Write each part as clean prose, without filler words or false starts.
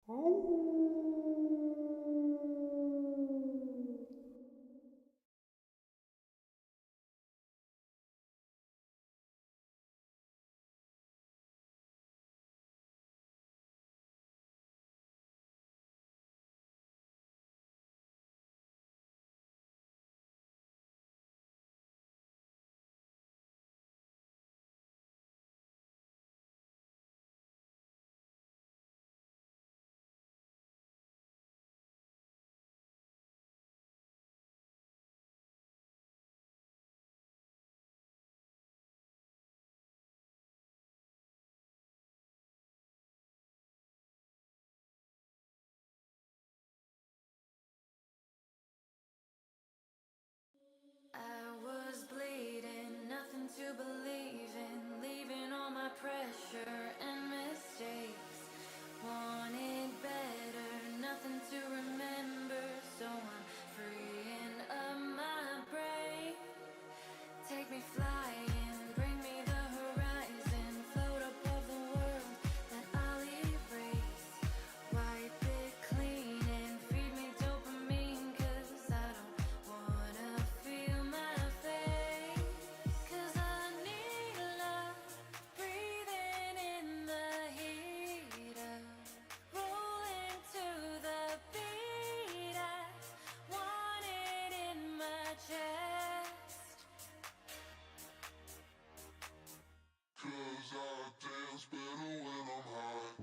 I was bleeding, nothing to believe in, leaving all my pressure and mistakes. Wanted better, nothing to remember, so I'm freeing up my brain. Take me flying, bring me the horizon, float above the world that I'll erase. Wipe it clean and feed me dopamine, 'cause I don't wanna feel my face. 'Cause I need love, breathing in the heat of rolling to the beat. I want it in my chest. 'Cause I dance better when I'm high.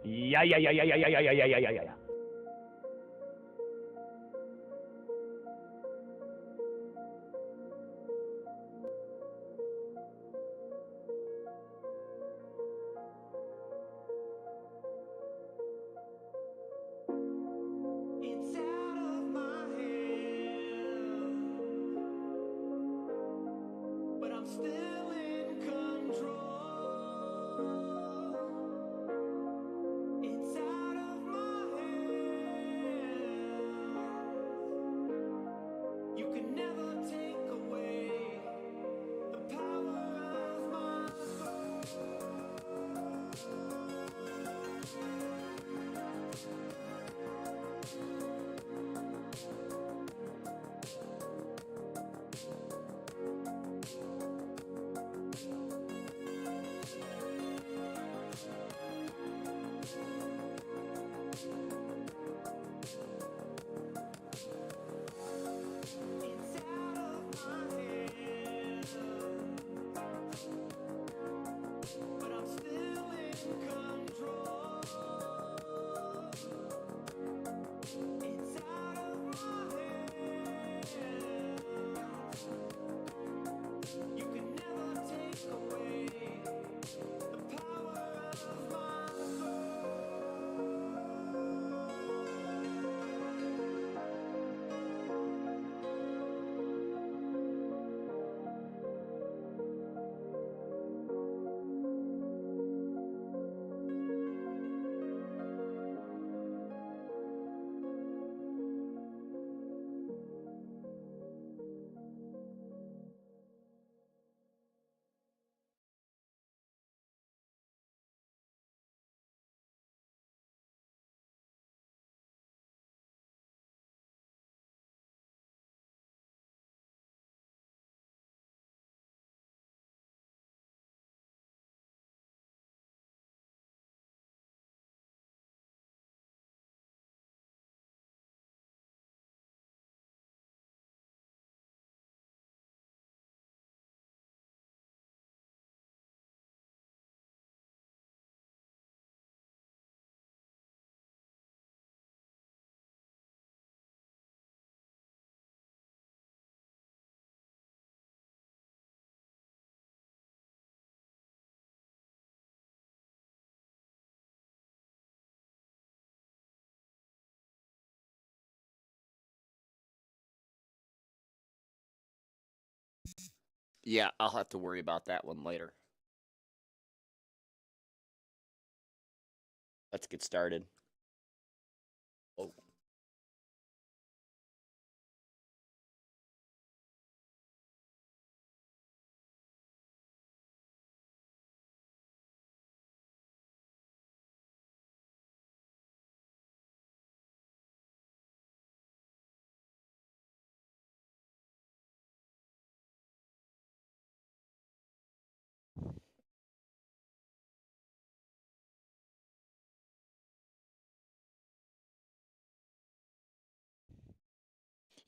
Yeah, yeah, yeah, yeah, yeah, yeah, yeah, yeah, yeah, yeah, yeah. It's out of my hand, but I'm still in control. It's out of my hand. Yeah, I'll have to worry about that one later. Let's get started. Oh.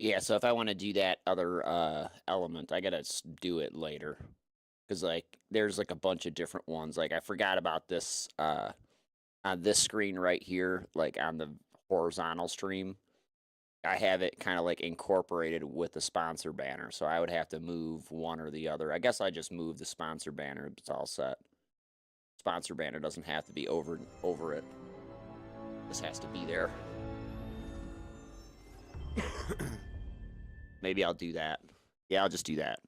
Yeah, so if I want to do that other element, I gotta do it later. Because, like, there's, like, a bunch of different ones. Like, I forgot about this on this screen right here, like, on the horizontal stream. I have it kind of, like, incorporated with the sponsor banner, so I would have to move one or the other. I guess I just move the sponsor banner. It's all set. Sponsor banner doesn't have to be over it. This has to be there. Maybe I'll do that. Yeah, I'll just do that.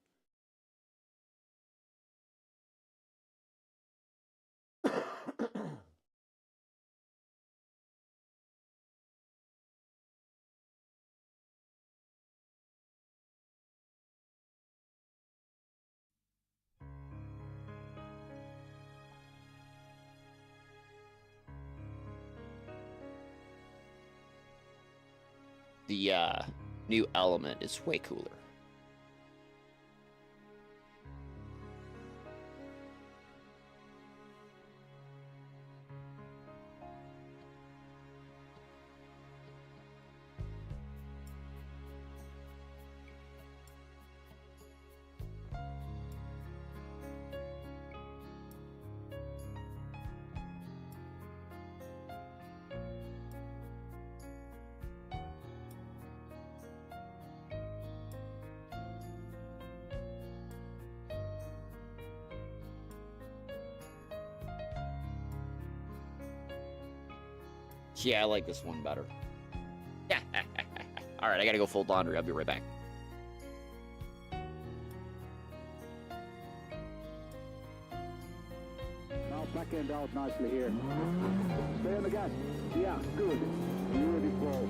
The new element is way cooler. Yeah, I like this one better. All right, I gotta go fold laundry. I'll be right back. Now back end out nicely here. Stay on the gas. Yeah, good. Beautiful.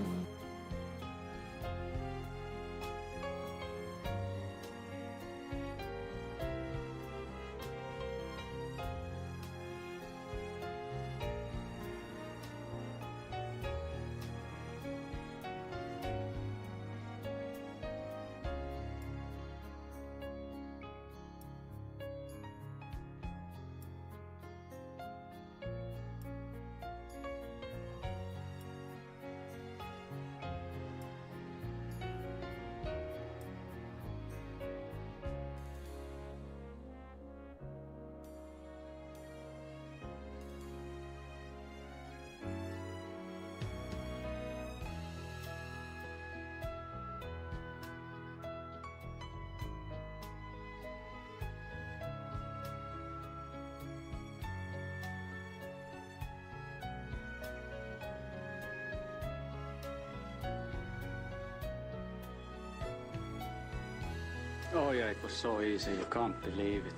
Oh yeah, it was so easy, you can't believe it.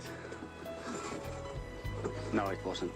No, it wasn't.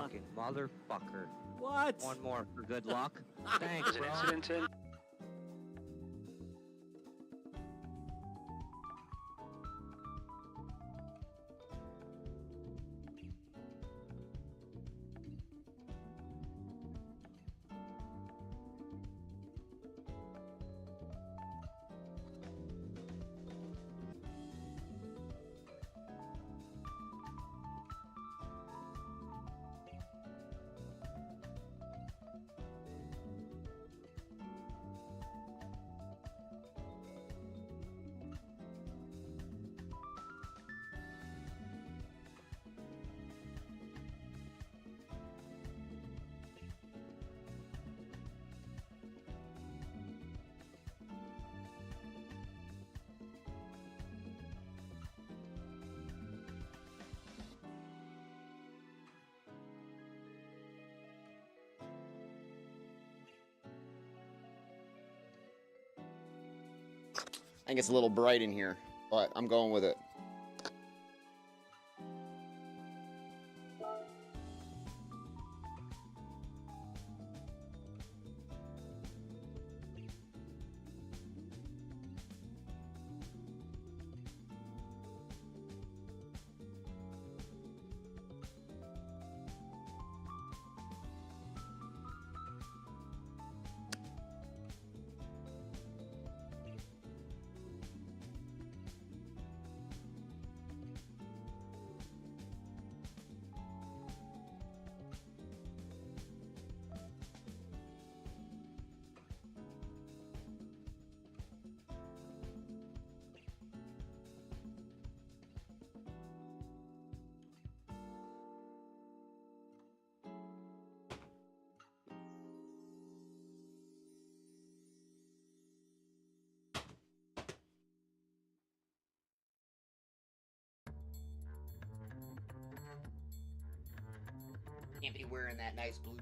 Fucking motherfucker. What? One more for good luck. Thanks, There's an bro. incident in. I think it's a little bright in here, but I'm going with it. Can't be wearing that nice blue.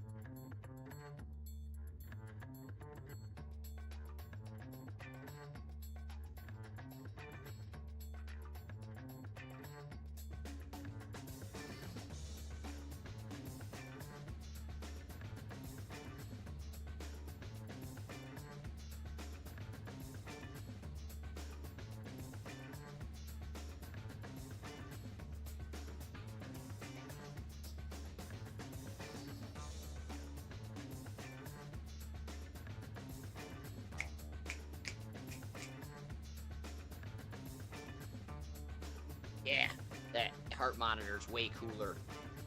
Yeah, that heart monitor is way cooler.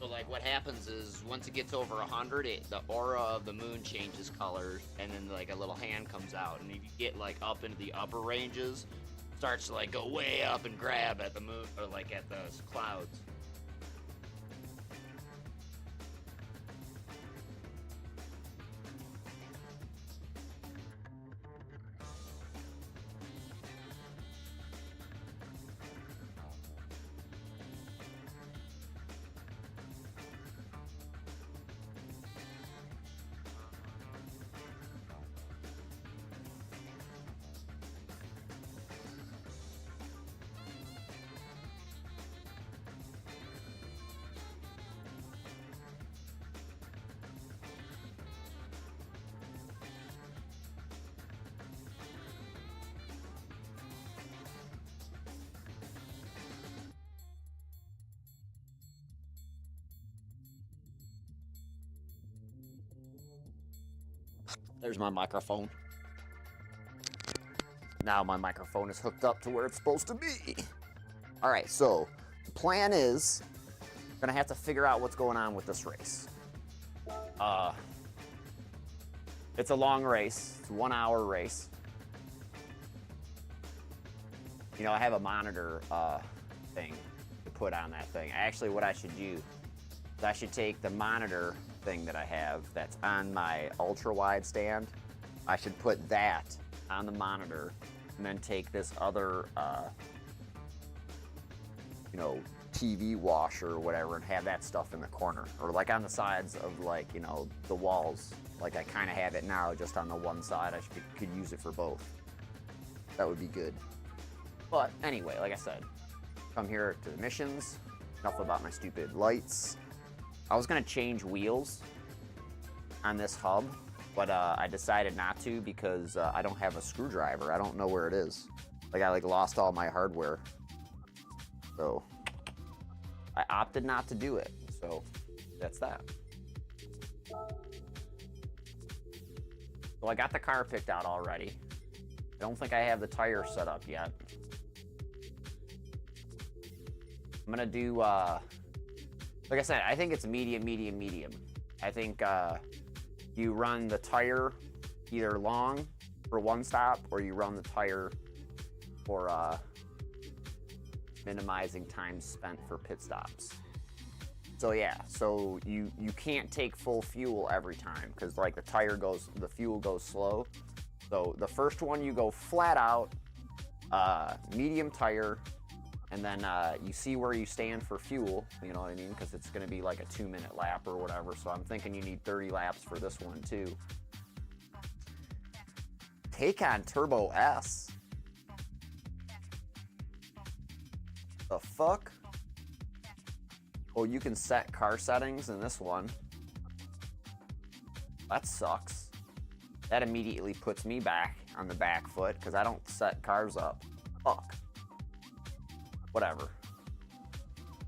So like what happens is once it gets over 100, the aura of the moon changes colors, and then like a little hand comes out, and if you get like up into the upper ranges, starts to like go way up and grab at the moon or like at the clouds. There's my microphone. Now my microphone is hooked up to where it's supposed to be. All right, so the plan is I'm gonna have to figure out what's going on with this race. It's a long race. It's a 1 hour race. You know, I have a monitor thing to put on that thing. Actually, what I should do is I should take the monitor thing that I have that's on my ultra wide stand. I should put that on the monitor and then take this other you know, TV washer or whatever and have that stuff in the corner or like on the sides of like, you know, the walls. Like I kind of have it now just on the one side. I could use it for both. That would be good. But anyway, like I said, come here to the missions. Enough about my stupid lights. I was gonna change wheels on this hub, but I decided not to because I don't have a screwdriver. I don't know where it is. Like I lost all my hardware. So I opted not to do it. So that's that. So I got the car picked out already. I don't think I have the tire set up yet. I'm gonna do, like I said, I think it's medium, medium, medium. I think you run the tire either long for one stop or you run the tire for minimizing time spent for pit stops. So yeah, so you can't take full fuel every time because like the fuel goes slow. So the first one you go flat out, medium tire, and then you see where you stand for fuel, you know what I mean? Because it's gonna be like a 2-minute lap or whatever. So I'm thinking you need 30 laps for this one too. Take on Turbo S. The fuck? Oh, you can set car settings in this one. That sucks. That immediately puts me back on the back foot because I don't set cars up. Fuck. Whatever.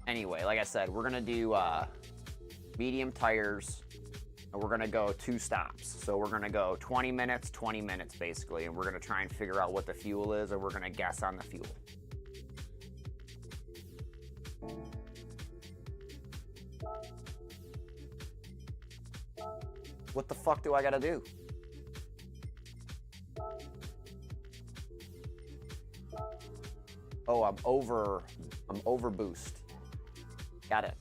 Anyway, like I said, we're gonna do medium tires and we're gonna go 2 stops. So we're gonna go 20 minutes basically, and we're gonna try and figure out what the fuel is, and we're gonna guess on the fuel. What the fuck do I gotta do? Oh, I'm over boost. Got it.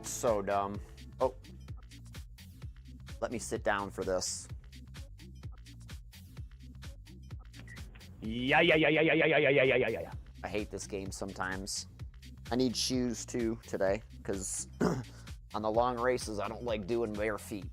So dumb. Oh. Let me sit down for this. Yeah. I hate this game sometimes. I need shoes too today, because on the long races, I don't like doing bare feet.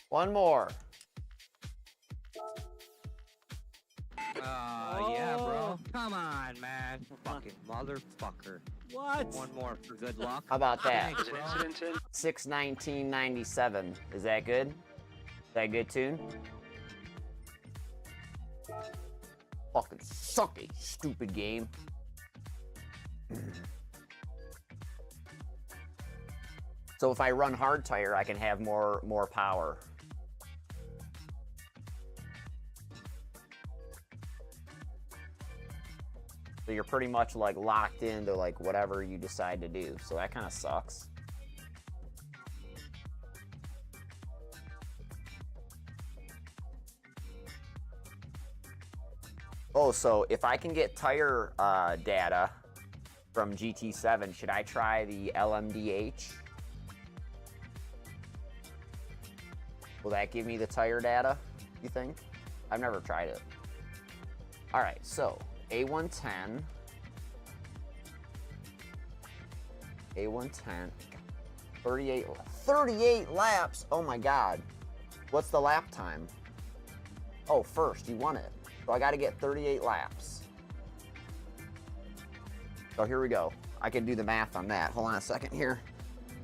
One more. Yeah, bro. Come on, man. Fucking motherfucker. What? One more for good luck. How about that? Thanks, bro. 619.97. Is that good? Is that a good tune? Fucking sucky, stupid game. So if I run hard tire, I can have more power. So you're pretty much like locked into like whatever you decide to do. So that kind of sucks. Oh, so if I can get tire data from GT7, should I try the LMDH? Will that give me the tire data, you think? I've never tried it. All right, so A110, 38 laps. Oh my God. What's the lap time? Oh, first, you won it. So I got to get 38 laps. So here we go. I can do the math on that. Hold on a second here.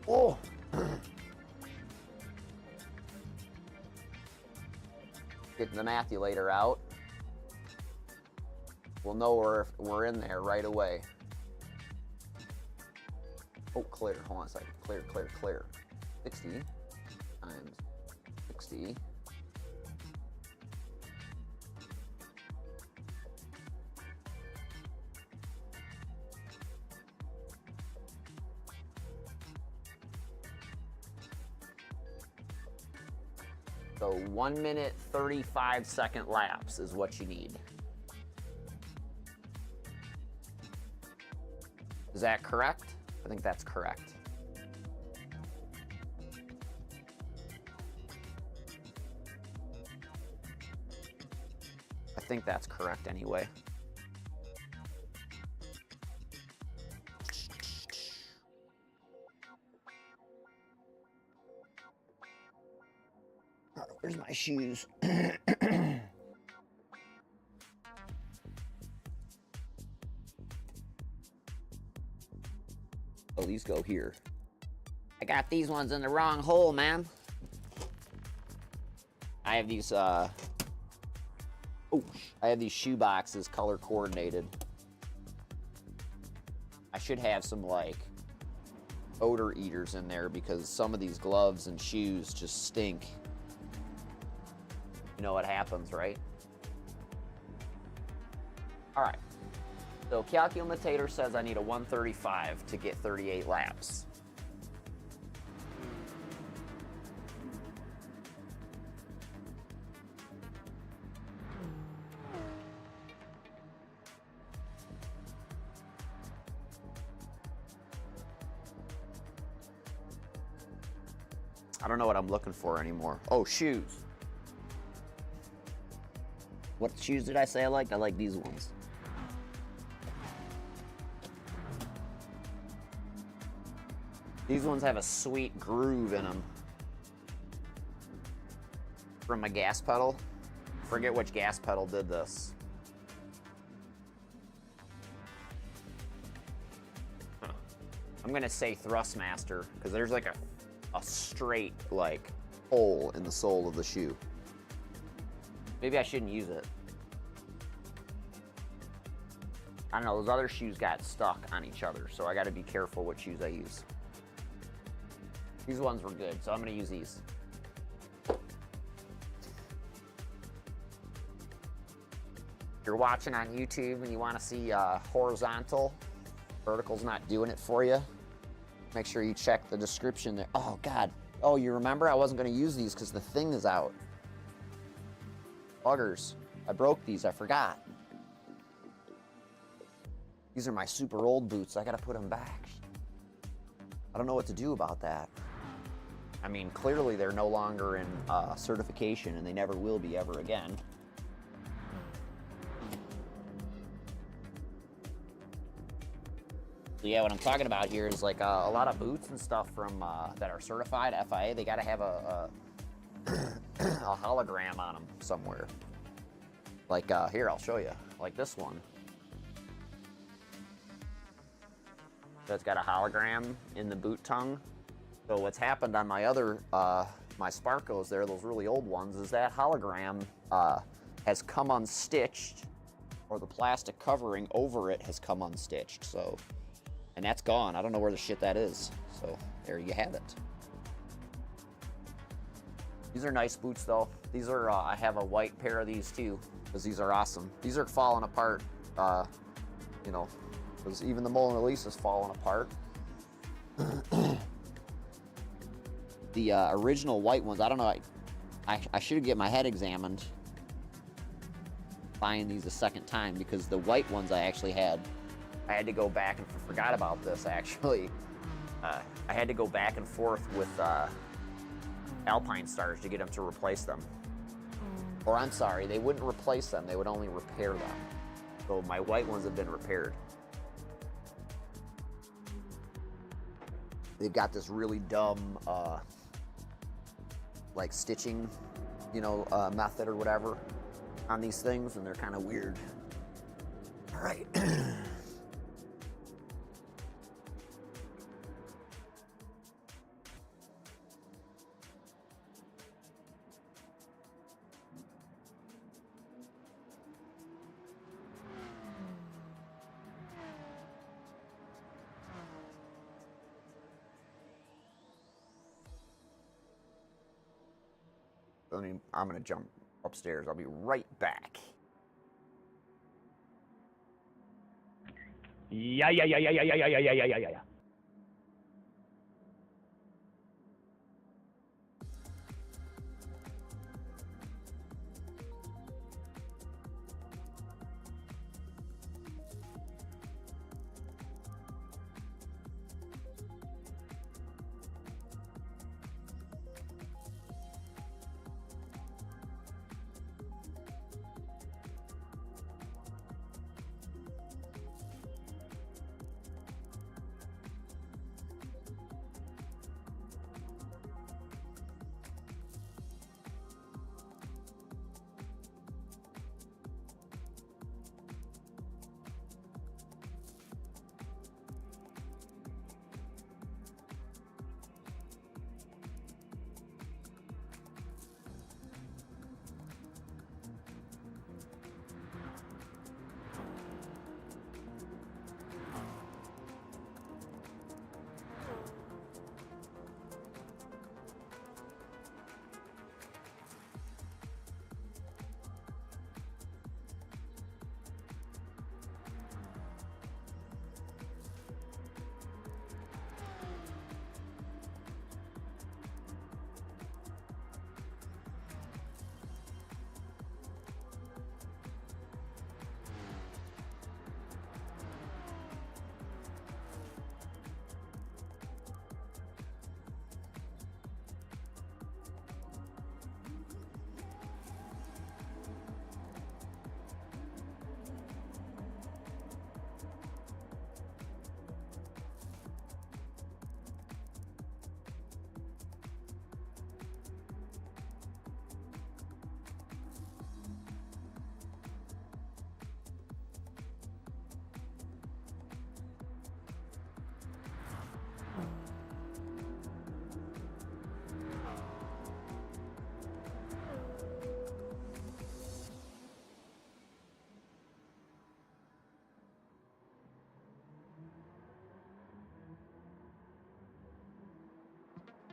Oh. Getting the mathulator out. We'll know we're in there right away. Oh, clear. Hold on a second. Clear. 60 times 60. So 1 minute, 35 second laps is what you need. Is that correct? I think that's correct. think that's correct anyway. Where's my shoes? Oh, these go here. I got these ones in the wrong hole, man. I have these, I have these shoe boxes color coordinated. I should have some, like, odor eaters in there because some of these gloves and shoes just stink. You know what happens, right? All right. So Calculator says I need a 135 to get 38 laps. I don't know what I'm looking for anymore. Oh, shoes. What shoes did I say I liked? I like these ones. These ones have a sweet groove in them. From my gas pedal. Forget which gas pedal did this. I'm gonna say Thrustmaster, because there's like a straight, like, hole in the sole of the shoe. Maybe I shouldn't use it. I don't know, those other shoes got stuck on each other, so I gotta be careful what shoes I use. These ones were good, so I'm gonna use these. If you're watching on YouTube and you wanna see horizontal, vertical's not doing it for you, make sure you check the description there. Oh, God. Oh, you remember? I wasn't going to use these because the thing is out. Buggers. I broke these. I forgot. These are my super old boots. I got to put them back. I don't know what to do about that. I mean, clearly they're no longer in certification, and they never will be ever again. So yeah, what I'm talking about here is like a lot of boots and stuff from that are certified FIA. They got to have a hologram on them somewhere. Like here, I'll show you. Like this one. So it's got a hologram in the boot tongue. So what's happened on my other my Sparkos there, those really old ones, is that hologram has come unstitched, or the plastic covering over it has come unstitched. So. And that's gone. I don't know where the shit that is. So there you have it. These are nice boots though. These are, I have a white pair of these too, because these are awesome. These are falling apart, you know, because even the Mona Lisa is falling apart. The original white ones, I don't know, I should get my head examined buying these a second time, because the white ones I actually had, I had to go back and forgot about this actually. I had to go back and forth with Alpine Stars to get them to replace them. Or I'm sorry, they wouldn't replace them, they would only repair them. So my white ones have been repaired. They've got this really dumb, like stitching, you know, method or whatever on these things, and they're kind of weird. All right. I'm gonna jump upstairs. I'll be right back. Yeah.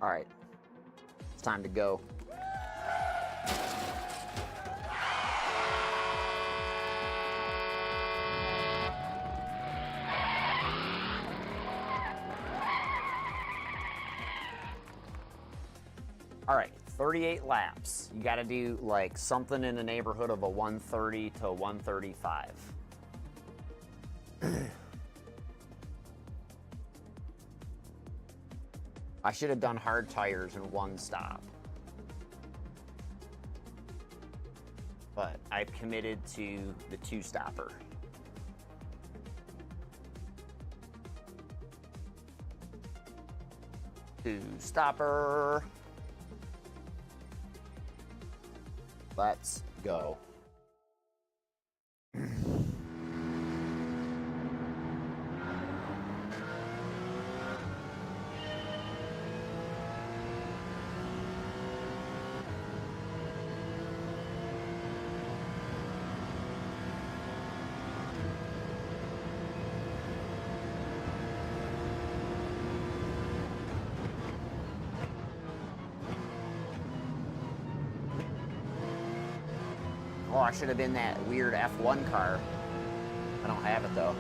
All right, it's time to go. All right, 38 laps. You got to do like something in the neighborhood of a 130 to 135. I should have done hard tires in one stop. But I've committed to the two-stopper. Two-stopper. Let's go. Oh, I should have been that weird F1 car. I don't have it though.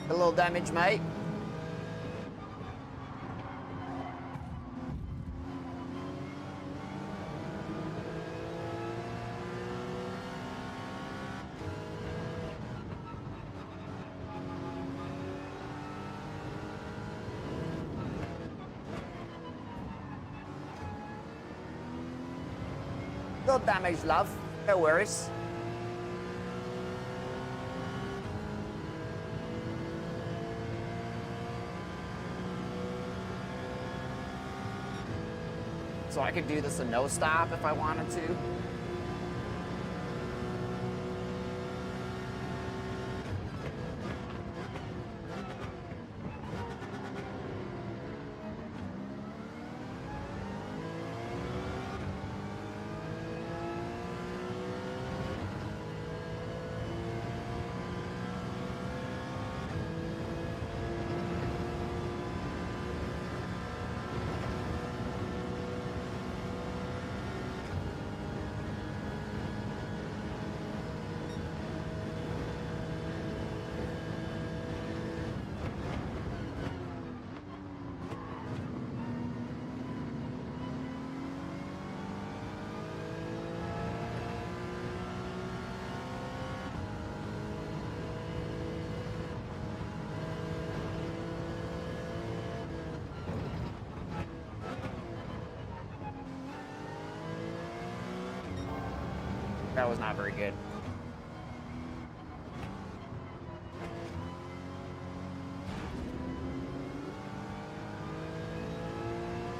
A little damage, mate. No damage, love. No worries. So I could do this a no stop if I wanted to. That was not very good.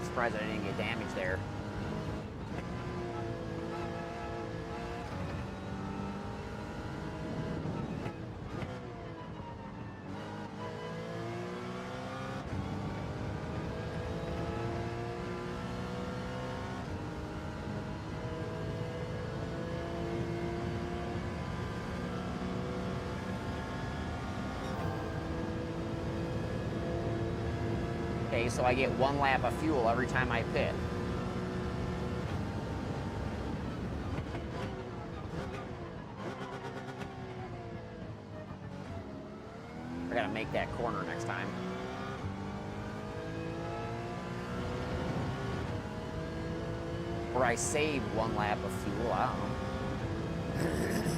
Surprised I didn't get damage there. Okay, so I get 1 lap of fuel every time I pit. I gotta make that corner next time. Or I save 1 lap of fuel, I don't know.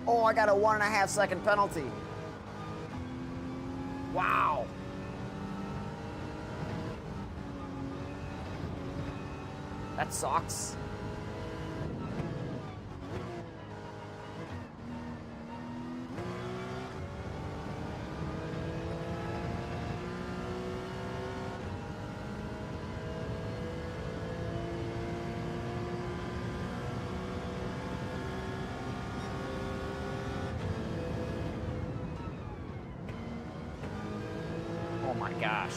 Oh, I got a 1.5 second penalty. Wow. That sucks. Oh my gosh.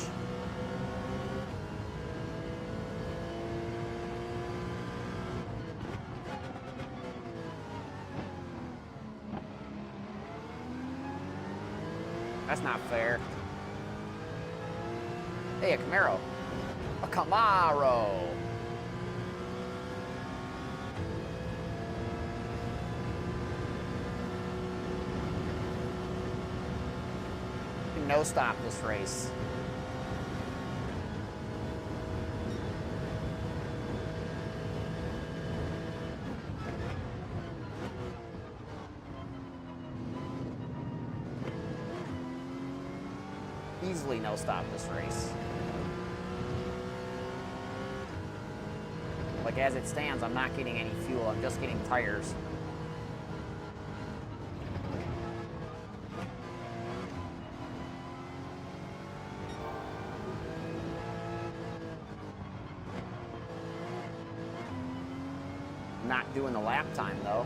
That's not fair. Hey, a Camaro. A Camaro. No stop this race. Easily no stop this race. Like as it stands, I'm not getting any fuel, I'm just getting tires. Not doing the lap time though.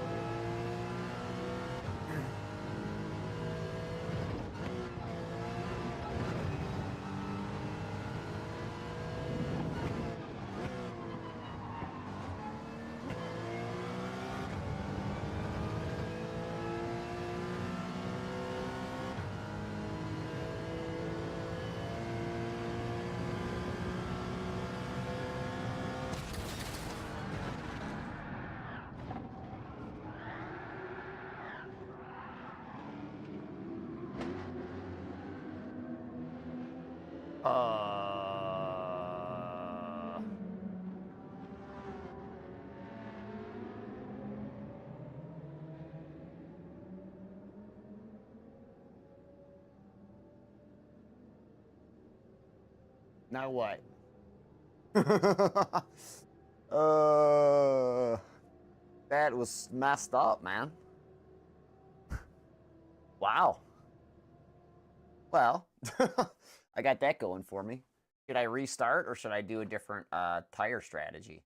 Now what? That was messed up, man. Wow. Well, I got that going for me. Should I restart or should I do a different tire strategy?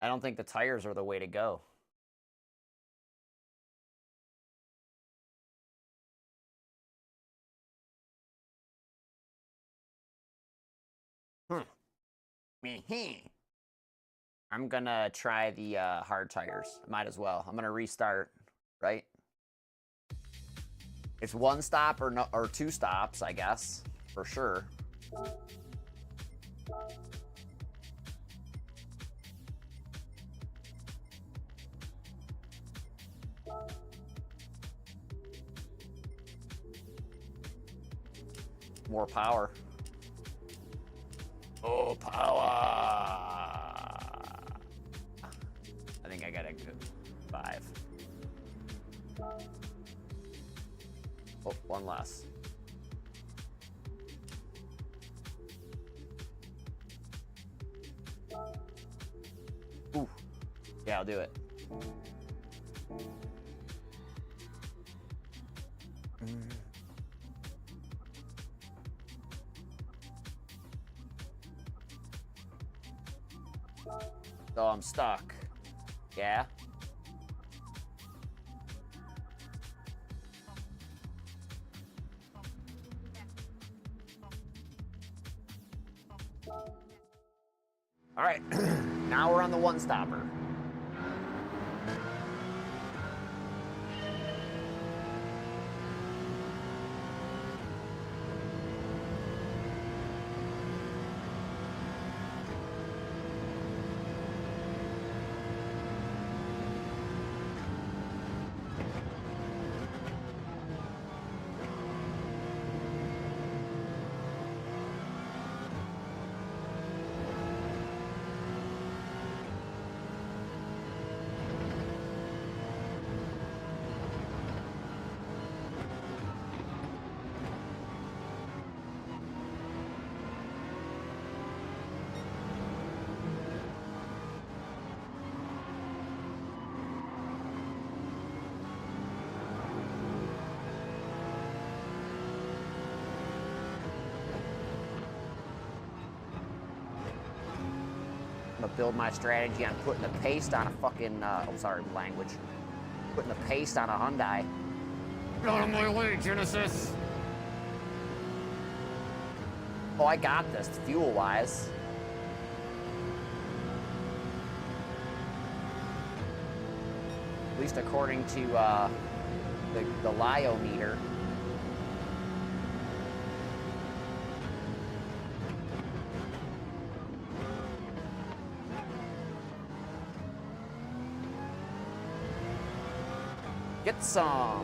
I don't think the tires are the way to go. I'm gonna try the hard tires. Might as well. I'm gonna restart, right? It's one stop or no, or two stops, I guess, for sure. More power. Oh, power! I think I got a good 5. Oh, one less. Ooh. Yeah, I'll do it. So I'm stuck. Yeah? All right, now we're on the one stopper. I'm gonna build my strategy on putting the paste on a fucking, oh, sorry, language. Putting the paste on a Hyundai. Get out of my way, Genesis! Oh, I got this, fuel-wise. At least according to, the LIO meter. Get some.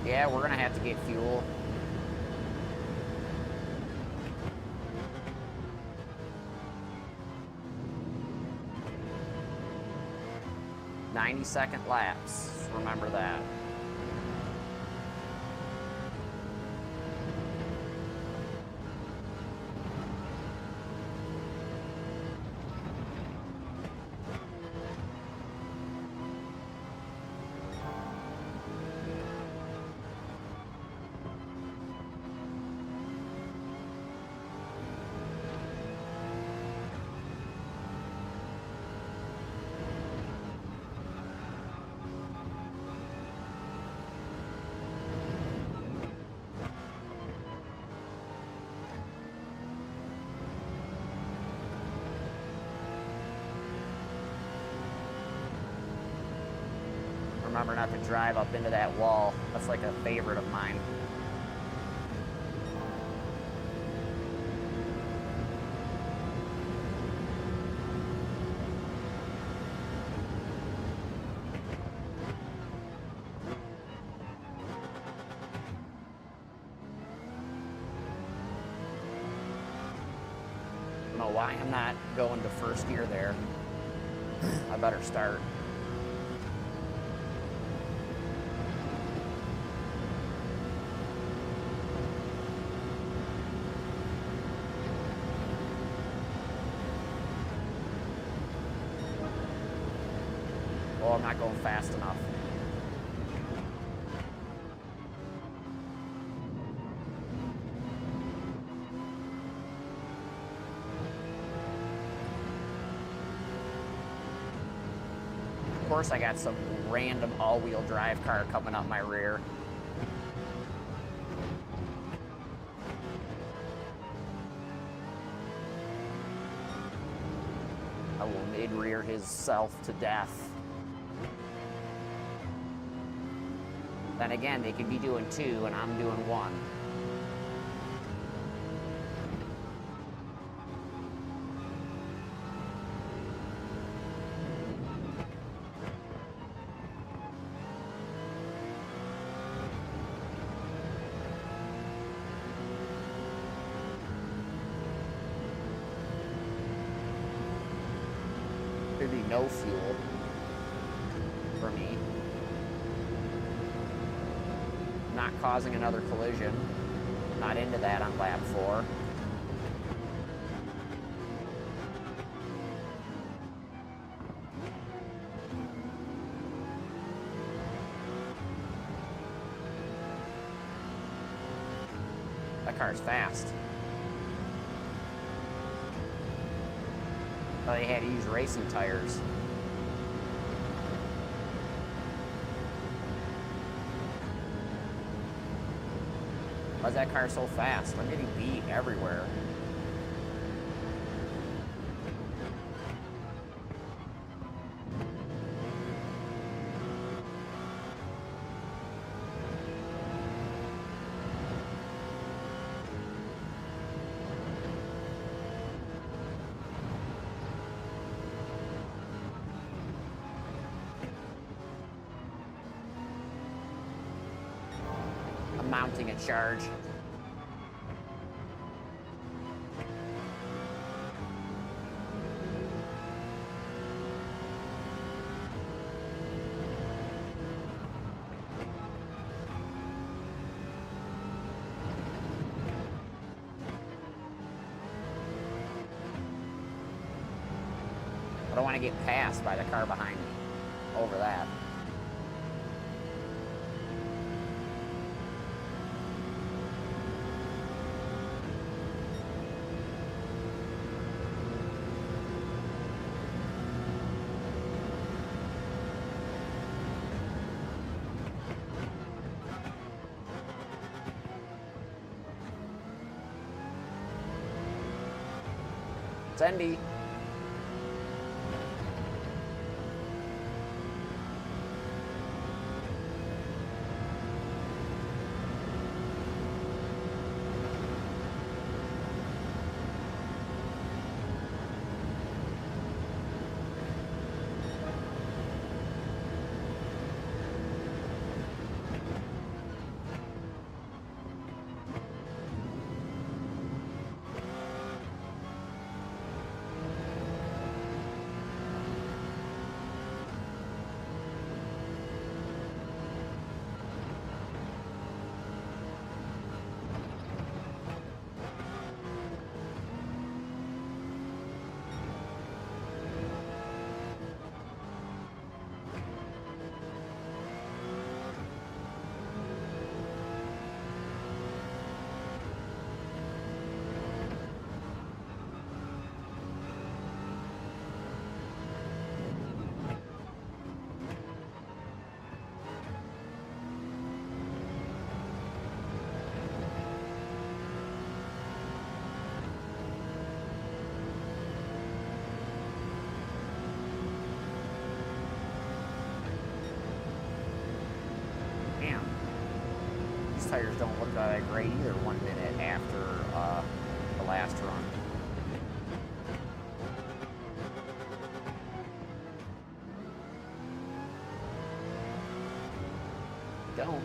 Yeah, we're gonna have to get fuel. "90-second laps." Remember that. Remember not to drive up into that wall. That's like a favorite of mine. I don't know why I'm not going to first gear there. I better start. Oh, I'm not going fast enough. Of course, I got some random all-wheel drive car coming up my rear. I will mid-rear his self to death. Then again, they could be doing 2 and I'm doing 1. There'd be no fuel for me. Not causing another collision. Not into that on lap 4. That car's fast. Thought they had to use racing tires. Why's that car so fast? I'm getting beat everywhere. I'm mounting a charge. don't want to get passed by the car behind me over that. Sendy. Tires don't look great either 1 minute after the last run. Don't.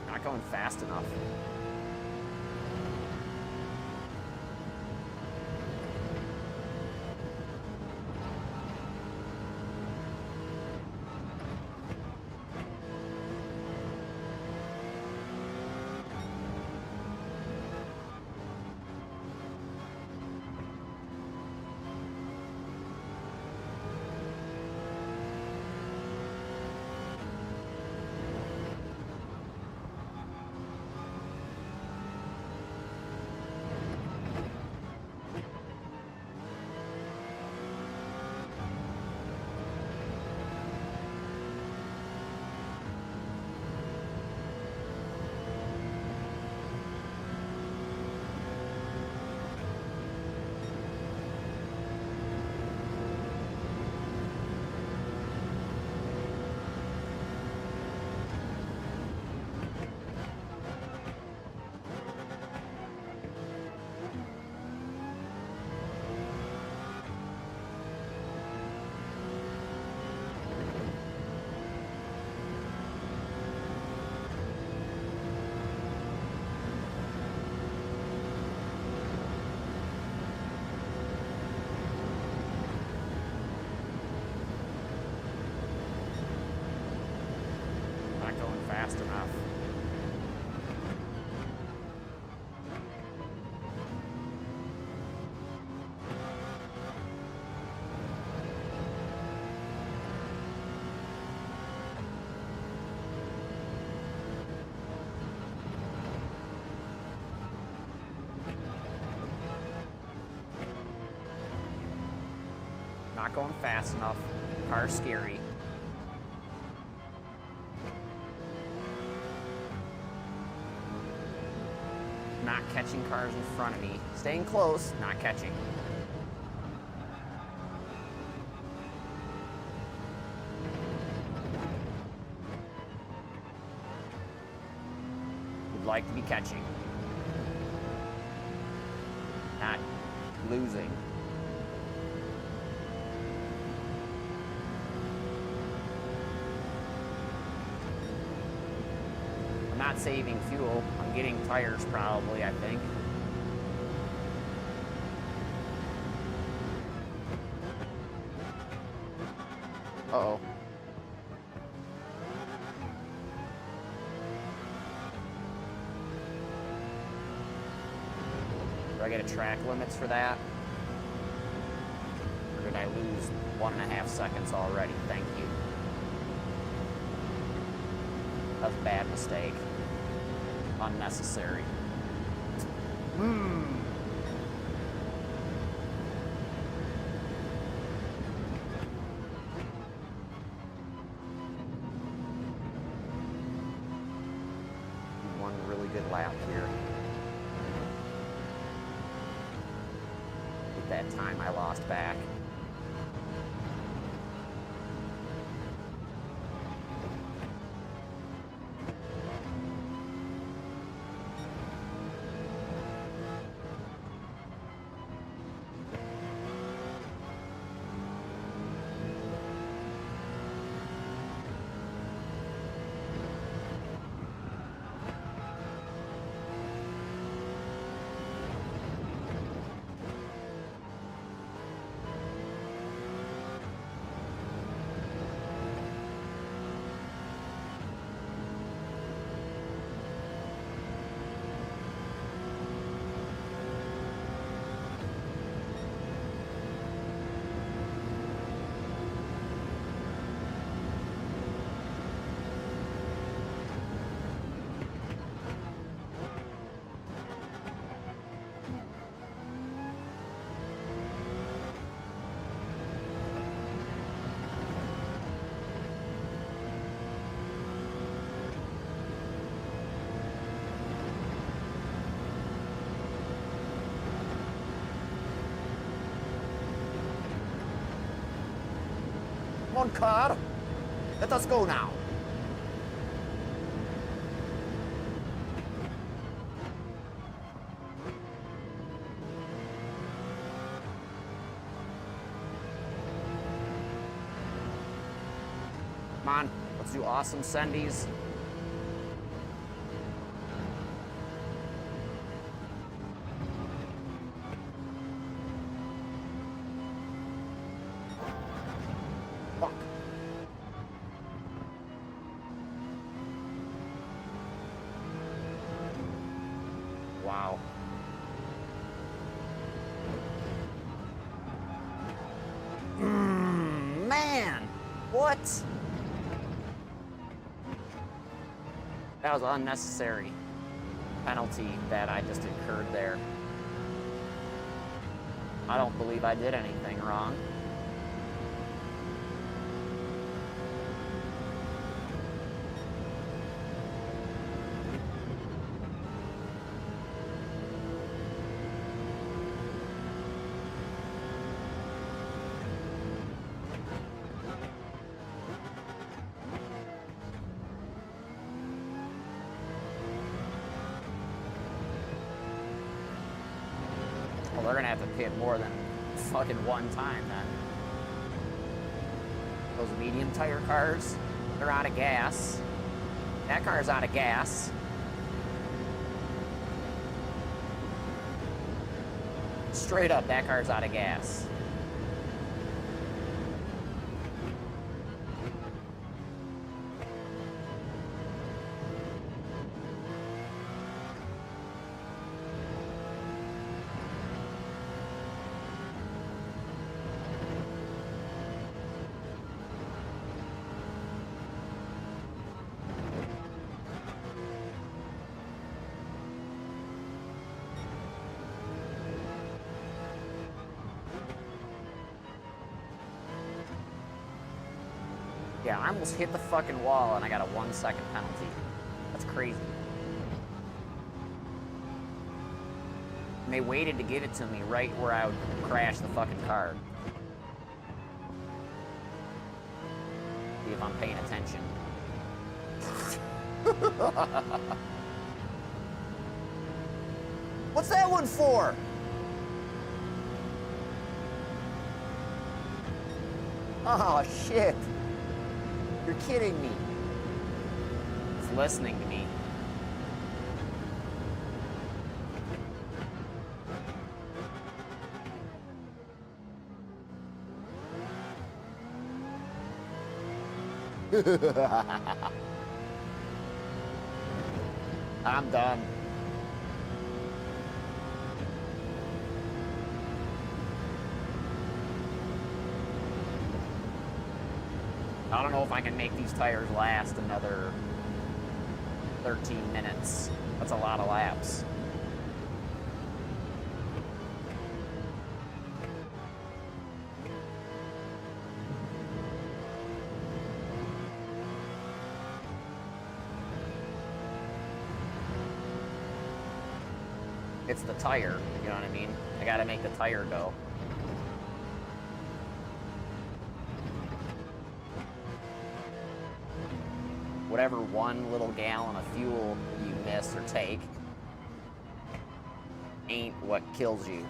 Not going fast enough. Fast enough. Not going fast enough. Car's scary. Not catching cars in front of me. Staying close, not catching. Would like to be catching. Not losing. not saving fuel. I'm getting tires probably, I think. Uh-oh. Do I get a track limits for that? Or did I lose 1.5 seconds already? Thank you. That was a bad mistake. Unnecessary. One really good lap here. With that time I lost back. Come on, car. Let us go now. Come on, let's do awesome sendies. Fuck. Wow. Man, what? That was an unnecessary penalty that I just incurred there. I don't believe I did anything wrong. Well, they're gonna have to pit more than fucking one time then. Those medium tire cars, they're out of gas. That car's out of gas. Straight up, that car's out of gas. Yeah, I almost hit the fucking wall and I got a 1 second penalty. That's crazy. And they waited to give it to me right where I would crash the fucking car. See if I'm paying attention. What's that one for? Oh, shit. You're kidding me. It's listening to me. I'm done. I don't know if I can make these tires last another 13 minutes. That's a lot of laps. It's the tire, you know what I mean? I gotta make the tire go. Whatever 1 little gallon of fuel you miss or take ain't what kills you.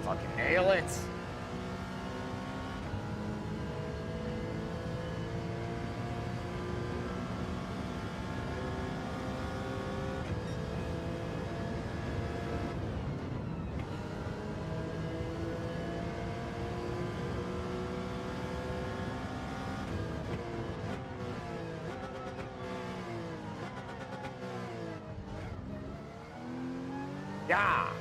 Fucking nail it. Yeah.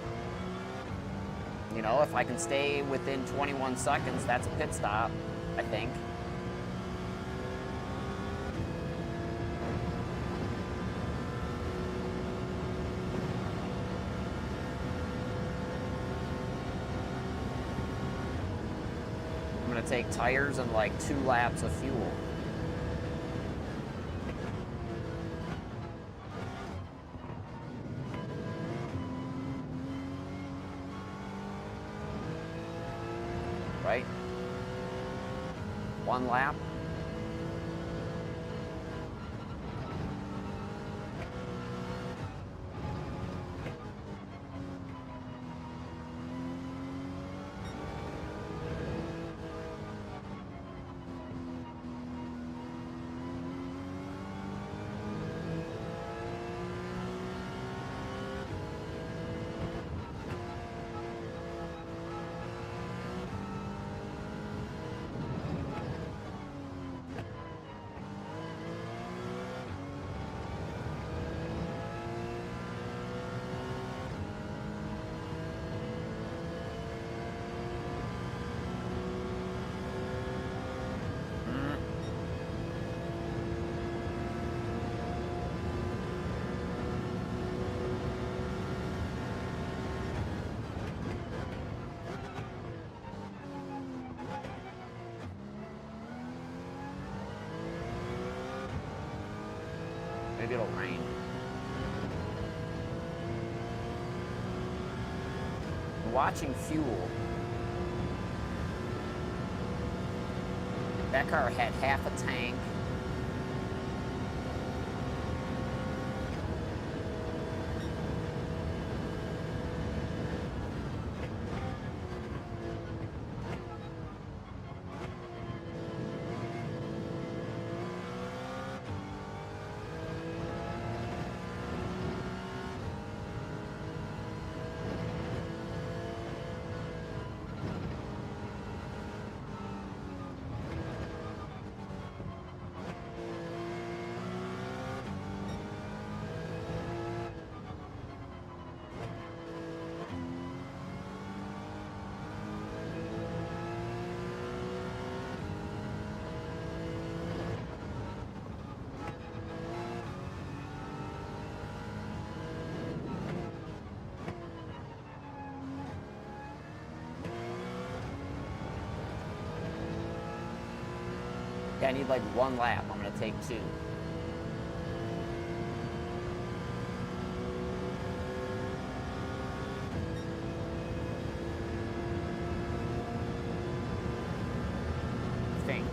You know, if I can stay within 21 seconds, that's a pit stop, I think. I'm gonna take tires and like 2 laps of fuel. Right? 1 lap. Maybe it'll rain. Watching fuel. That car had half a tank. Yeah, I need like 1 lap. I'm gonna take 2. Think.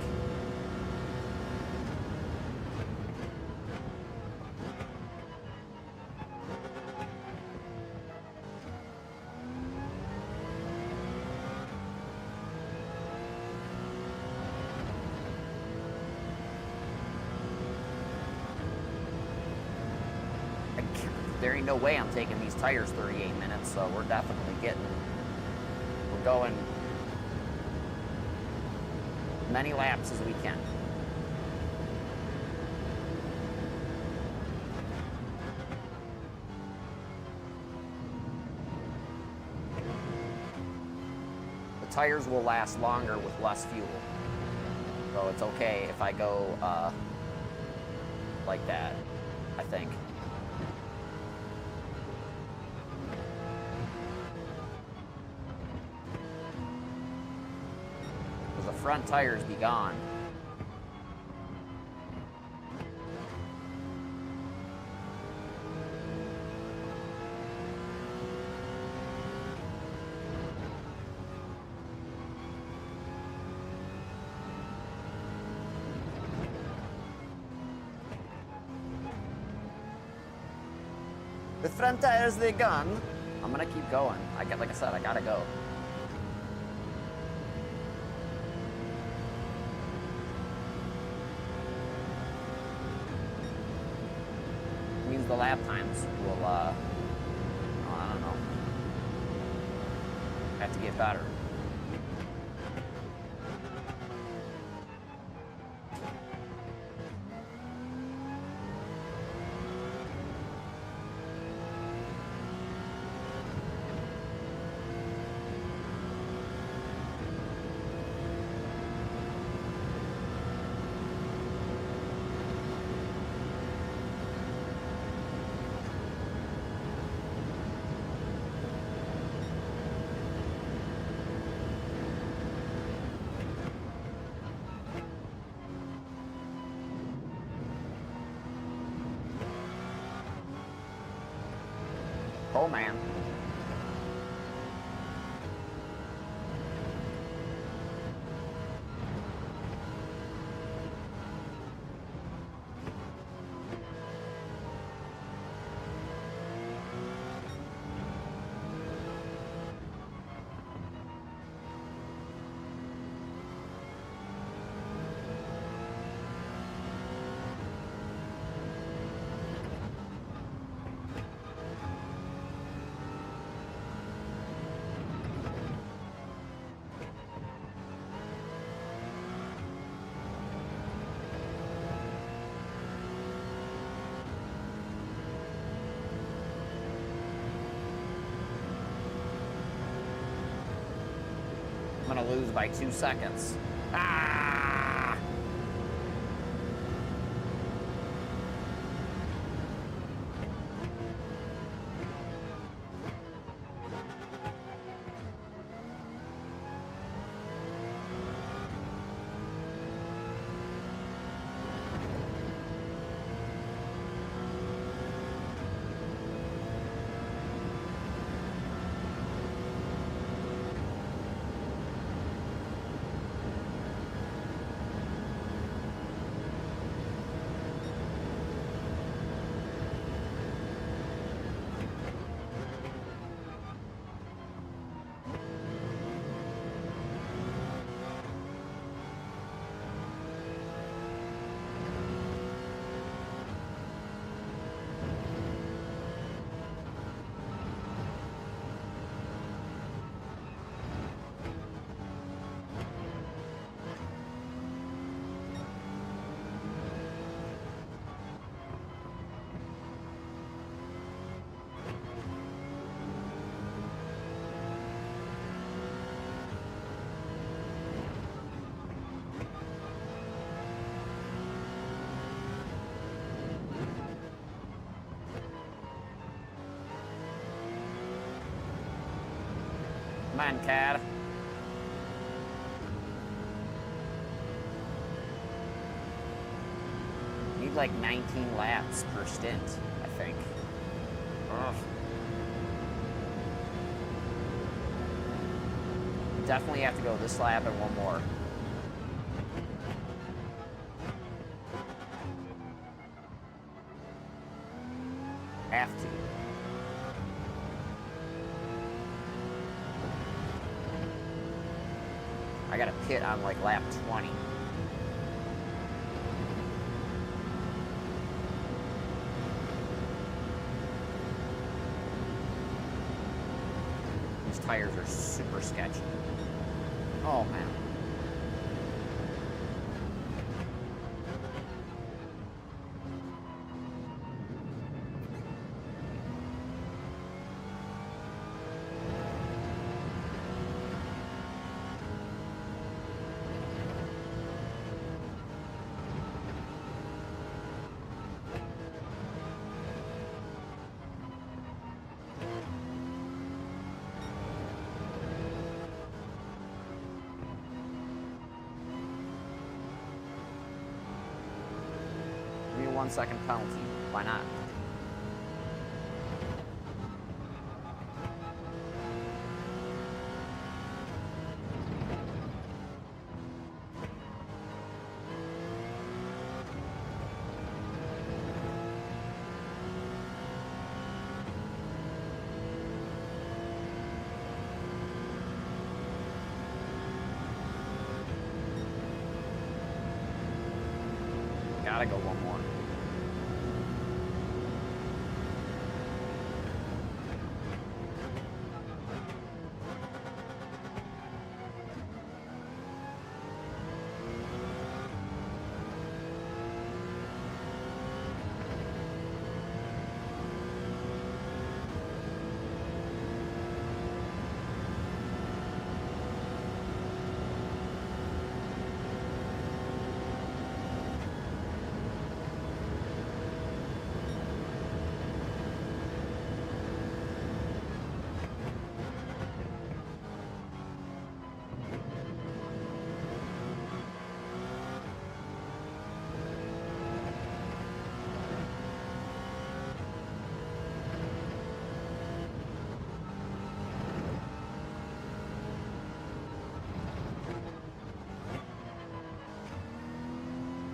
there ain't no way I'm taking these tires 38 minutes, so we're definitely we're going many laps as we can. The tires will last longer with less fuel, so it's okay if I go like that, I think. Because the front tires be gone. The front tires, they're gone. I'm gonna keep going. Like I said, I gotta go. Means the lap times will, I don't know, have to get better. Oh man. I'm gonna lose by 2 seconds. Ah! Come on, Cad. Need like 19 laps per stint, I think. Ugh. Definitely have to go this lap and one more. Have to. I got to pit on like lap 20. these tires are super sketchy. Oh, man. Give me a 1 second penalty. Why not? Gotta go one more.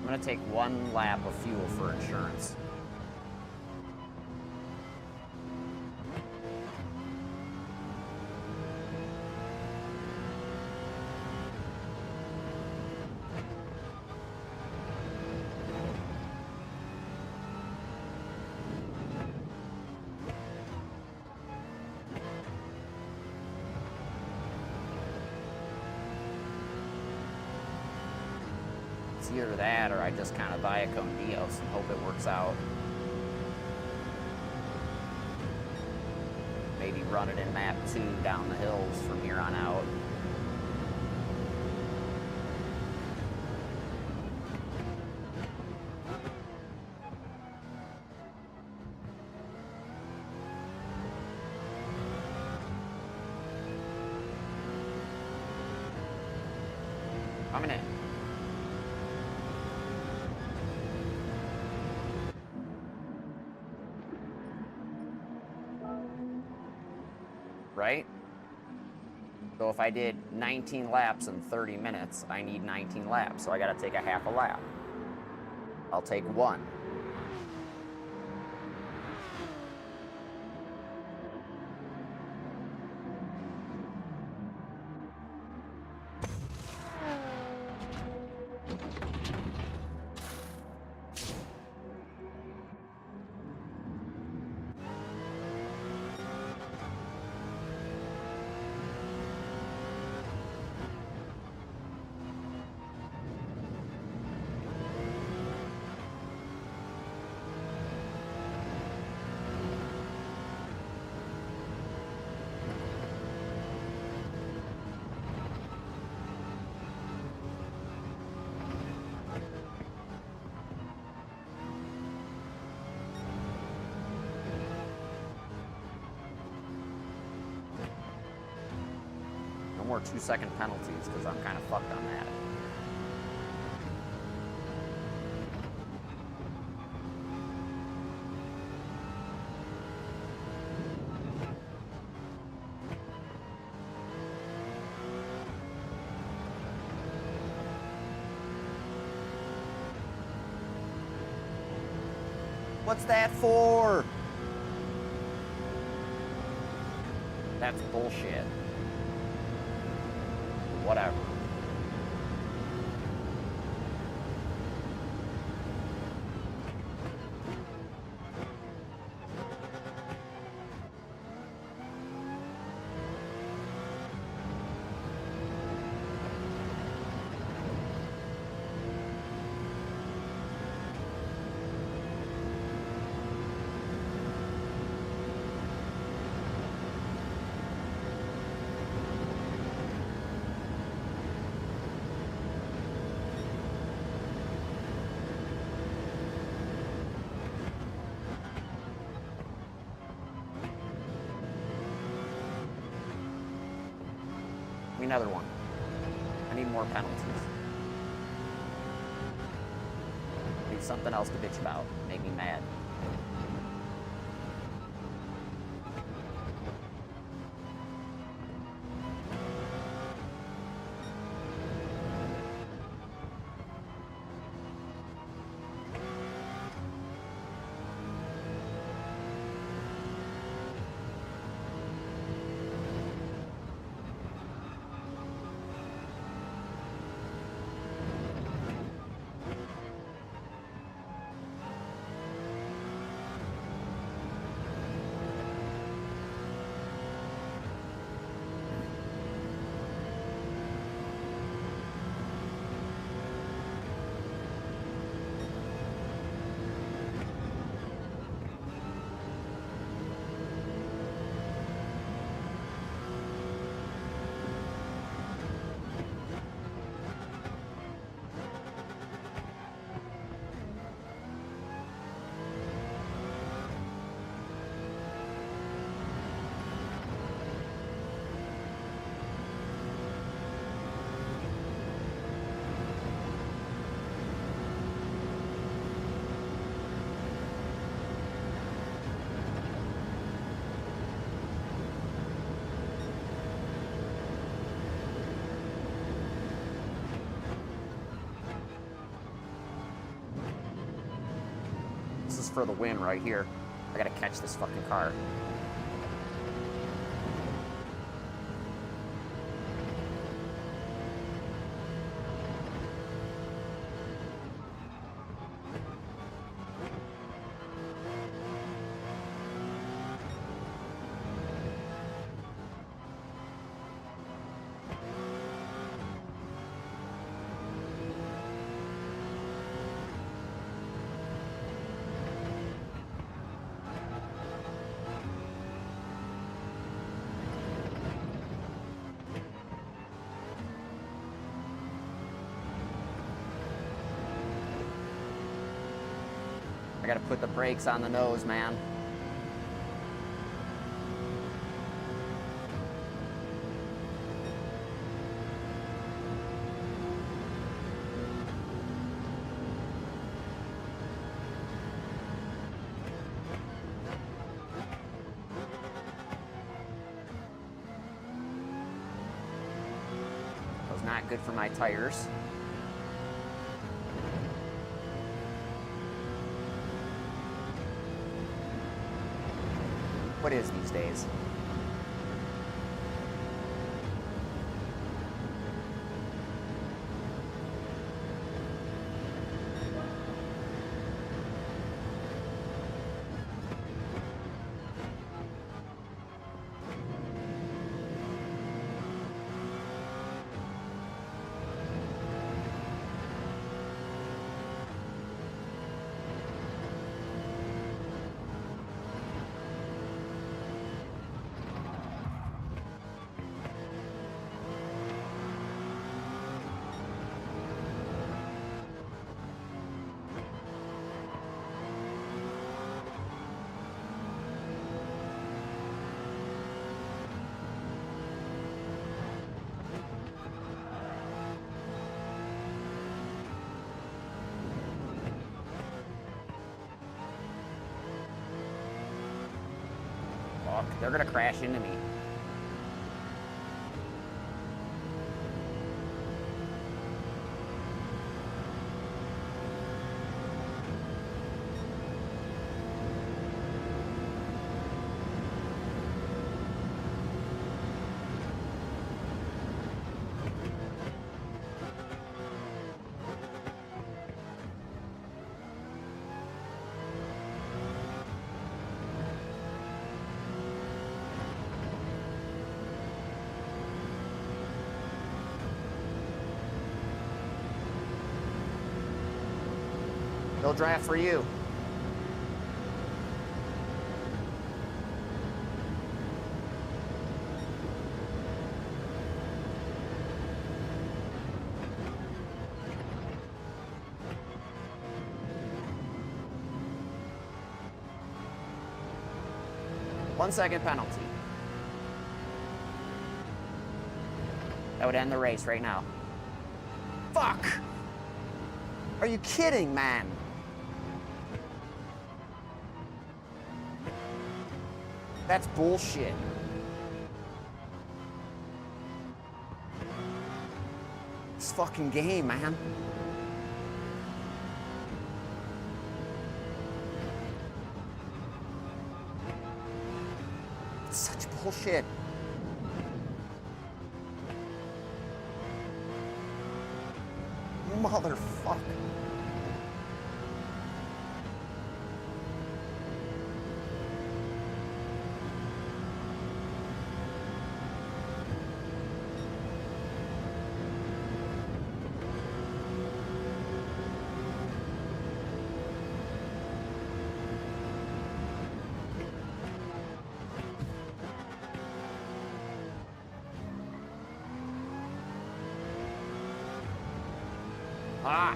I'm gonna take 1 lap of fuel for insurance. It's either that or I just kind of buy a con Dios and hope it works out. Maybe run it in map 2 down the hills from here on out. Coming in. Right? So if I did 19 laps in 30 minutes, I need 19 laps, so I gotta take a half a lap. I'll take 1. No more 2-second penalties because I'm kind of fucked on that. What's that for? That's bullshit. Whatever. another one. I need more penalties. I need something else to bitch about. Make me mad. This is for the win right here. I gotta catch this fucking car. I gotta put the brakes on the nose, man. That was not good for my tires. What is these days? Fuck, they're gonna crash into me. They'll draft for you. One second penalty. That would end the race right now. Fuck! Are you kidding, man? That's bullshit. This fucking game, man. It's such bullshit. Motherfucker. Ah!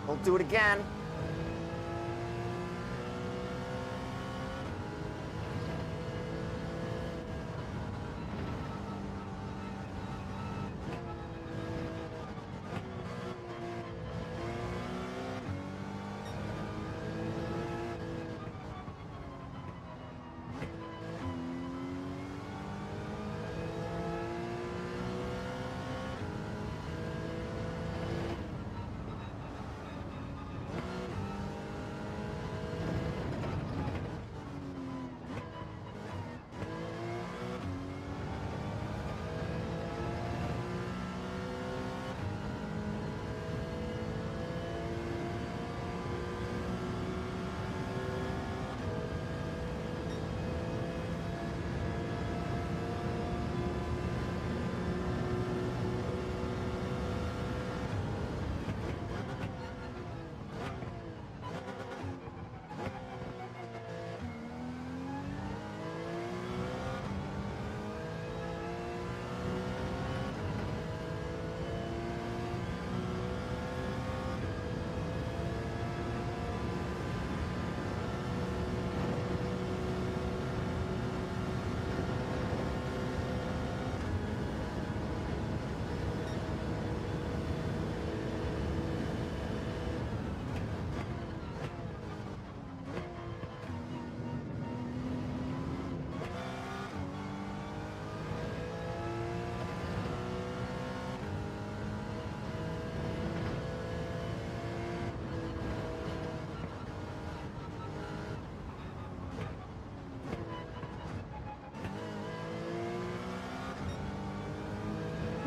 We'll do it again.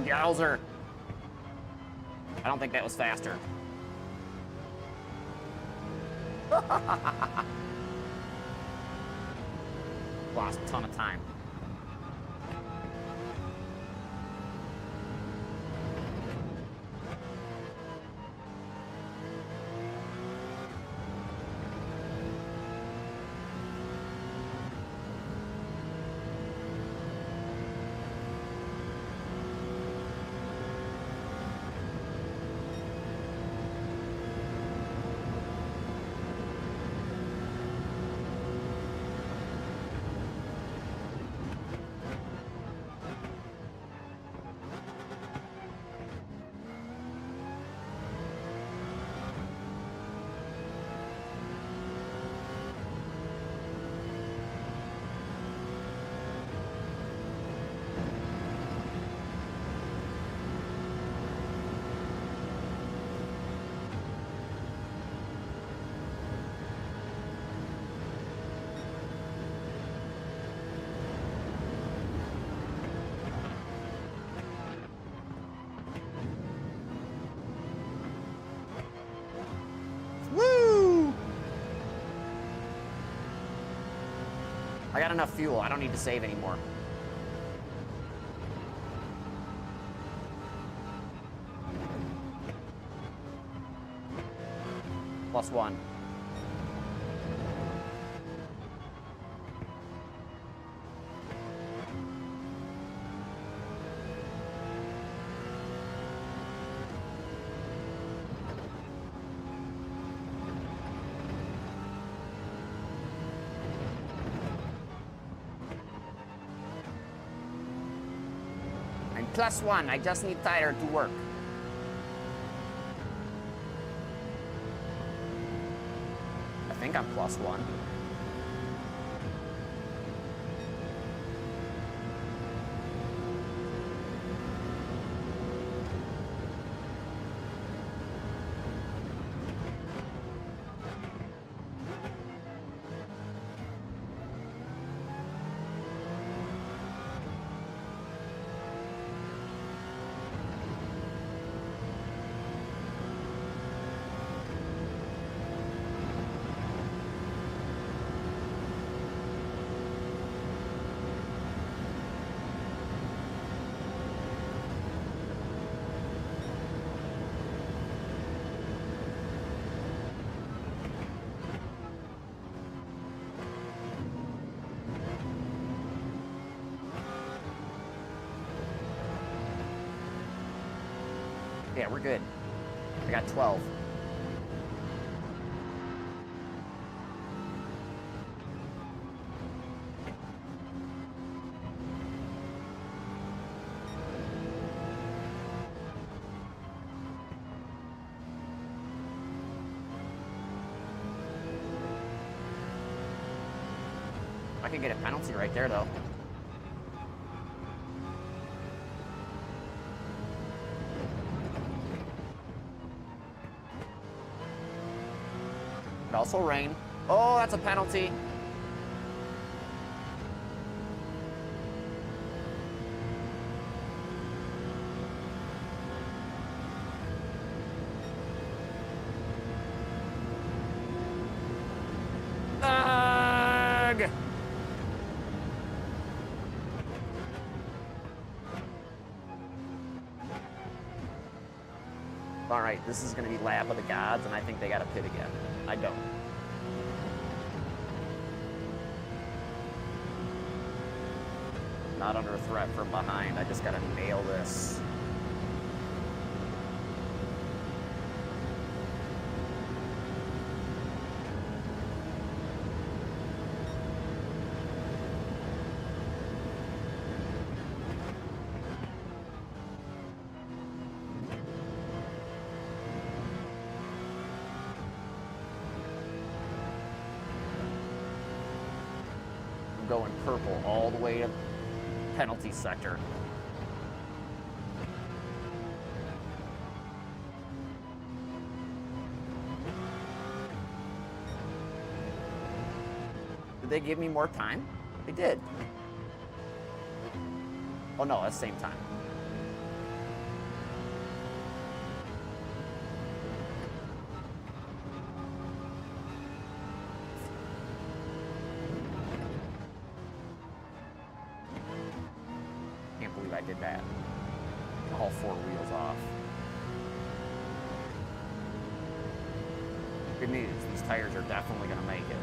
Yowzer. I don't think that was faster. Lost a ton of time. I got enough fuel. I don't need to save anymore. +1. I'm +1. I just need tire to work. I think I'm +1. Yeah, we're good. I got 12. I could get a penalty right there, though. It also rain. Oh, that's a penalty. Ugh! All right, this is going to be lap of the gods, and I think they got to pit again. I don't. Not under threat from behind. I just got to nail this. I'm going purple all the way to penalty sector. Did they give me more time? They did. Oh no, that's same time. Can't believe I did that. All 4 wheels off. Good news, these tires are definitely gonna make it.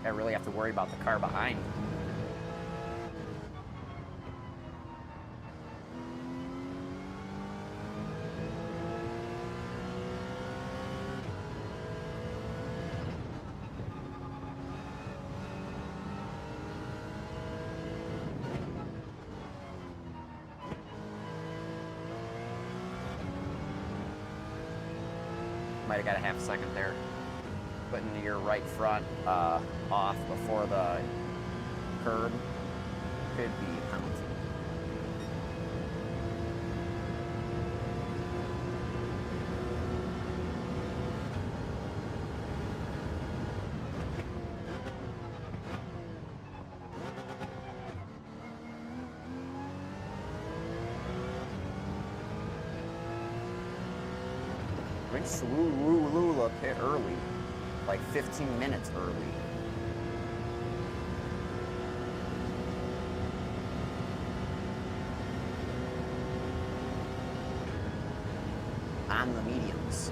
I really have to worry about the car behind. Might have got a half second there. Putting your right front off before the curb could be a penalty. Went Lula pit early, like 15 minutes early. On the mediums.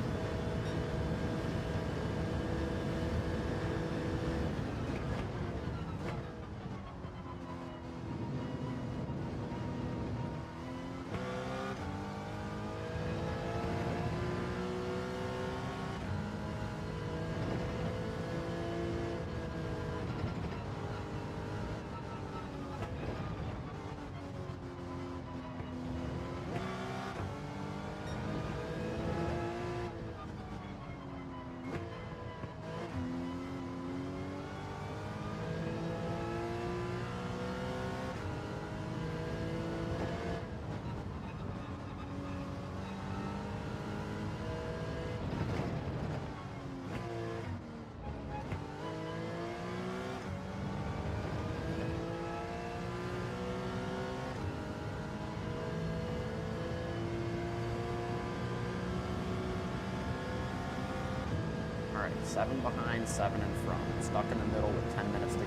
All right, 7 behind, 7 in front. Stuck in the middle with 10 minutes to go.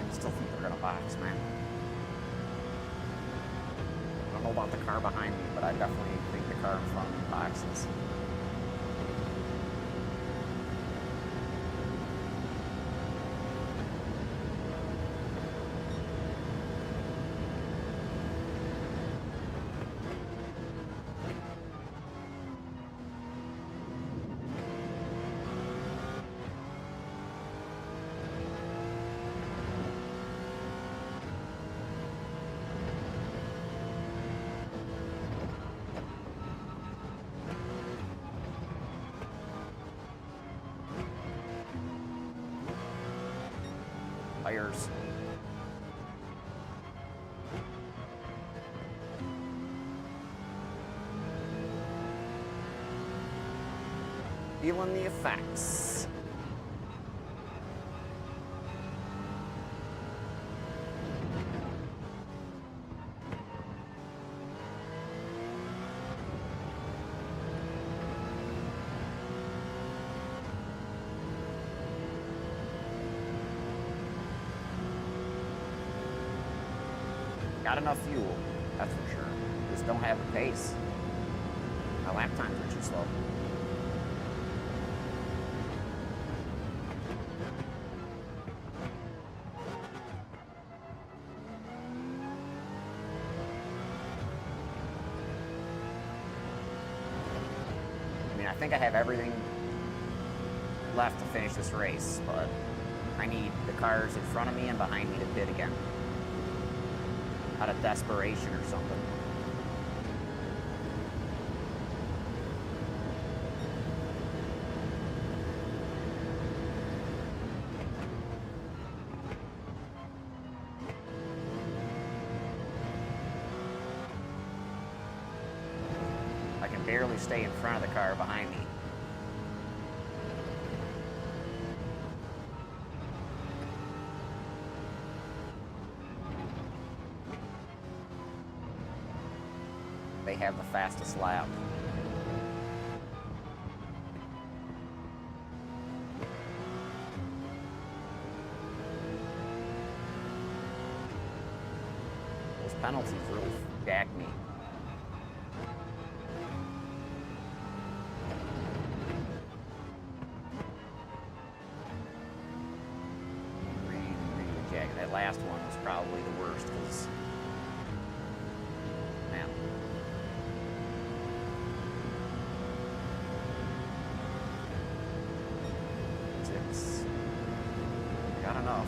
I still think they're gonna box, man. I don't know about the car behind me, but I definitely think the car in front of me boxes. Tires. Feeling the effects. Got enough fuel, that's for sure. Just don't have the pace. My lap times are too slow. I mean, I think I have everything left to finish this race, but I need the cars in front of me and behind me to pit again. Out of desperation or something. I can barely stay in front of the car behind me. They have the fastest lap. Those penalties really jacked me. Really jagged. That last one was probably the worst because, man. enough.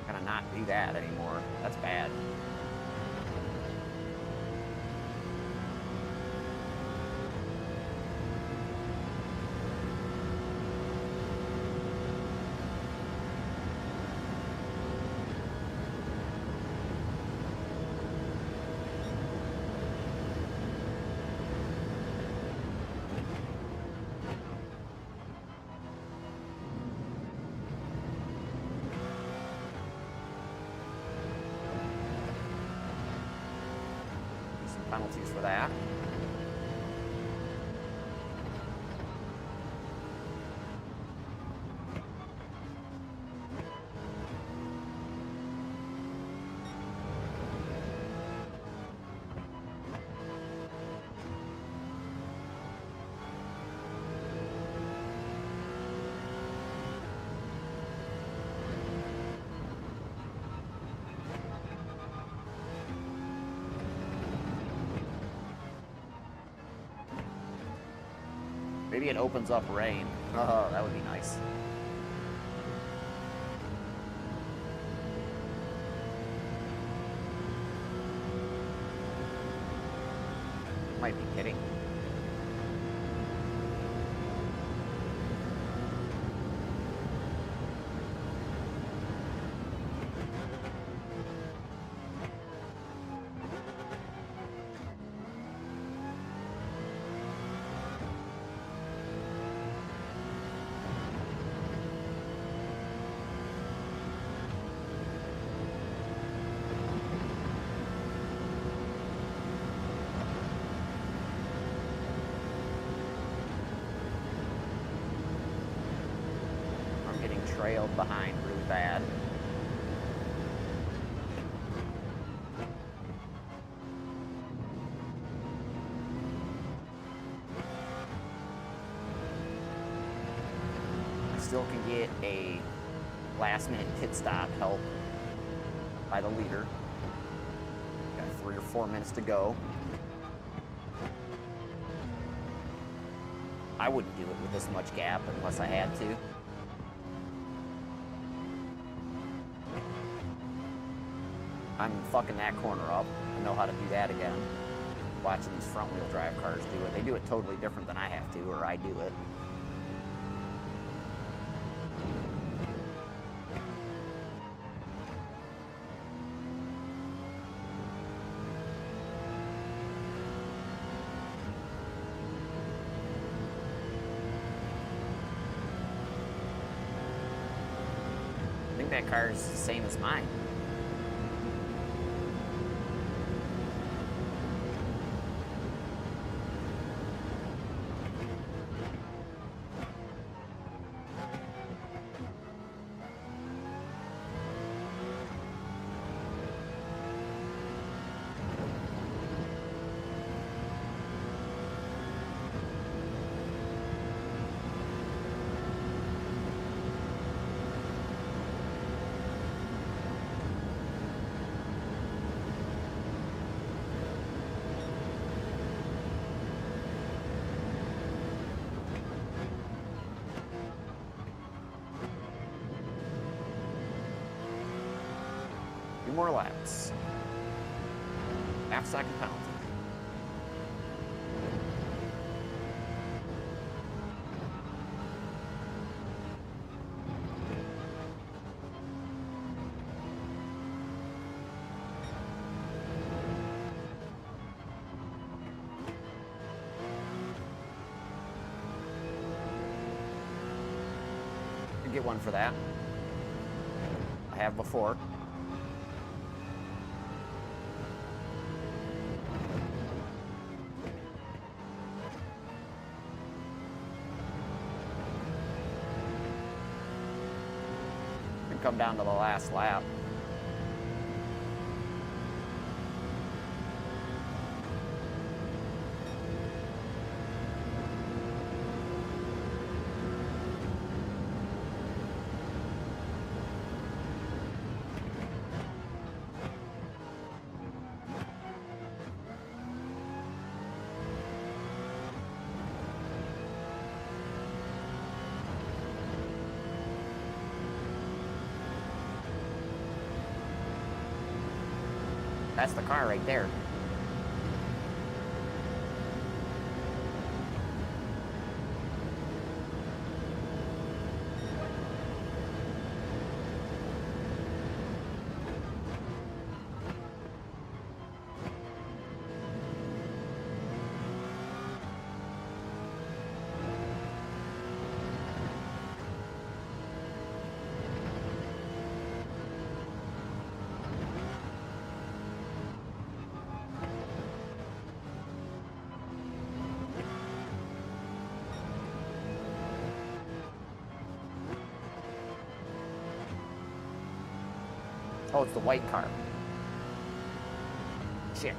Gotta not do that anymore. That's bad. Penalties for that. Maybe it opens up rain. Oh, that would be nice. Might be kidding. Trailed behind really bad. I still can get a last minute pit stop help by the leader. Got 3 or 4 minutes to go. I wouldn't do it with this much gap unless I had to. I'm fucking that corner up. I know how to do that again. Watching these front-wheel drive cars do it. They do it totally different than I have to, or I do it. I think that car is the same as mine. More laps. Half-second penalty. You get one for that. I have before. Come down to the last lap. That's the car right there. Oh, it's the white car. Shit.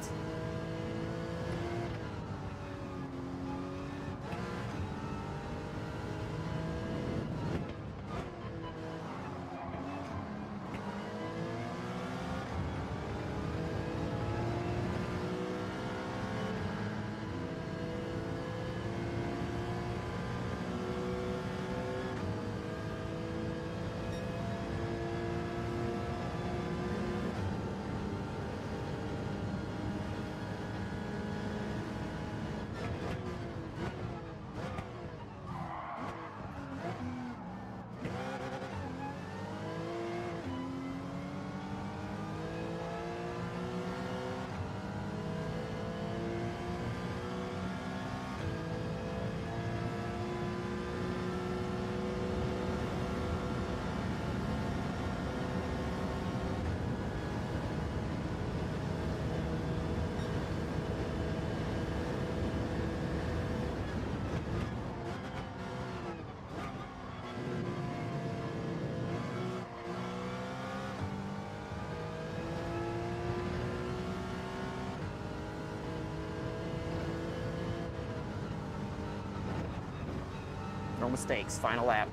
No mistakes. Final lap.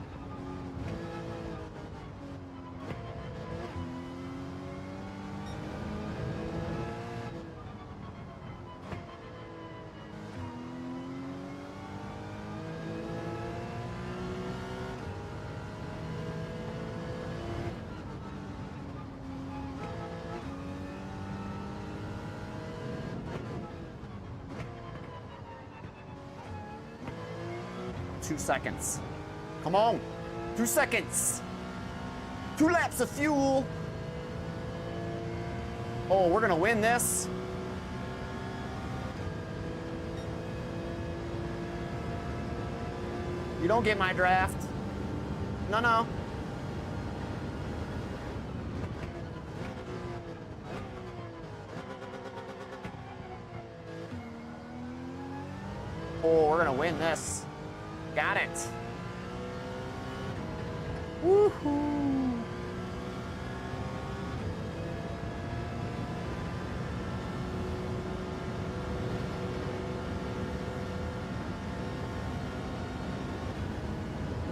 Two seconds. Come on. 2 seconds. 2 laps of fuel. Oh, we're gonna win this. You don't get my draft. No, no. Oh, we're gonna win this. Got it. Woohoo.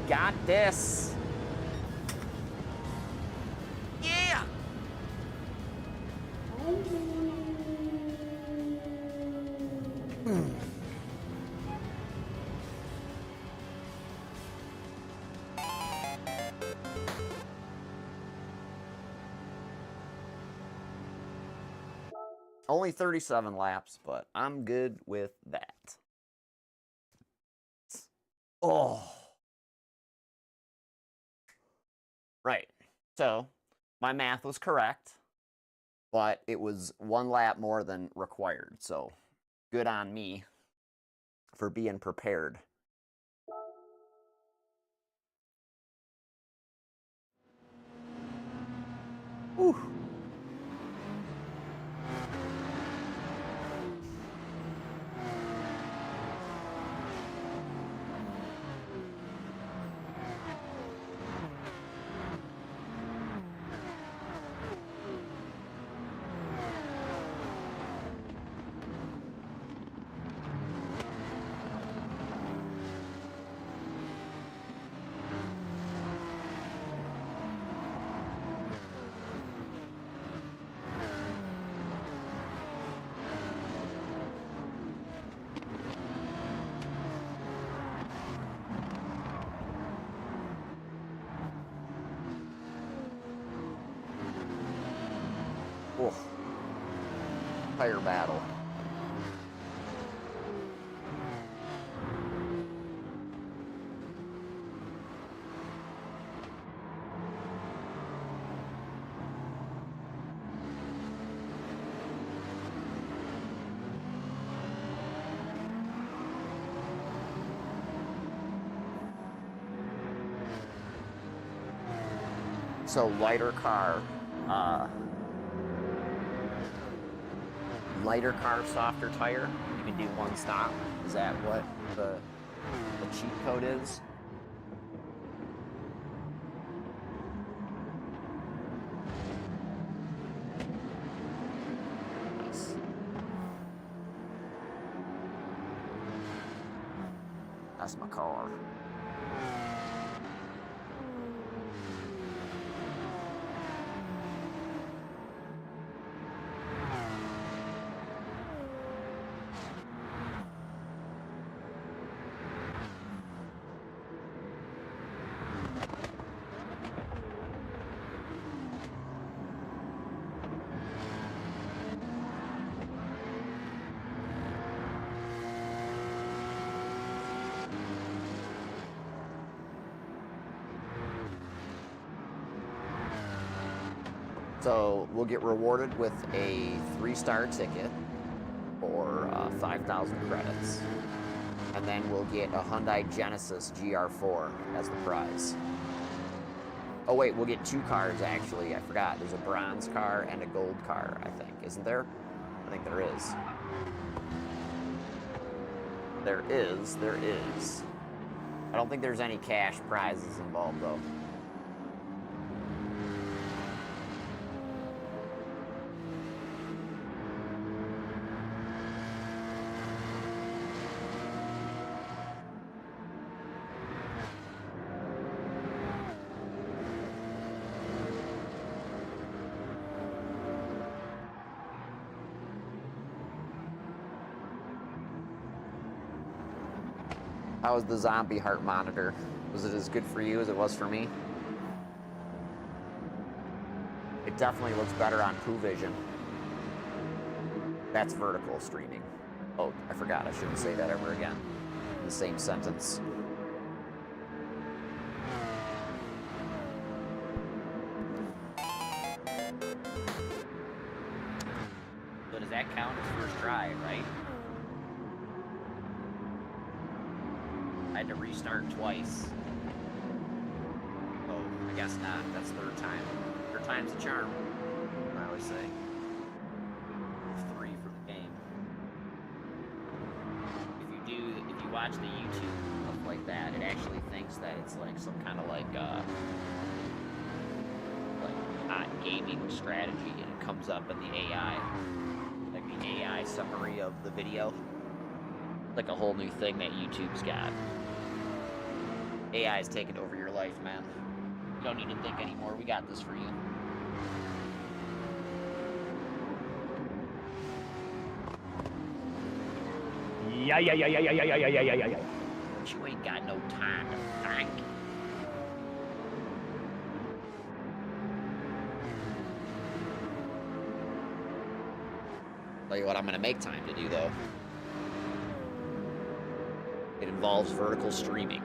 Got this. Yeah. Only 37 laps, but I'm good with that. Oh. Right. So, my math was correct, but it was 1 lap more than required. So, good on me for being prepared. Whew. Oh. tire battle. So lighter car, softer tire. You can do one stop. Is that what the cheat code is? Nice. That's my car. So we'll get rewarded with a 3-star ticket or 5,000 credits. And then we'll get a Hyundai Genesis Gr.4 as the prize. Oh wait, we'll get 2 cars actually, I forgot. There's a bronze car and a gold car, I think. Isn't there? I think there is. There is. I don't think there's any cash prizes involved though. How was the zombie heart monitor? Was it as good for you as it was for me? It definitely looks better on Poo Vision. That's vertical streaming. Oh, I forgot. I shouldn't say that ever again in the same sentence. So does that count as first try, right? I had to restart twice. Oh, I guess not. That's third time. Third time's the charm, I always say. 3 for the game. If you watch the YouTube stuff like that, it actually thinks that it's like some kind of like gaming strategy, and it comes up in the AI, like the AI summary of the video. Like a whole new thing that YouTube's got. AI is taking over your life, man. You don't need to think anymore. We got this for you. Yeah. But you ain't got no time to think. Tell you what I'm gonna make time to do though. It involves vertical streaming.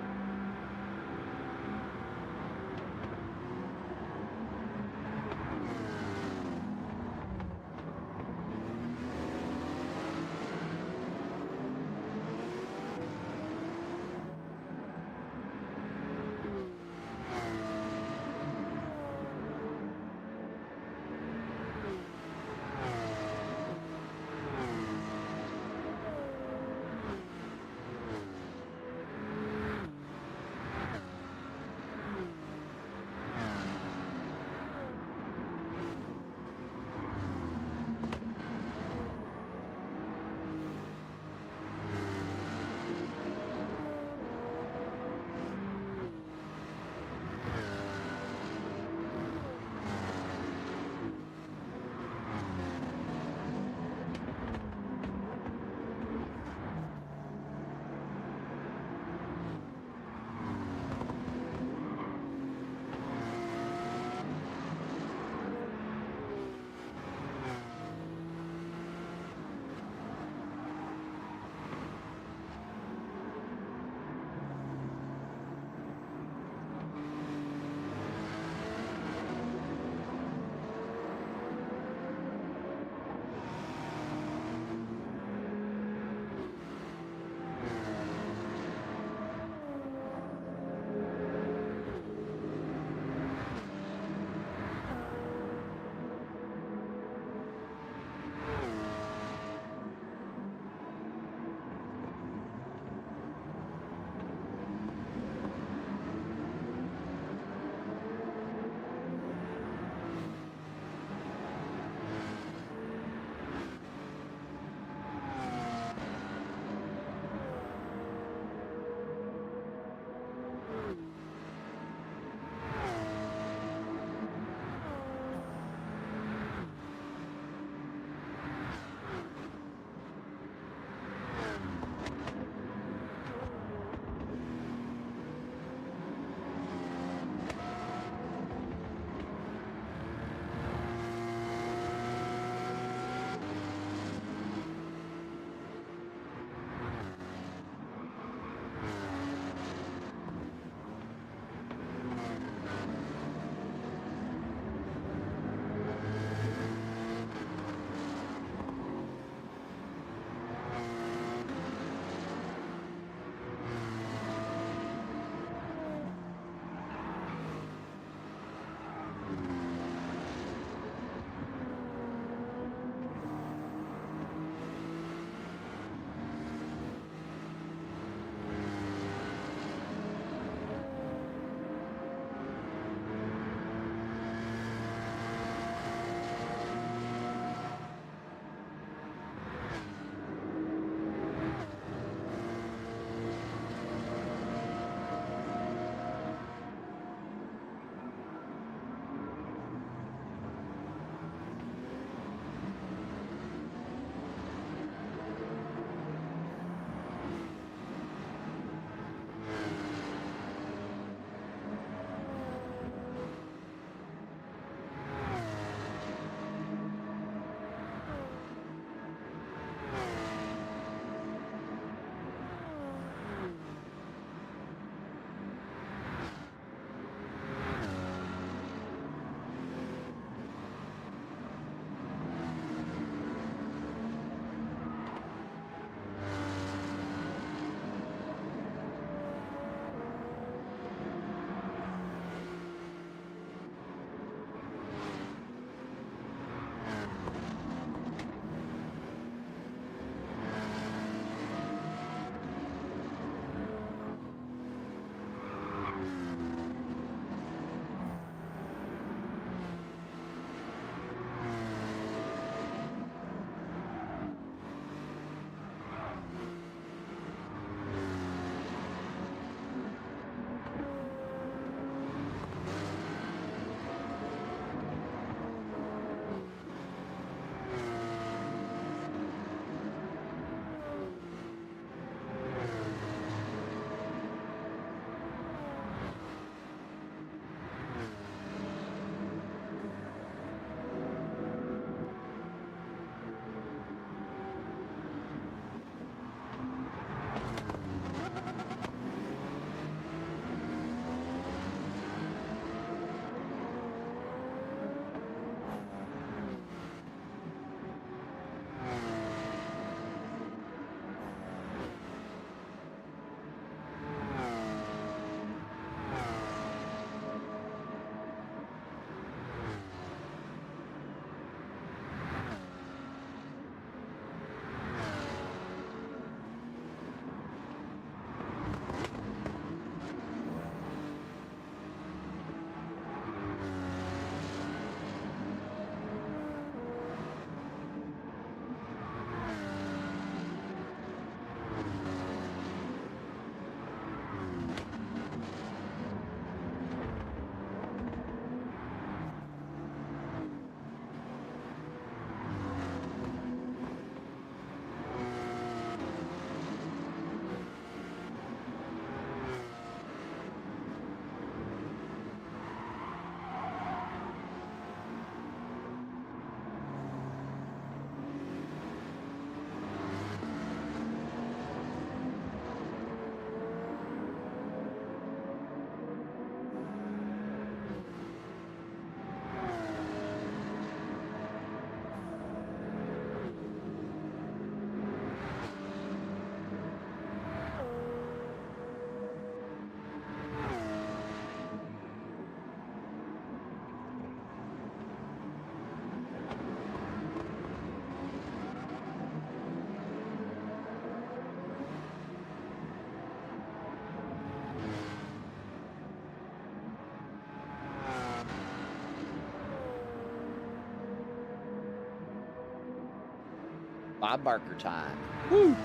Bob Barker time. Woo!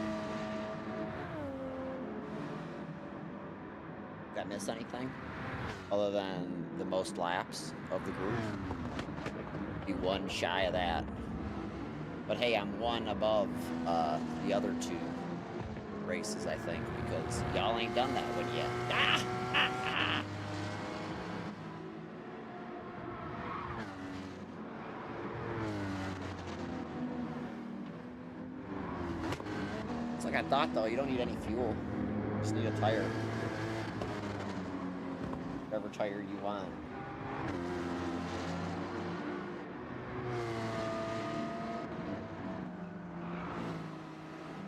Did I miss anything? Other than the most laps of the group? Be one shy of that. But hey, I'm one above the other two races, I think, because y'all ain't done that one yet. Ah! Ah! Ah! It's like I thought, though, you don't need any fuel. You just need a tire. Whatever tire you want.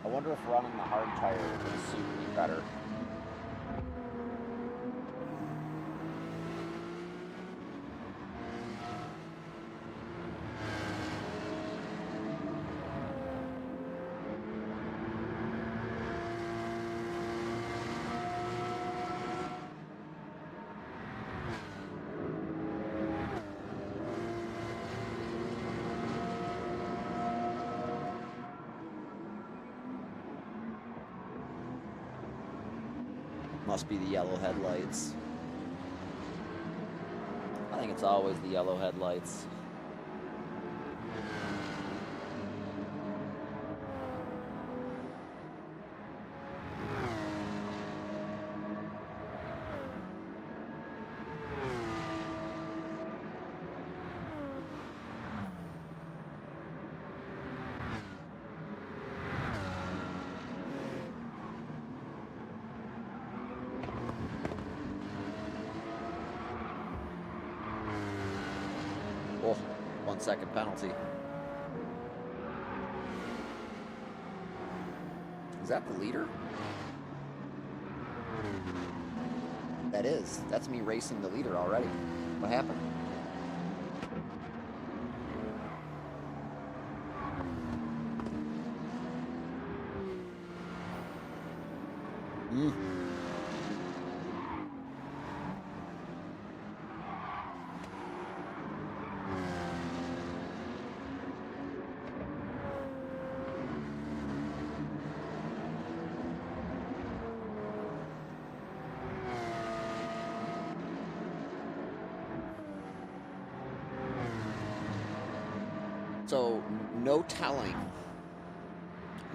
I wonder if running the hard tire would suit me better. Must be the yellow headlights. I think it's always the yellow headlights. Oh, 1 second penalty. Is that the leader? That is. That's me racing the leader already. What happened? So, no telling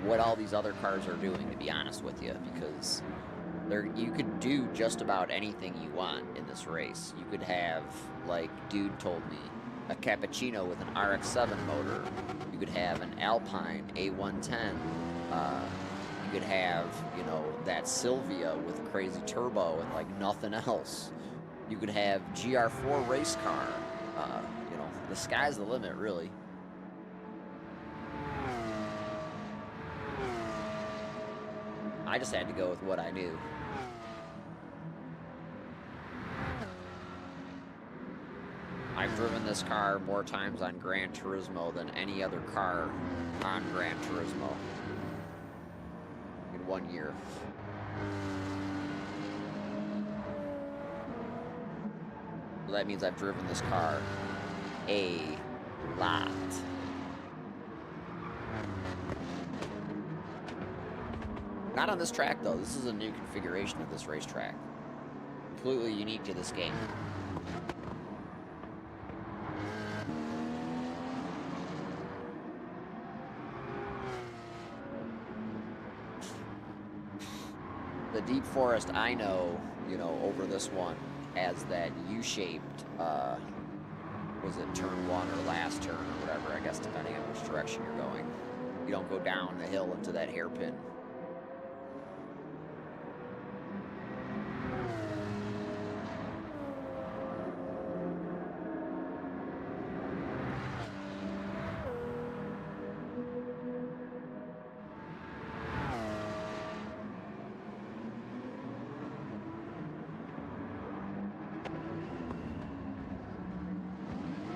what all these other cars are doing, to be honest with you, because you could do just about anything you want in this race. You could have, like dude told me, a cappuccino with an RX-7 motor. You could have an Alpine A110. You could have, you know, that Sylvia with a crazy turbo and like nothing else. You could have Gr.4 race car. You know, the sky's the limit, really. I just had to go with what I knew. I've driven this car more times on Gran Turismo than any other car on Gran Turismo in 1 year. So that means I've driven this car a lot. Not on this track, though. This is a new configuration of this racetrack. Completely unique to this game. The deep forest I know, you know, over this one has that U-shaped, was it turn 1 or last turn or whatever, I guess, depending on which direction you're going. You don't go down the hill into that hairpin.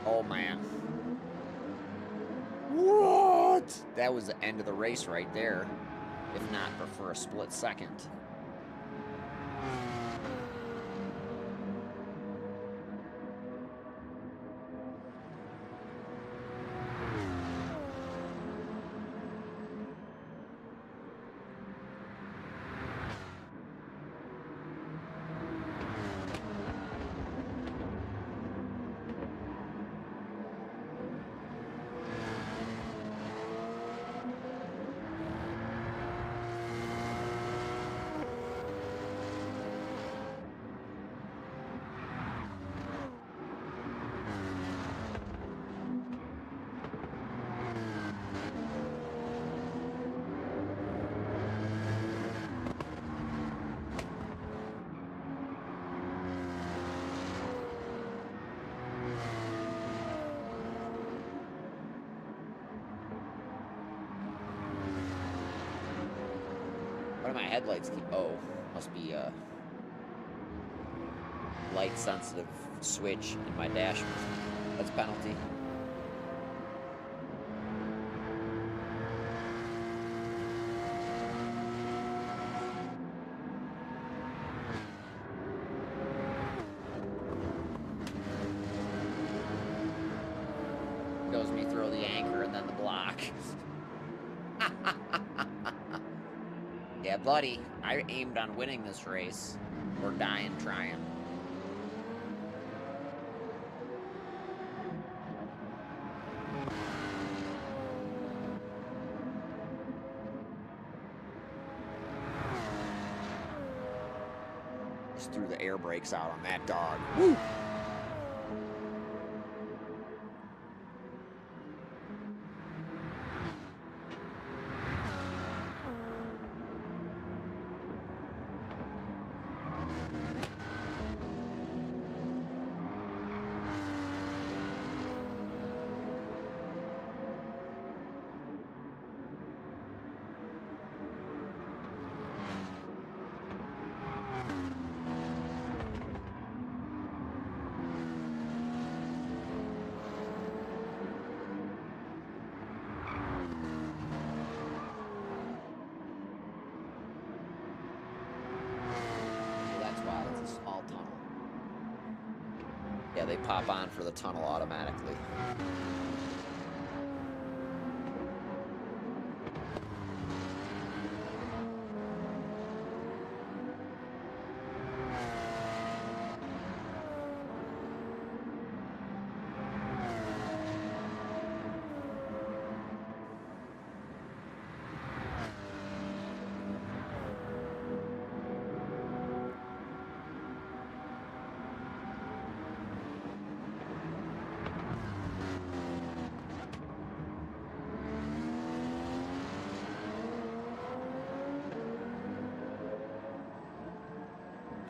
Oh, man. What? That was the end of the race right there. If not for a split second. headlights keep... Oh, must be a light-sensitive switch in my dashboard. That's a penalty. Goes me throw the anchor and then the block. Yeah, buddy, I aimed on winning this race. Or dying trying. Just threw the air brakes out on that dog. Woo! Yeah, they pop on for the tunnel automatically.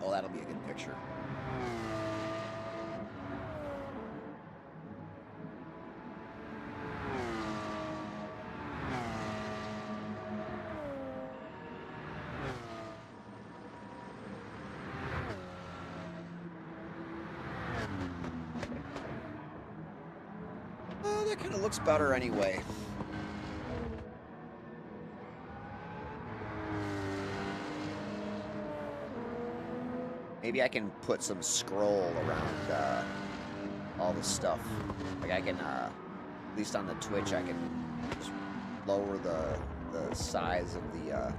Oh, that'll be a good picture. Oh, that kind of looks better anyway. Maybe I can put some scroll around all the stuff. Like I can, at least on the Twitch, I can just lower the size of the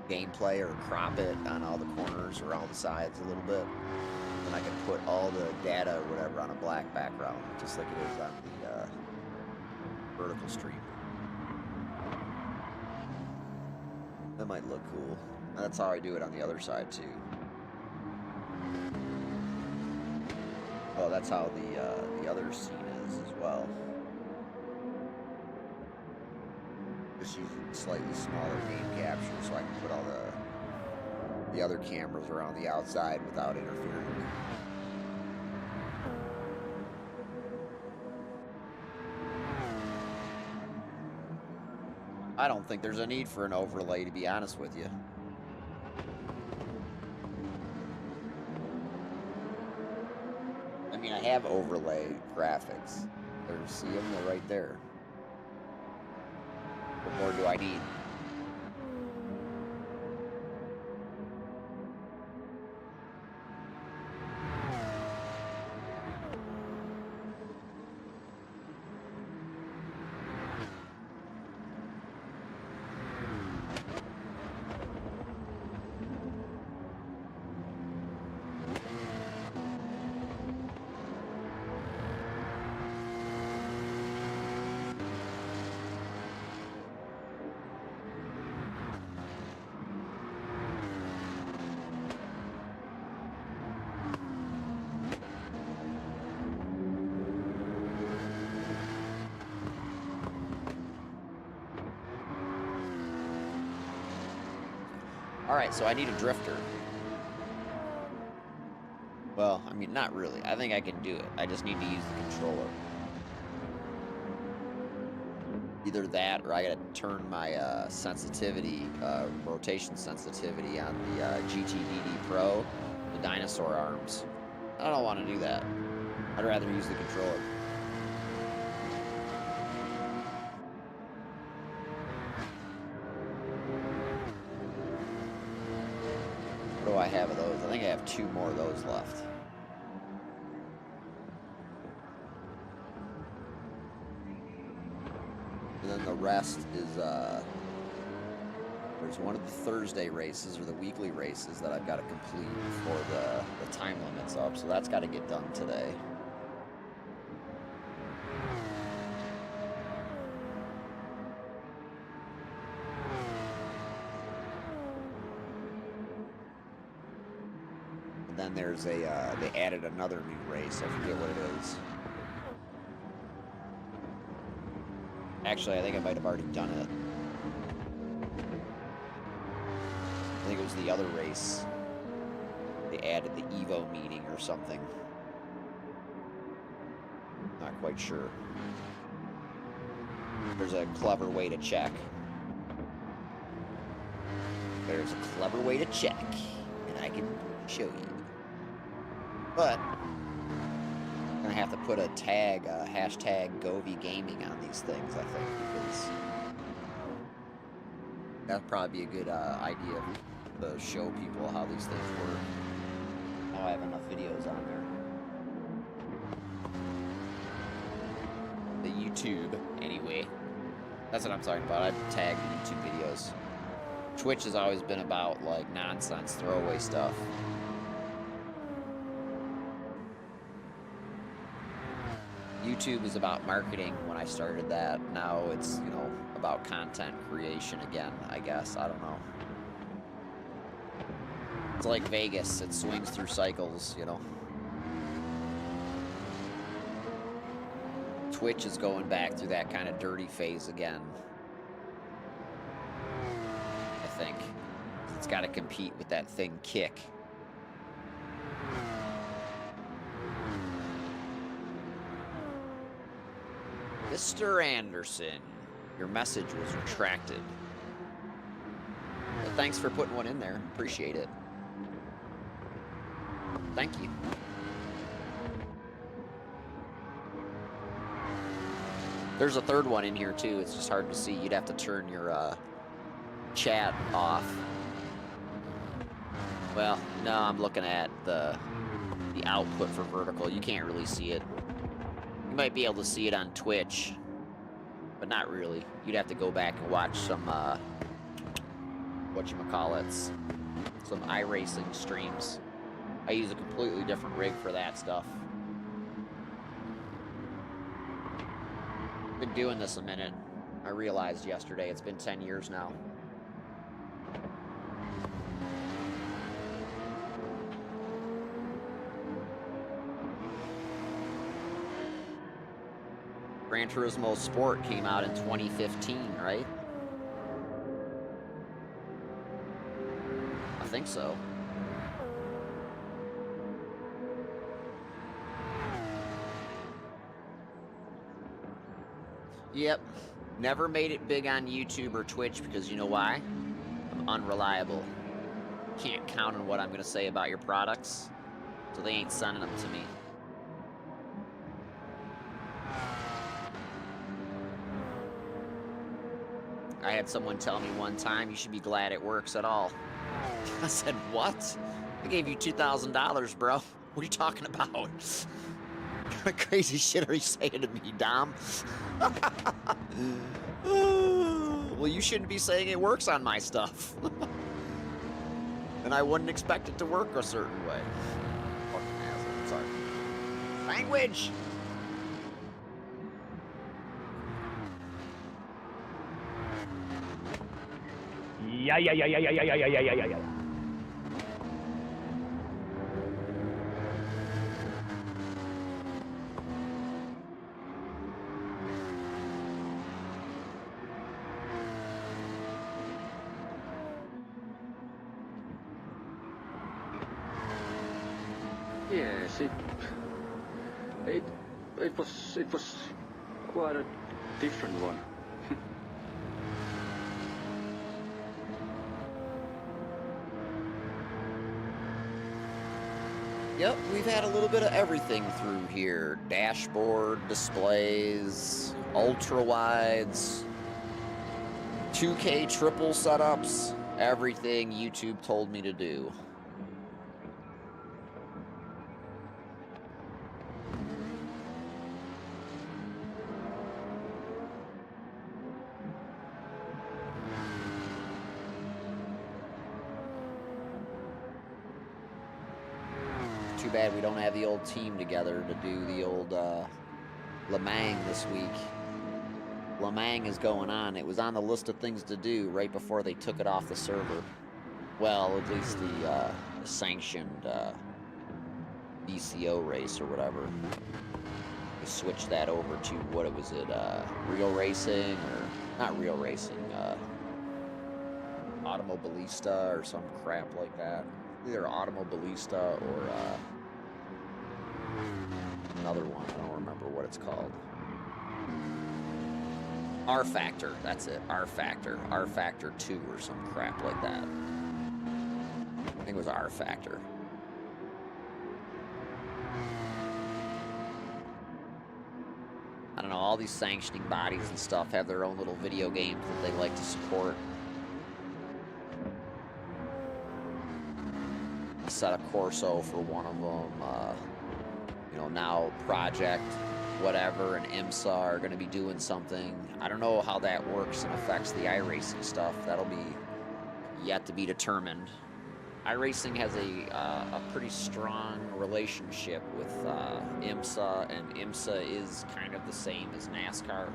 gameplay or crop it on all the corners or all the sides a little bit. And I can put all the data or whatever on a black background, just like it is on the vertical stream. That might look cool. That's how I do it on the other side too. Well, that's how the other scene is as well. Just using slightly smaller game capture so I can put all the other cameras around the outside without interfering. I don't think there's a need for an overlay, to be honest with you. I mean, I have overlay graphics. There's, see them, they're right there. What more do I need? Alright, so I need a drifter. Well, I mean, not really. I think I can do it. I just need to use the controller. Either that or I gotta turn my sensitivity, rotation sensitivity on the GTDD Pro, the dinosaur arms. I don't want to do that. I'd rather use the controller. What do I have of those? I think I have 2 more of those left. And then the rest is, there's one of the Thursday races or the weekly races that I've got to complete before the time limit's up, so that's got to get done today. And then there's they added another new race, I forget what it is. Actually, I think I might have already done it. I think it was the other race. They added the Evo meeting or something. Not quite sure. There's a clever way to check. There's a clever way to check, and I can show you. But I'm gonna have to put a tag, hashtag Govy Gaming on these things, I think, because that'd probably be a good idea to show people how these things work. Now I have enough videos on there. The YouTube, anyway. That's what I'm talking about. I've tagged YouTube videos. Twitch has always been about, like, nonsense, throwaway stuff. YouTube is about marketing when I started that. Now it's, you know, about content creation again, I guess. I don't know. It's like Vegas. It swings through cycles, you know. Twitch is going back through that kind of dirty phase again. I think. It's got to compete with that thing Kick. Mr. Anderson, your message was retracted. But thanks for putting one in there. Appreciate it. Thank you. There's a third one in here too. It's just hard to see. You'd have to turn your chat off. Well, no, I'm looking at the output for vertical. You can't really see it. You might be able to see it on Twitch, but not really. You'd have to go back and watch some whatchamacallits, some iRacing streams. I use a completely different rig for that stuff. Been doing this a minute. I realized yesterday it's been 10 years now. Gran Turismo Sport came out in 2015, right? I think so. Yep. Never made it big on YouTube or Twitch because you know why? I'm unreliable. Can't count on what I'm going to say about your products, so they ain't sending them to me. I had someone tell me one time, you should be glad it works at all. I said, what? I gave you $2,000, bro. What are you talking about? What crazy shit are you saying to me, Dom? Well, you shouldn't be saying it works on my stuff. And I wouldn't expect it to work a certain way. Fucking asshole, sorry. Language! Yeah. Yes, it was quite a different one. Yep, we've had a little bit of everything through here. Dashboard, displays, ultra wides, 2K triple setups, everything YouTube told me to do. Too bad we don't have the old team together to do the old Le Mans this week. Le Mans is going on. It was on the list of things to do right before they took it off the server. Well, at least the sanctioned BCO race or whatever. We switched that over to, what was it, Real Racing, or not Real Racing, Automobilista or some crap like that. Either Automobilista or another one. I don't remember what it's called. R Factor, that's it. R Factor. R Factor 2 or some crap like that. I think it was R Factor. I don't know, all these sanctioning bodies and stuff have their own little video games that they like to support. Set a Corso for one of them. You know, now Project, whatever, and IMSA are going to be doing something. I don't know how that works and affects the iRacing stuff. That'll be yet to be determined. iRacing has a pretty strong relationship with IMSA, and IMSA is kind of the same as NASCAR.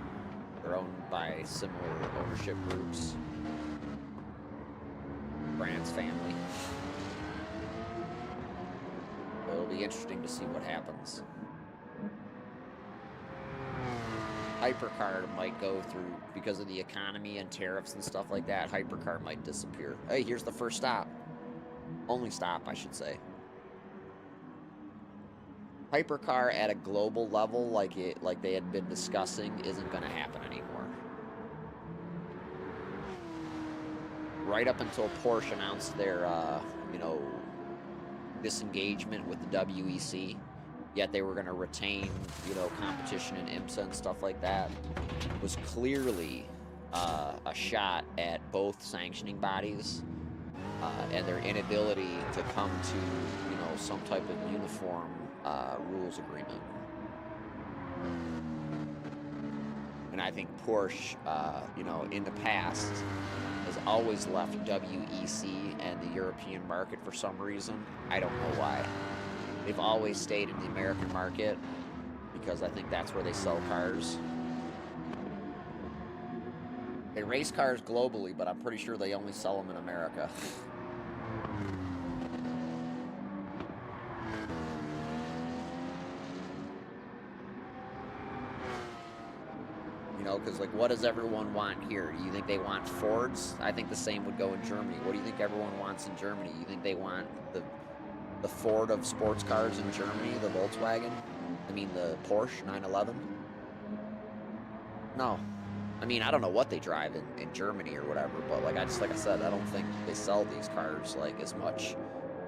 They're owned by similar ownership groups. Brands family. It'll be interesting to see what happens. Hypercar might go through, because of the economy and tariffs and stuff like that, Hypercar might disappear. Hey, here's the first stop. Only stop, I should say. Hypercar at a global level, like they had been discussing, isn't going to happen anymore. Right up until Porsche announced their, you know, disengagement with the WEC, yet they were going to retain, you know, competition in IMSA and stuff like that, was clearly a shot at both sanctioning bodies and their inability to come to, you know, some type of uniform rules agreement. And I think Porsche, you know, in the past has always left WEC and the European market for some reason. I don't know why. They've always stayed in the American market because I think that's where they sell cars. They race cars globally, but I'm pretty sure they only sell them in America. You know, because, like, what does everyone want here? Do you think they want Fords? I think the same would go in Germany. What do you think everyone wants in Germany? You think they want the Ford of sports cars in Germany, the Volkswagen? I mean, the Porsche 911? No. I mean, I don't know what they drive in Germany or whatever, but, like I said, I don't think they sell these cars, like, as much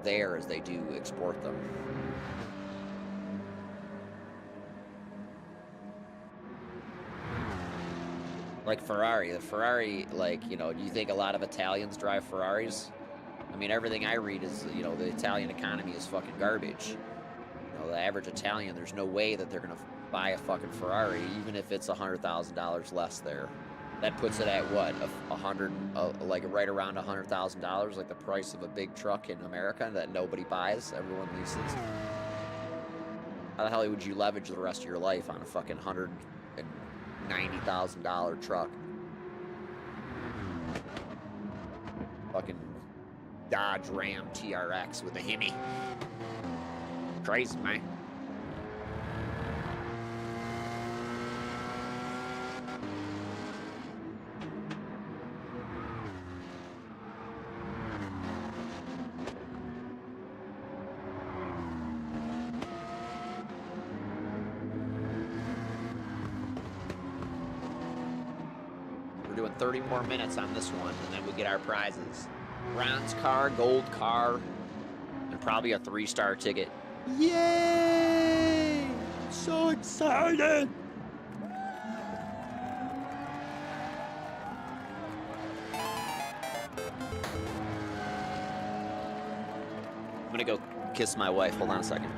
there as they do export them. Like Ferrari. The Ferrari, like, you know, do you think a lot of Italians drive Ferraris? I mean, everything I read is, you know, the Italian economy is fucking garbage. You know, the average Italian, there's no way that they're going to buy a fucking Ferrari, even if it's $100,000 less there. That puts it at what, like right around $100,000, like the price of a big truck in America that nobody buys, everyone leases. How the hell would you leverage the rest of your life on a fucking $190,000 truck? Fucking Dodge Ram TRX with a Hemi. Crazy, man. We're doing 30 more minutes on this one, and then we get our prizes. Bronze car, gold car, and probably a 3-star ticket. Yay! So excited! I'm gonna go kiss my wife. Hold on a second.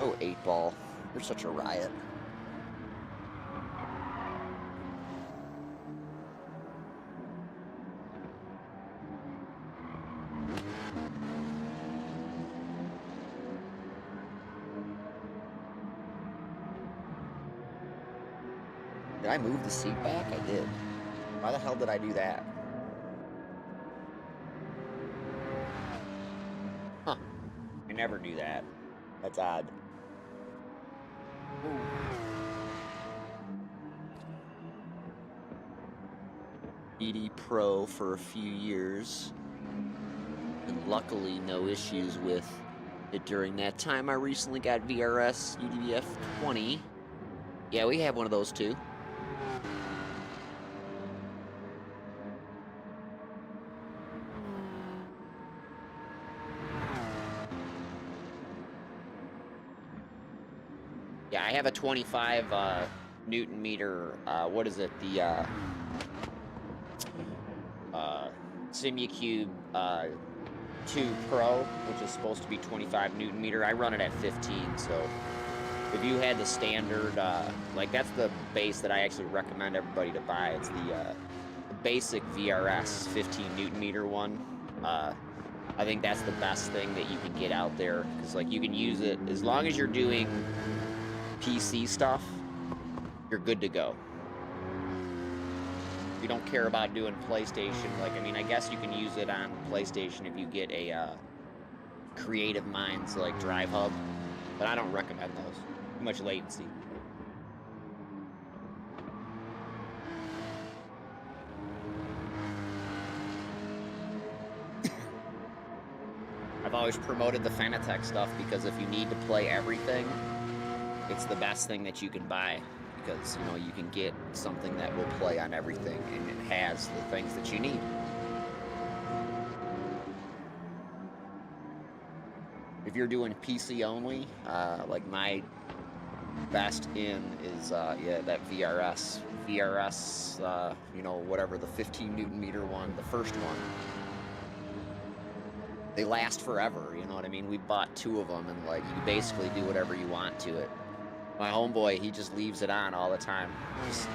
Oh, 8-ball. You're such a riot. Did I move the seat back? I did. Why the hell did I do that? Huh. I never do that. That's odd. BD Pro for a few years. And luckily no issues with it during that time. I recently got VRS UDVF 20. Yeah, we have one of those too. Yeah, I have a 25 Newton meter, what is it, the SimuCube 2 Pro, which is supposed to be 25 Newton meter. I run it at 15, so if you had the standard, like that's the base that I actually recommend everybody to buy. It's the basic VRS 15 Newton meter one. I think that's the best thing that you can get out there, because like you can use it as long as you're doing PC stuff, you're good to go. If you don't care about doing PlayStation, like, I mean, I guess you can use it on PlayStation if you get a Creative Minds like Drive Hub, but I don't recommend those. Too much latency. I've always promoted the Fanatec stuff because if you need to play everything, it's the best thing that you can buy, because, you know, you can get something that will play on everything and it has the things that you need. If you're doing PC only, like my best in is, yeah, that VRS, you know, whatever, the 15 Newton meter one, the first one. They last forever, you know what I mean? We bought 2 of them, and like, you basically do whatever you want to it. My homeboy, he just leaves it on all the time. It's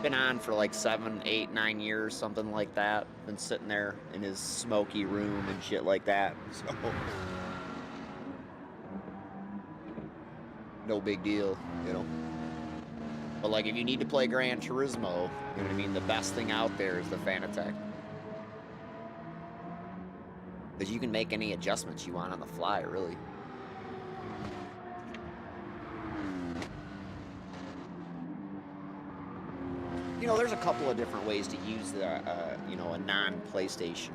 been on for like 7, 8, 9 years, something like that. Been sitting there in his smoky room and shit like that. So, no big deal, you know. But like, if you need to play Gran Turismo, you know what I mean? The best thing out there is the Fanatec. Because you can make any adjustments you want on the fly, really. You know, there's a couple of different ways to use the, you know, a non-PlayStation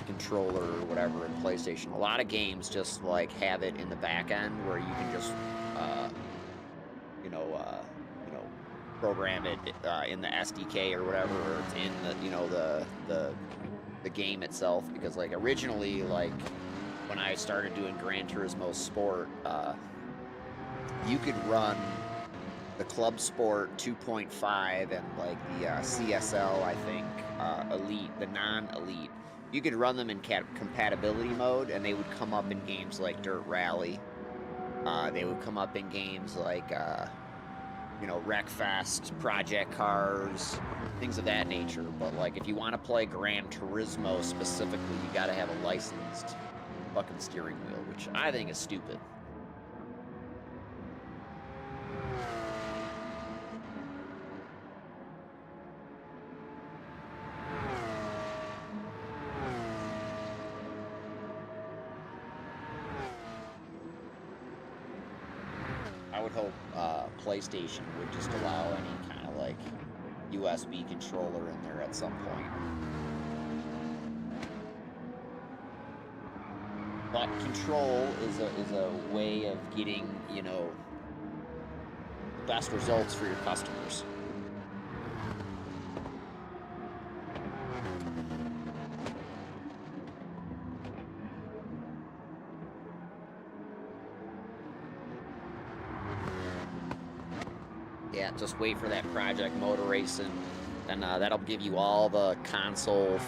controller or whatever in PlayStation. A lot of games just like have it in the back end where you can just, you know, program it in the SDK or whatever, or it's in the, you know, the game itself. Because like originally, like when I started doing Gran Turismo Sport, you could run the Club Sport 2.5 and like the CSL, I think, Elite, the non-Elite. You could run them in compatibility mode, and they would come up in games like Dirt Rally. They would come up in games like, you know, Wreckfest, Project Cars, things of that nature. But like, if you want to play Gran Turismo specifically, you got to have a licensed fucking steering wheel, which I think is stupid. I would hope PlayStation would just allow any kind of like USB controller in there at some point. But control is a way of getting, you know, the best results for your customers. Yeah, just wait for that Project Motor Racing, and that'll give you all the console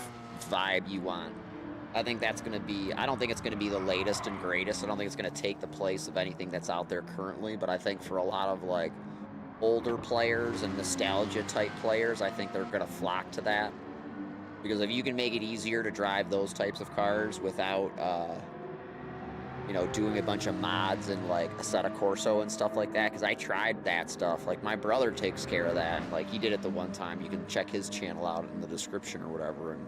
vibe you want. I think that's going to be, I don't think it's going to be the latest and greatest. I don't think it's going to take the place of anything that's out there currently, but I think for a lot of like older players and nostalgia type players, I think they're going to flock to that. Because if you can make it easier to drive those types of cars without, you know, doing a bunch of mods and like Assetto Corsa and stuff like that, because I tried that stuff. Like my brother takes care of that. Like he did it the one time. You can check his channel out in the description or whatever, and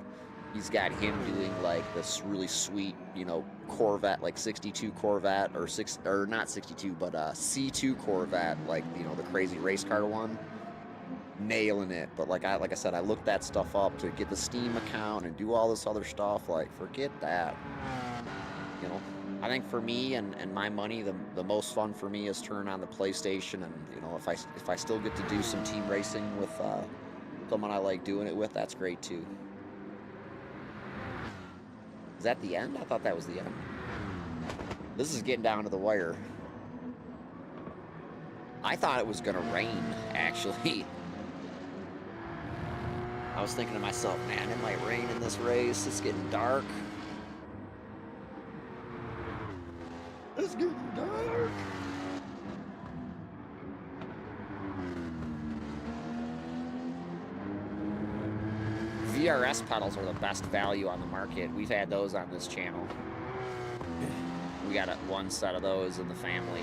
he's got him doing like this really sweet, you know, Corvette, like 62 Corvette or not 62, but C2 Corvette, like, you know, the crazy race car one. Nailing it. But like I said, I looked that stuff up to get the Steam account and do all this other stuff. Like, forget that. You know, I think for me and my money, the most fun for me is turning on the PlayStation, and you know, if I still get to do some team racing with someone I like doing it with, that's great too. Is that the end? I thought that was the end. This is getting down to the wire. I thought it was gonna rain, actually. I was thinking to myself, man, it might rain in this race. It's getting dark. It's getting dark. VRS pedals are the best value on the market. We've had those on this channel. We got one set of those in the family.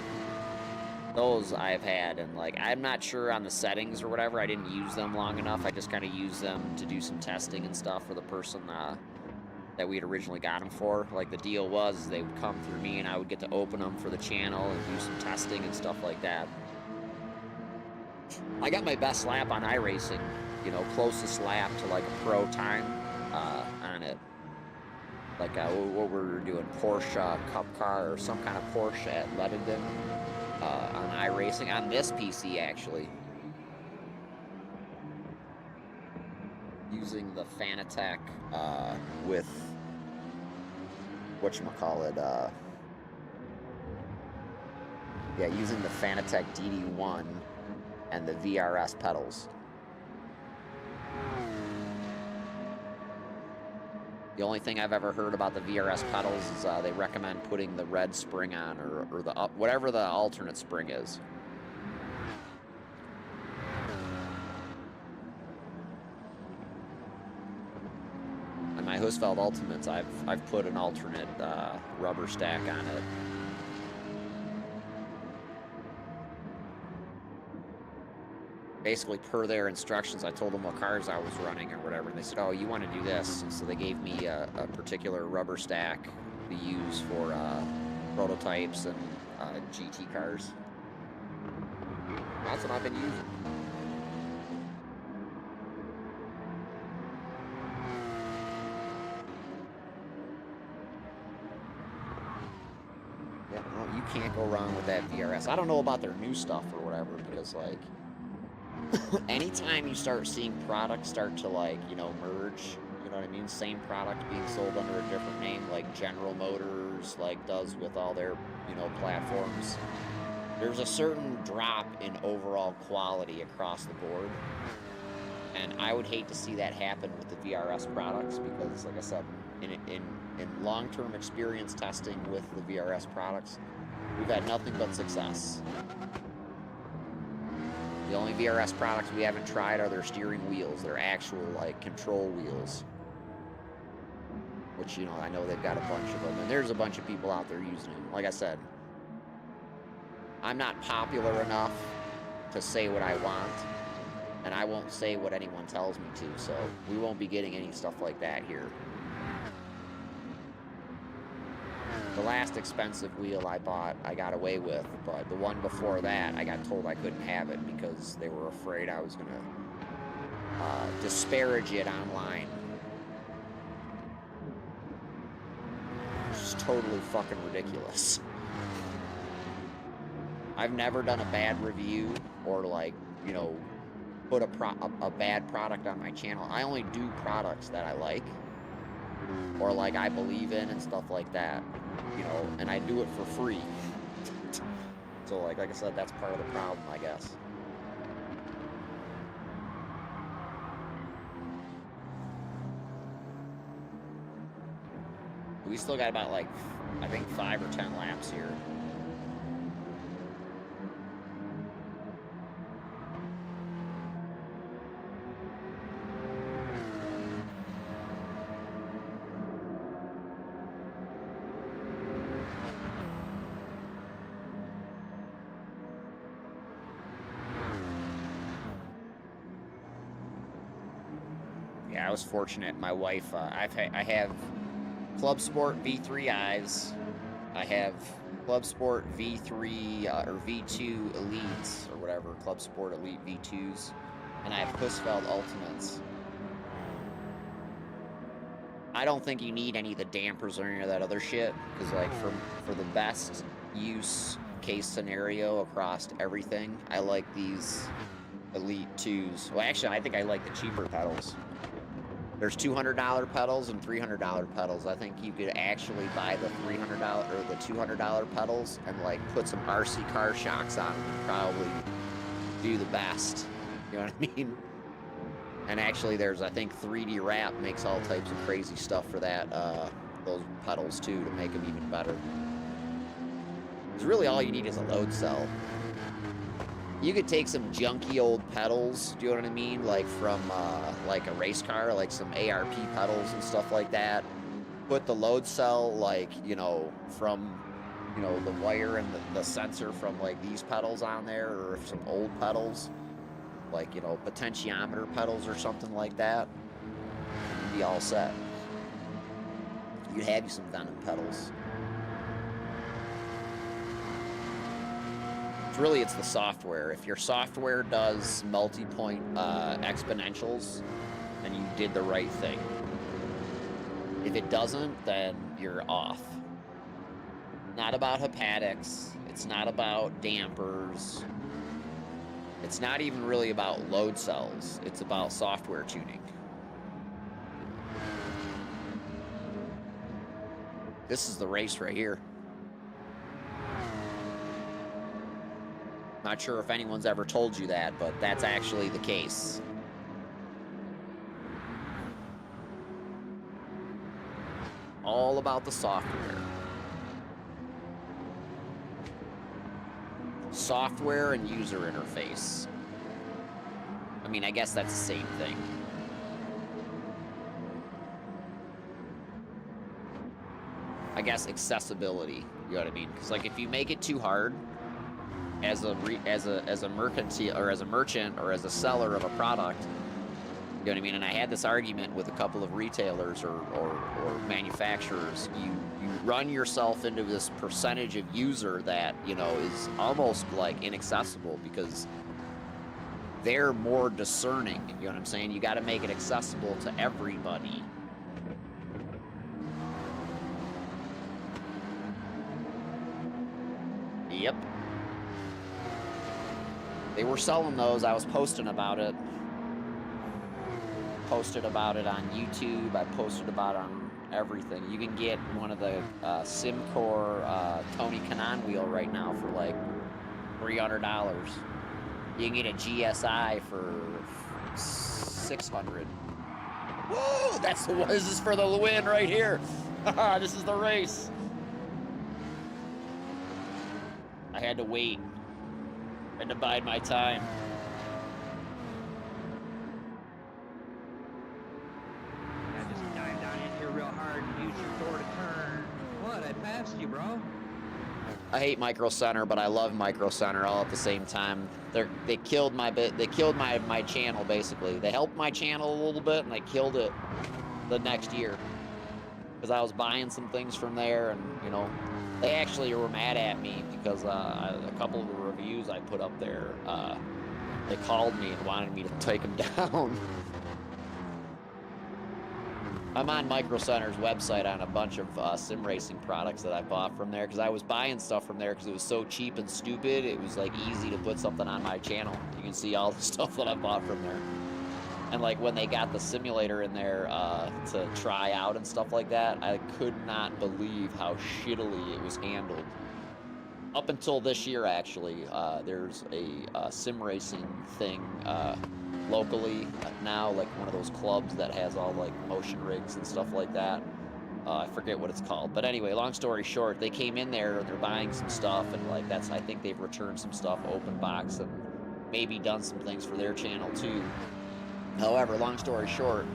Those I've had, and like, I'm not sure on the settings or whatever. I didn't use them long enough. I just kind of used them to do some testing and stuff for the person that we had originally got them for. Like, the deal was they would come through me and I would get to open them for the channel and do some testing and stuff like that. I got my best lap on iRacing, you know, closest lap to like a pro time on it. Like what we were doing, Porsche Cup car or some kind of Porsche at Leadington. On iRacing, on this PC actually, using the Fanatec with whatchamacallit, yeah, using the Fanatec DD1 and the VRS pedals. The only thing I've ever heard about the VRS pedals is they recommend putting the red spring on, or the whatever the alternate spring is. On my Husfeld Ultimates, I've put an alternate rubber stack on it. Basically, per their instructions, I told them what cars I was running or whatever, and they said, oh, you want to do this? And so they gave me a particular rubber stack to use for prototypes and GT cars. That's what I've been using. Yeah, well, you can't go wrong with that VRS. I don't know about their new stuff or whatever, because, like, anytime you start seeing products start to, like, you know, merge, you know what I mean? Same product being sold under a different name, like General Motors, like, does with all their, you know, platforms. There's a certain drop in overall quality across the board. And I would hate to see that happen with the VRS products because, like I said, in long-term experience testing with the VRS products, we've had nothing but success. The only VRS products we haven't tried are their steering wheels, their actual, like, control wheels. Which, you know, I know they've got a bunch of them, and there's a bunch of people out there using them. Like I said, I'm not popular enough to say what I want, and I won't say what anyone tells me to, so we won't be getting any stuff like that here. The last expensive wheel I bought, I got away with, but the one before that, I got told I couldn't have it because they were afraid I was going to disparage it online. It's just totally fucking ridiculous. I've never done a bad review or, like, you know, put a bad product on my channel. I only do products that I like or, like, I believe in and stuff like that. You know, and I do it for free. So, like I said, that's part of the problem, I guess. We still got about like, I think 5 or 10 laps here. Yeah, I was fortunate. My wife, I have Club Sport V3Is. I have Club Sport V3 or V2 Elites or whatever, Club Sport Elite V2s, and I have Husfeld Ultimates. I don't think you need any of the dampers or any of that other shit, because like for the best use case scenario across everything, I like these Elite 2s. Well, actually, I think I like the cheaper pedals. There's $200 pedals and $300 pedals. I think you could actually buy the $300 or the $200 pedals and like put some RC car shocks on them and probably do the best. You know what I mean? And actually, there's, I think 3D Wrap makes all types of crazy stuff for that, those pedals too, to make them even better. Because really all you need is a load cell. You could take some junky old pedals, do you know what I mean? Like from, like a race car, like some ARP pedals and stuff like that. Put the load cell, like, you know, from, you know, the wire and the sensor from, like, these pedals on there, or some old pedals. Like, you know, potentiometer pedals or something like that. You'd be all set. You'd have you some Venom pedals. Really, it's the software. If your software does multi-point exponentials, then you did the right thing. If it doesn't, then you're off. Not about hepatics. It's not about dampers. It's not even really about load cells. It's about software tuning. This is the race right here. Not sure if anyone's ever told you that, but that's actually the case. All about the software. Software and user interface. I mean, I guess that's the same thing. I guess accessibility, you know what I mean? Because like if you make it too hard, as a mercantile or as a merchant or as a seller of a product, you know what I mean? And I had this argument with a couple of retailers or manufacturers. You run yourself into this percentage of user that, you know, is almost like inaccessible because they're more discerning. You know what I'm saying? You got to make it accessible to everybody. Yep. They were selling those. I was posting about it. Posted about it on YouTube. I posted about it on everything. You can get one of the Simcore Tony Kanaan wheel right now for like $300. You can get a GSI for $600. Whoa! That's the one. This is for the win right here. This is the race. I had to wait. And to bide my time. I just dive down in here real hard and use your door to turn. What? I passed you, bro. I hate Micro Center, but I love Micro Center all at the same time. They killed my my channel basically. They helped my channel a little bit, and they killed it the next year because I was buying some things from there, and you know. They actually were mad at me because a couple of the reviews I put up there, they called me and wanted me to take them down. I'm on Micro Center's website on a bunch of sim racing products that I bought from there because I was buying stuff from there because it was so cheap and stupid. It was like easy to put something on my channel. You can see all the stuff that I bought from there. And like when they got the simulator in there to try out and stuff like that, I could not believe how shittily it was handled. Up until this year, actually, there's a sim racing thing locally now, like one of those clubs that has all like motion rigs and stuff like that. I forget what it's called. But anyway, long story short, they came in there, they're buying some stuff, and like I think they've returned some stuff, open box, and maybe done some things for their channel too. However, long story short,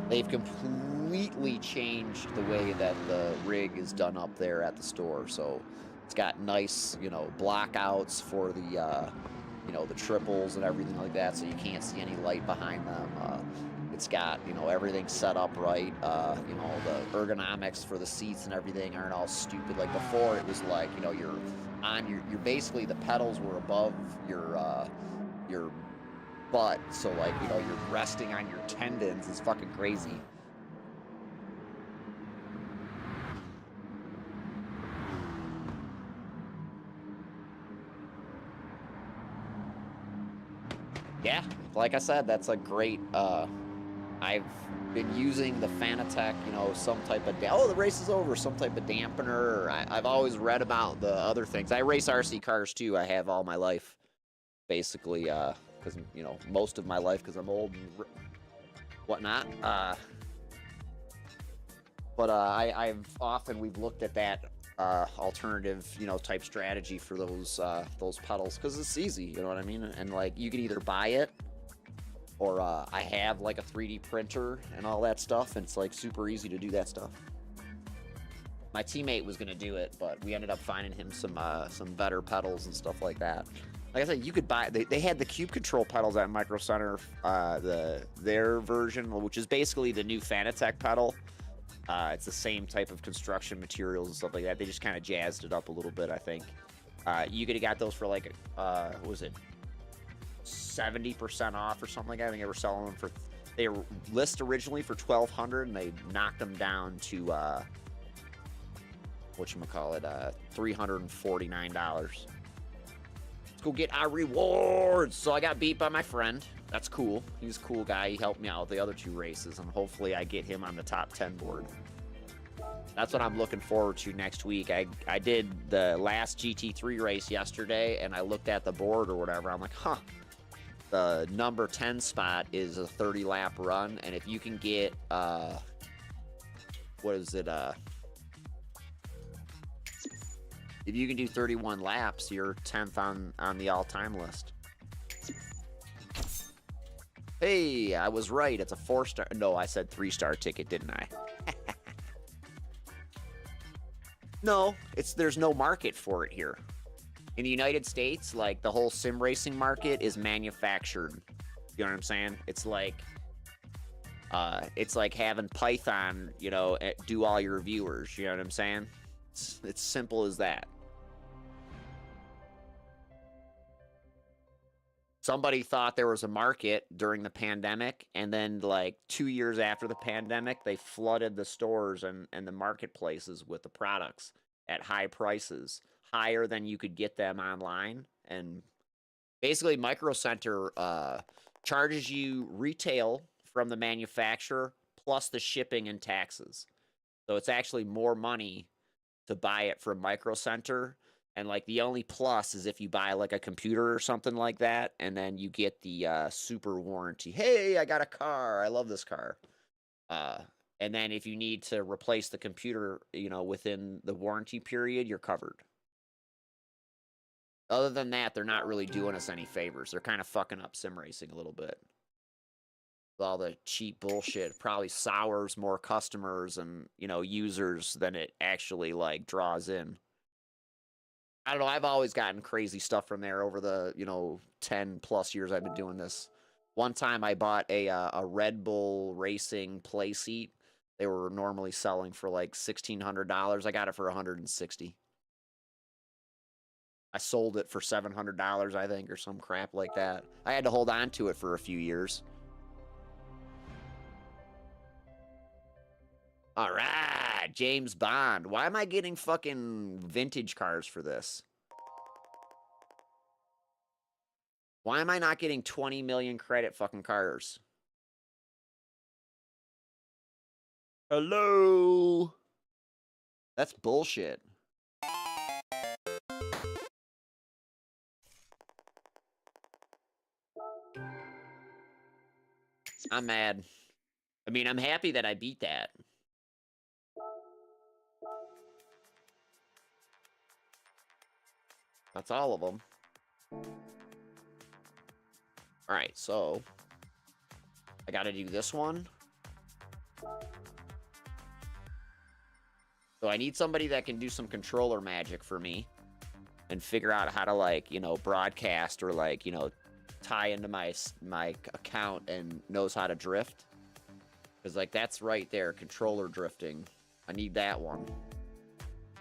they've completely changed the way that the rig is done up there at the store. So it's got nice, you know, blockouts for the, you know, the triples and everything like that, so you can't see any light behind them. It's got, you know, everything set up right. You know, the ergonomics for the seats and everything aren't all stupid. Like before, it was like, you know, you're basically, the pedals were above your butt, so like, you know, you're resting on your tendons. Is fucking crazy. Yeah, like I said, that's a great, I've been using the Fanatec, you know, some type of, oh, the race is over, some type of dampener, or I've always read about the other things. I race RC cars too, I have all my life, basically, because, you know, most of my life, because I'm old and whatnot, but we've looked at that alternative, you know, type strategy for those pedals, because it's easy, you know what I mean? And like, you can either buy it, or I have like a 3D printer and all that stuff, and it's like super easy to do that stuff. My teammate was gonna do it, but we ended up finding him some better pedals and stuff like that. Like I said, you could buy, they had the Cube Control pedals at Micro Center, their version, which is basically the new Fanatec pedal. It's the same type of construction materials and stuff like that. They just kind of jazzed it up a little bit, I think. You could have got those for like, what was it, 70% off or something like that. I think they were selling them for, they were listed originally for $1,200, and they knocked them down to whatchamacallit, $349. Let's go get our rewards. So I got beat by my friend. That's cool. He's a cool guy. He helped me out with the other 2 races, and hopefully I get him on the top 10 board. That's what I'm looking forward to next week. I did the last GT3 race yesterday, and I looked at the board or whatever. I'm like, huh. The number 10 spot is a 30-lap run, and if you can get, what is it, if you can do 31 laps, you're 10th on the all-time list. Hey, I was right. It's a 4-star. No, I said 3-star ticket, didn't I? No, there's no market for it here. In the United States, like, the whole sim racing market is manufactured. You know what I'm saying? It's like having Python, you know, do all your viewers. You know what I'm saying? It's simple as that. Somebody thought there was a market during the pandemic, and then like 2 years after the pandemic, they flooded the stores and the marketplaces with the products at high prices, higher than you could get them online. And basically, Micro Center charges you retail from the manufacturer plus the shipping and taxes. So it's actually more money to buy it from Micro Center. And like, the only plus is if you buy like a computer or something like that, and then you get the super warranty. Hey, I got a car. I love this car. And then if you need to replace the computer, you know, within the warranty period, you're covered. Other than that, they're not really doing us any favors. They're kind of fucking up sim racing a little bit. With all the cheap bullshit, probably sours more customers and, you know, users than it actually like draws in. I don't know. I've always gotten crazy stuff from there over the, you know, 10 plus years I've been doing this. One time I bought a Red Bull Racing play seat. They were normally selling for like $1,600. I got it for $160. I sold it for $700, I think, or some crap like that. I had to hold on to it for a few years. All right, James Bond. Why am I getting fucking vintage cars for this? Why am I not getting 20 million credit fucking cars? Hello? That's bullshit. I'm mad. I mean, I'm happy that I beat that. That's all of them. Alright, so I gotta do this one. So I need somebody that can do some controller magic for me and figure out how to, like, you know, broadcast or, like, you know, tie into my account and knows how to drift. Because, like, that's right there, controller drifting. I need that one.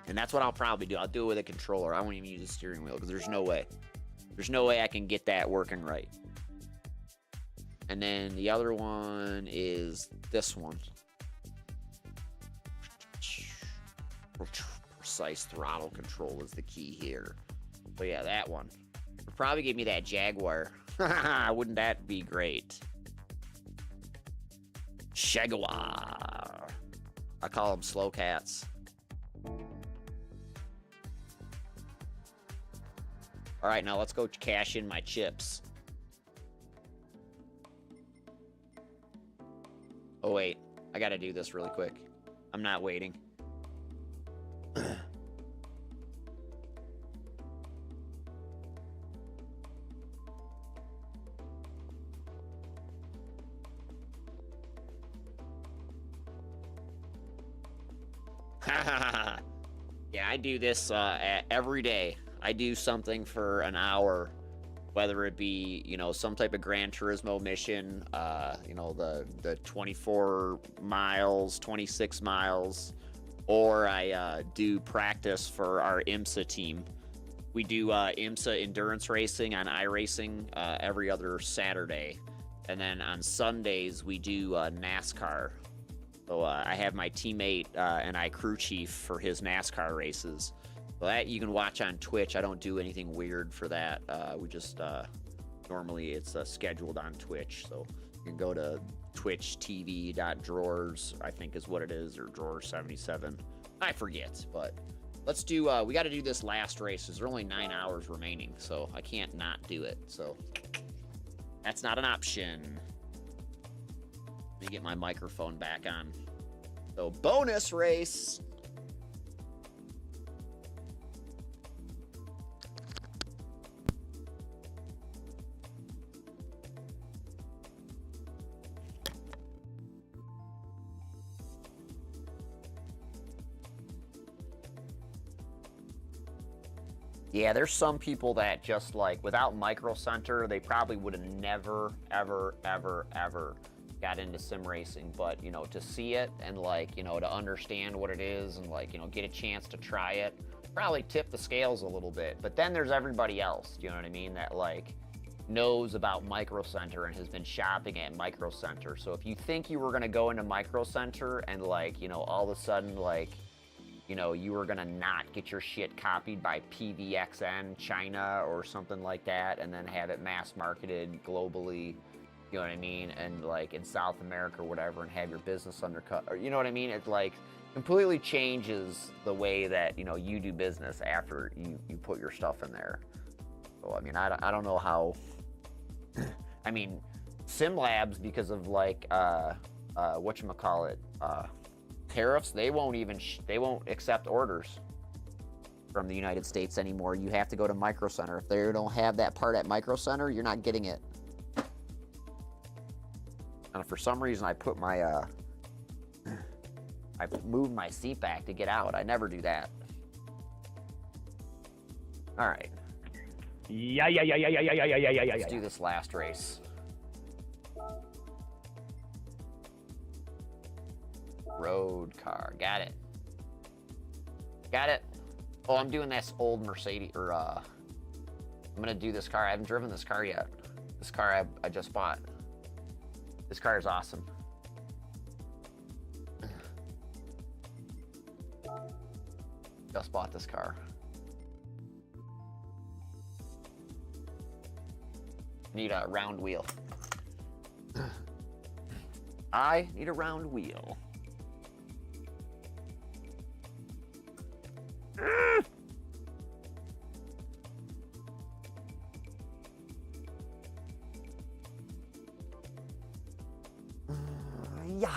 And that's what I'll probably do. I'll do it with a controller. I won't even use a steering wheel because there's no way. There's no way I can get that working right. And then the other one is this one. Precise throttle control is the key here. But yeah, that one. It'll probably give me that Jaguar. Wouldn't that be great? Jaguar. I call them slow cats. All right, now let's go cash in my chips. Oh, wait. I gotta do this really quick. I'm not waiting. Yeah, I do this every day. I do something for an hour, whether it be, you know, some type of Gran Turismo mission, you know, the 24 miles, 26 miles, or I do practice for our IMSA team. We do IMSA endurance racing on iRacing every other Saturday, and then on Sundays we do NASCAR. So I have my teammate and I crew chief for his NASCAR races. So that you can watch on Twitch. I don't do anything weird for that. We just normally it's scheduled on Twitch. So you can go to twitchtv.drawers, I think is what it is, or drawer77. I forget, but let's do. We got to do this last race. There's only 9 hours remaining, so I can't not do it. So that's not an option. Let me get my microphone back on. So, bonus race. Yeah, there's some people that just, like, without Micro Center, they probably would have never, ever, ever, ever got into sim racing. But, you know, to see it and, like, you know, to understand what it is and, like, you know, get a chance to try it, probably tip the scales a little bit. But then there's everybody else, you know what I mean, that, like, knows about Micro Center and has been shopping at Micro Center. So if you think you were going to go into Micro Center and, like, you know, all of a sudden, like, you know, you were gonna not get your shit copied by PVXN China or something like that, and then have it mass marketed globally, you know what I mean, and like in South America or whatever, and have your business undercut, or you know what I mean? It like completely changes the way that, you know, you do business after you put your stuff in there. So I mean, I don't know how. I mean, Sim Labs, because of like whatchamacallit, tariffs, they won't accept orders from the United States anymore. You have to go to Micro Center. If they don't have that part at Micro Center, you're not getting it. And for some reason, I put my I moved my seat back to get out. I never do that. All right. Yeah. Let's do this last race. Road car. Got it. Got it. Oh, I'm doing this old Mercedes, or I'm gonna do this car. I haven't driven this car yet. This car I just bought. This car is awesome. Just bought this car. Need a round wheel. I need a round wheel. Yeah.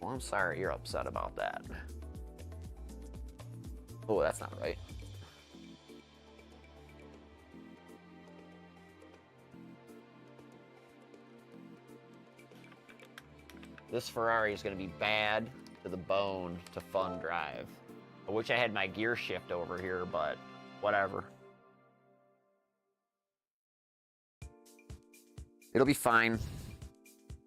Well, I'm sorry you're upset about that. Oh, that's not right. This Ferrari is going to be bad to the bone to fun drive. I wish I had my gear shift over here, but whatever. It'll be fine.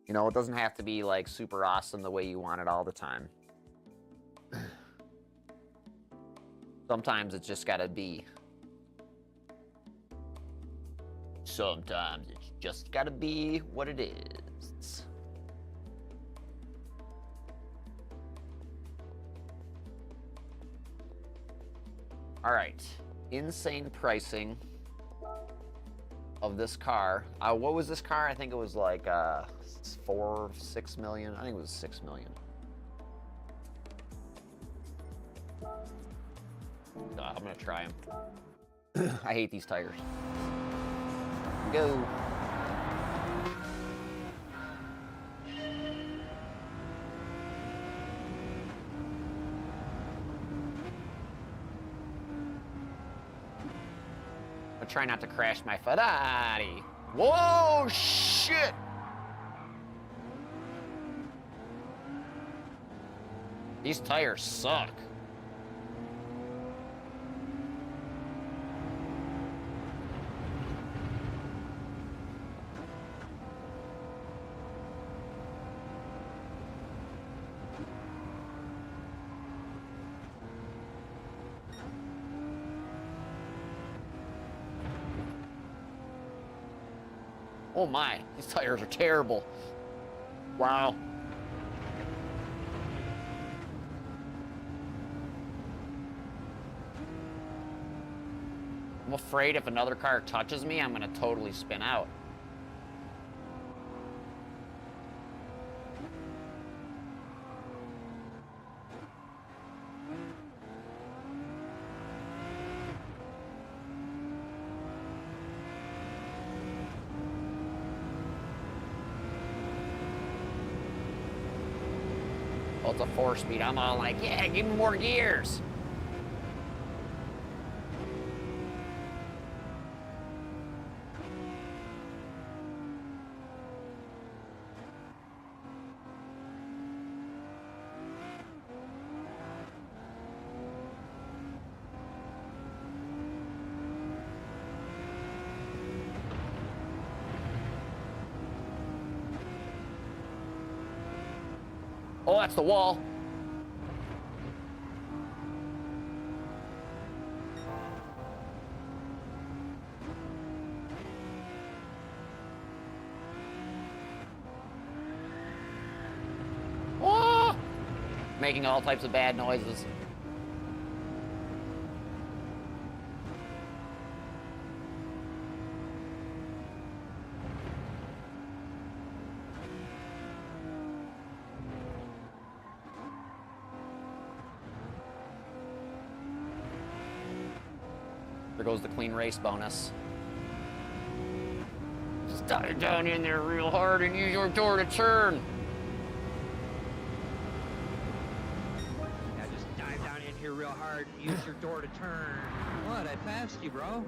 You know, it doesn't have to be like super awesome the way you want it all the time. Sometimes it's just gotta be. Sometimes it's just gotta be what it is. All right, insane pricing of this car. What was this car? I think it was like 6 million. I think it was 6 million. I'm gonna try them. I hate these tires. Go. I'm trying not to crash my Ferrari. Whoa, shit! These tires suck. Oh my, these tires are terrible. Wow. I'm afraid if another car touches me, I'm gonna totally spin out. Oh, it's a 4-speed. I'm all like, yeah, give me more gears. Oh, that's the wall. Oh! Making all types of bad noises. There goes the clean race bonus. Just dive down in there real hard and use your door to turn. Now just dive down in here real hard and use your door to turn. What? I passed you, bro.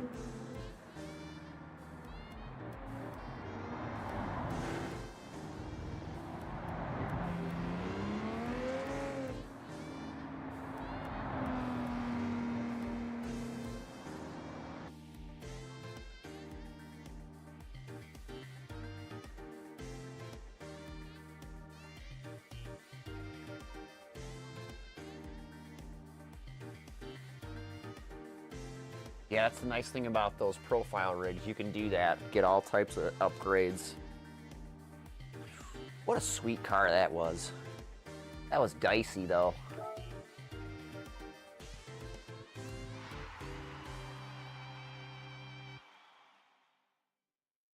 Yeah, that's the nice thing about those profile rigs. You can do that, get all types of upgrades. What a sweet car that was. That was dicey though.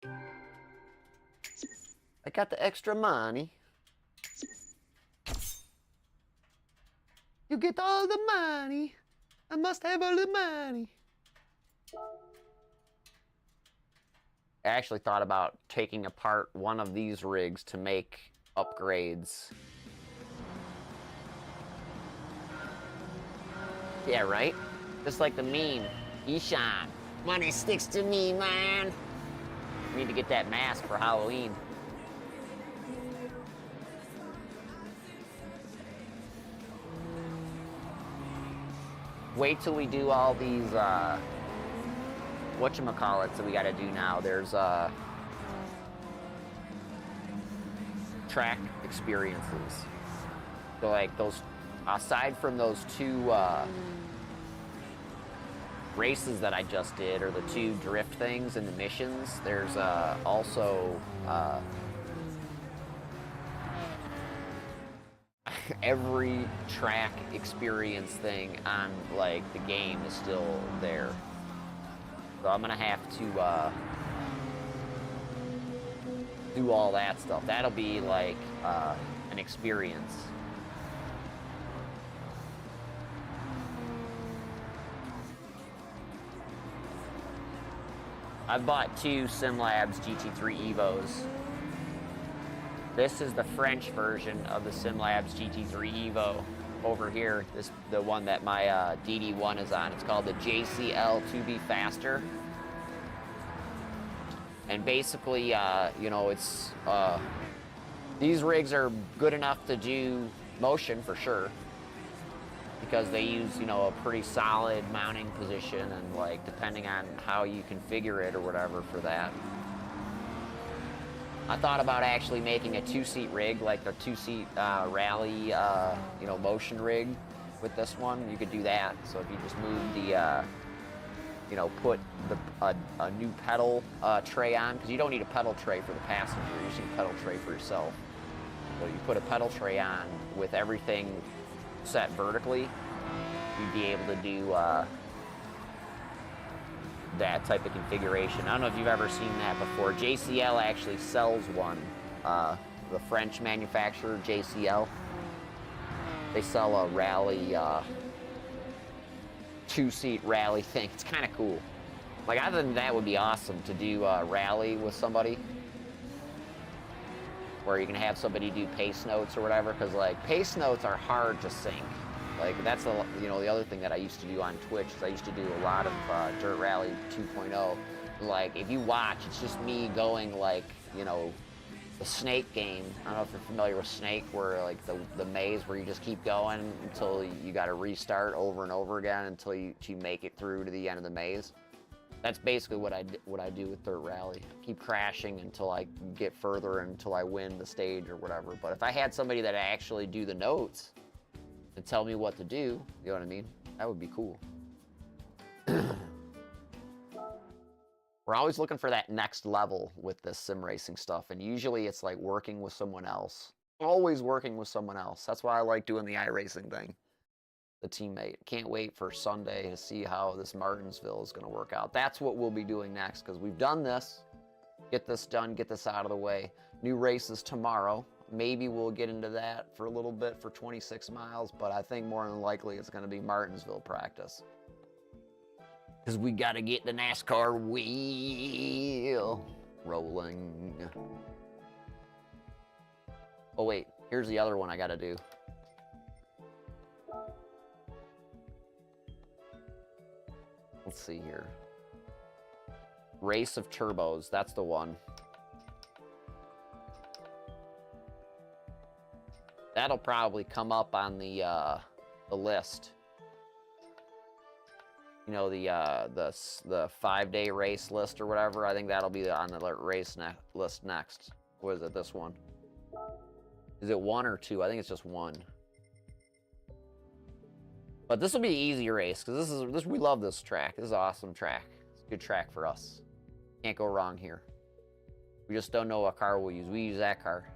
I got the extra money. You get all the money. I must have all the money. I actually thought about taking apart one of these rigs to make upgrades. Yeah, right? Just like the meme. Eshan, money sticks to me, man. We need to get that mask for Halloween. Wait till we do all these, whatchamacallits that we gotta do now. There's, track experiences. So, like, those, aside from those two, races that I just did, or the two drift things and the missions, there's also every track experience thing on like the game is still there. So I'm gonna have to do all that stuff. That'll be like an experience. I bought two SimLabs GT3 Evos. This is the French version of the SimLabs GT3 Evo over here. This the one that my DD1 is on. It's called the JCL 2B Faster. And basically, you know, it's these rigs are good enough to do motion for sure, because they use, you know, a pretty solid mounting position, and like depending on how you configure it or whatever for that. I thought about actually making a two-seat rig, like the two-seat rally, you know, motion rig with this one. You could do that. So if you just move the, you know, put a new pedal tray on, because you don't need a pedal tray for the passenger, you just need a pedal tray for yourself. So you put a pedal tray on with everything set vertically, you'd be able to do that type of configuration. I don't know if you've ever seen that before. JCL actually sells one. The French manufacturer, JCL, they sell a rally, two-seat rally thing. It's kind of cool. Like, I think that would be awesome to do a rally with somebody, where you can have somebody do pace notes or whatever, because like pace notes are hard to sync. Like that's the, you know, the other thing that I used to do on Twitch is I used to do a lot of Dirt Rally 2.0. Like if you watch, it's just me going like, you know, the Snake game. I don't know if you're familiar with Snake, where like the maze where you just keep going until you got to restart over and over again until you make it through to the end of the maze. That's basically what I do with Dirt Rally. Keep crashing until I get further, until I win the stage or whatever. But if I had somebody that actually do the notes and tell me what to do, you know what I mean? That would be cool. We're always looking for that next level with this sim racing stuff, and usually it's like working with someone else. Always working with someone else. That's why I like doing the iRacing thing. The teammate. Can't wait for Sunday to see how this Martinsville is going to work out. That's what we'll be doing next, because we've done this. Get this done, get this out of the way. New races tomorrow. Maybe we'll get into that for a little bit for 26 miles, but I think more than likely it's going to be Martinsville practice. Because we got to get the NASCAR wheel rolling. Oh wait, here's the other one I got to do. Let's see here. Race of Turbos, that's the one. That'll probably come up on the list. You know, the 5-day race list or whatever. I think that'll be on the race list next. What is it? This one? Is it 1 or 2? I think it's just 1. But this will be an easy race, because we love this track. This is an awesome track. It's a good track for us. Can't go wrong here. We just don't know what car we'll use. We use that car.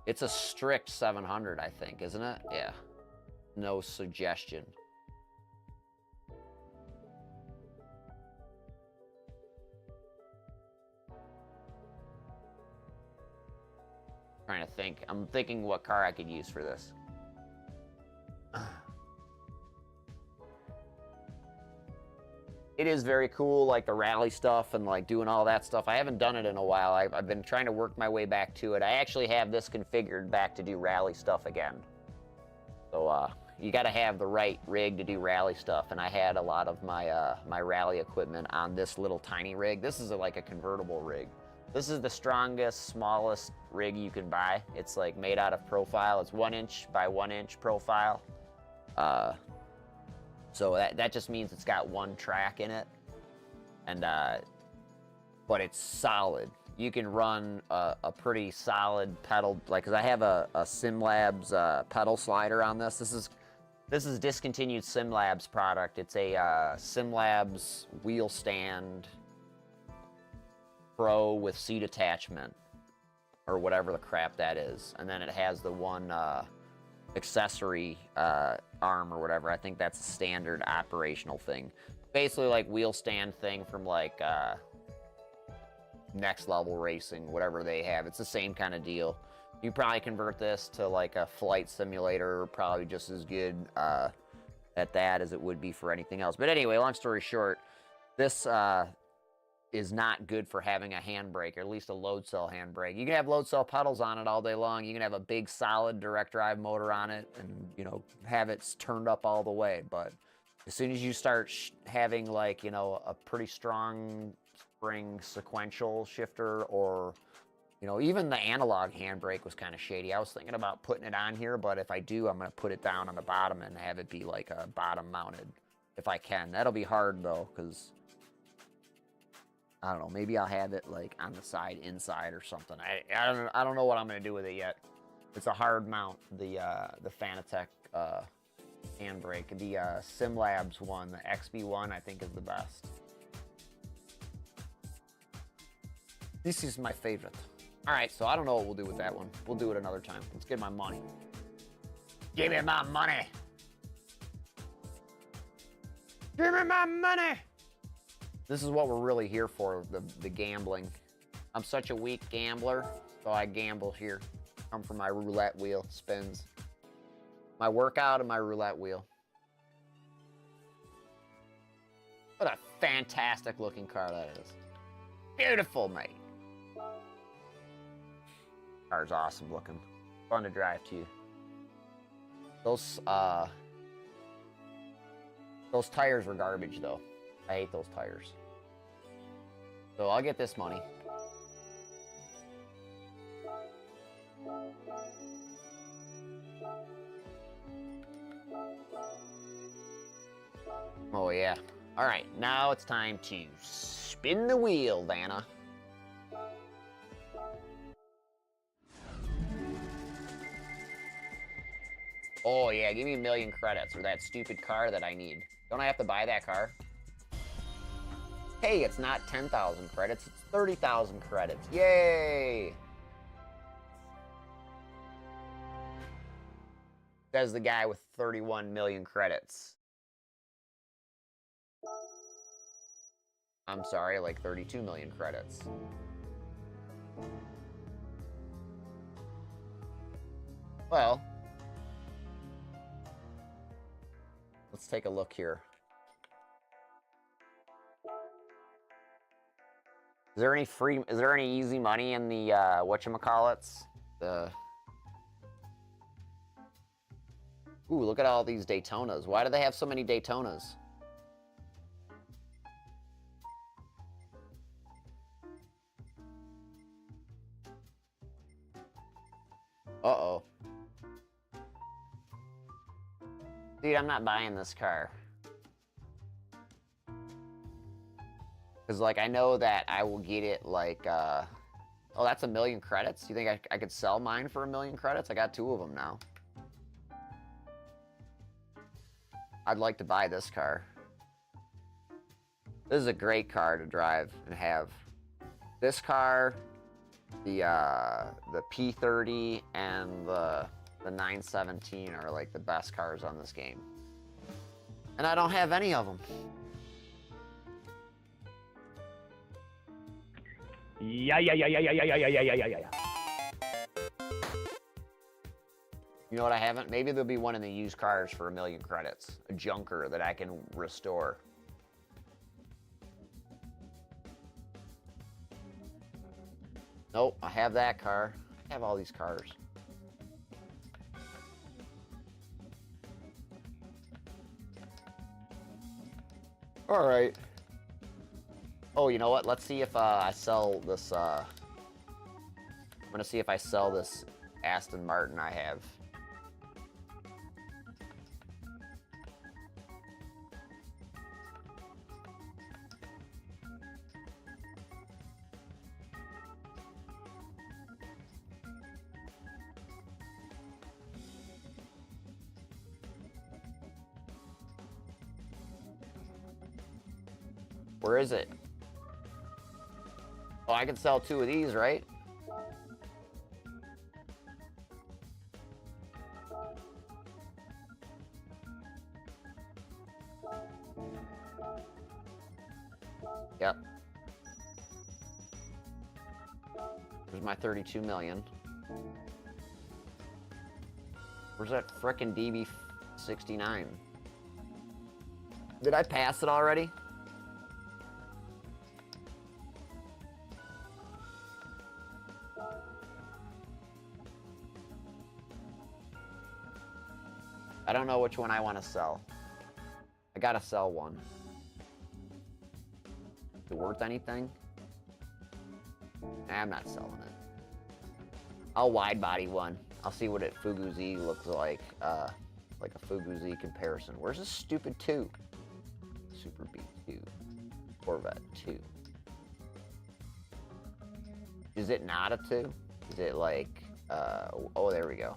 It's a strict 700, I think, isn't it? Yeah. No suggestion. Trying to think. I'm thinking what car I could use for this. It is very cool, like the rally stuff and like doing all that stuff. I haven't done it in a while. I've been trying to work my way back to it. I actually have this configured back to do rally stuff again. So you got to have the right rig to do rally stuff, and I had a lot of my my rally equipment on this little tiny rig. This is like a convertible rig. This is the strongest, smallest rig you can buy. It's like made out of profile. It's 1 inch by 1 inch profile. So that just means it's got one track in it, and but it's solid. You can run a pretty solid pedal, like, cause I have a SimLabs pedal slider on this. This is discontinued SimLabs product. It's a SimLabs wheel stand Pro with seat attachment, or whatever the crap that is. And then it has the one accessory arm or whatever. I think that's a standard operational thing. Basically like wheel stand thing from like Next Level Racing, whatever they have. It's the same kind of deal. You probably convert this to like a flight simulator, probably just as good at that as it would be for anything else. But anyway, long story short, this is not good for having a handbrake, or at least a load cell handbrake. You can have load cell pedals on it all day long. You can have a big solid direct drive motor on it and, you know, have it turned up all the way. But as soon as you start having, like, you know, a pretty strong spring sequential shifter, or, you know, even the analog handbrake was kind of shady. I was thinking about putting it on here, but if I do, I'm going to put it down on the bottom and have it be like a bottom mounted if I can. That'll be hard though, because I don't know, maybe I'll have it like on the side inside or something. I don't know what I'm going to do with it yet. It's a hard mount, the Fanatec handbrake. The SimLabs one, the XB1, I think is the best. This is my favorite. All right, so I don't know what we'll do with that one. We'll do it another time. Let's get my money. Give me my money. Give me my money. This is what we're really here for, the gambling. I'm such a weak gambler, so I gamble here. Come from my roulette wheel, spins. My workout and my roulette wheel. What a fantastic looking car that is. Beautiful, mate. Car's awesome looking. Fun to drive too. Those tires were garbage though. I hate those tires. So I'll get this money. Oh yeah. All right, now it's time to spin the wheel, Dana. Oh yeah, give me 1 million credits for that stupid car that I need. Don't I have to buy that car? Hey, it's not 10,000 credits, it's 30,000 credits. Yay! Says the guy with 31 million credits. I'm sorry, like 32 million credits. Well, let's take a look here. Is there any easy money in the whatchamacallits? Ooh, look at all these Daytonas. Why do they have so many Daytonas? Uh-oh. Dude, I'm not buying this car. Because, like, I know that I will get it, like, oh, that's 1 million credits? You think I could sell mine for 1 million credits? I got 2 of them now. I'd like to buy this car. This is a great car to drive and have. This car, the P30 and the 917 are like the best cars on this game. And I don't have any of them. Yeah. You know what I haven't? Maybe there'll be one in the used cars for 1 million credits. A junker that I can restore. Nope, I have that car. I have all these cars. All right. Oh, you know what? Let's see if I sell this. I'm gonna see if I sell this Aston Martin I have. Where is it? Oh, I can sell 2 of these, right? Yep. There's my 32 million. Where's that frickin' DB69? Did I pass it already? I don't know which one I want to sell. I gotta sell one. Is it worth anything? Nah, I'm not selling it. I'll wide body one. I'll see what it Fuguzi looks like. Like a Fuguzi comparison. Where's this stupid 2? Super B2. Corvette 2. Is it not a 2? Is it like, oh, there we go.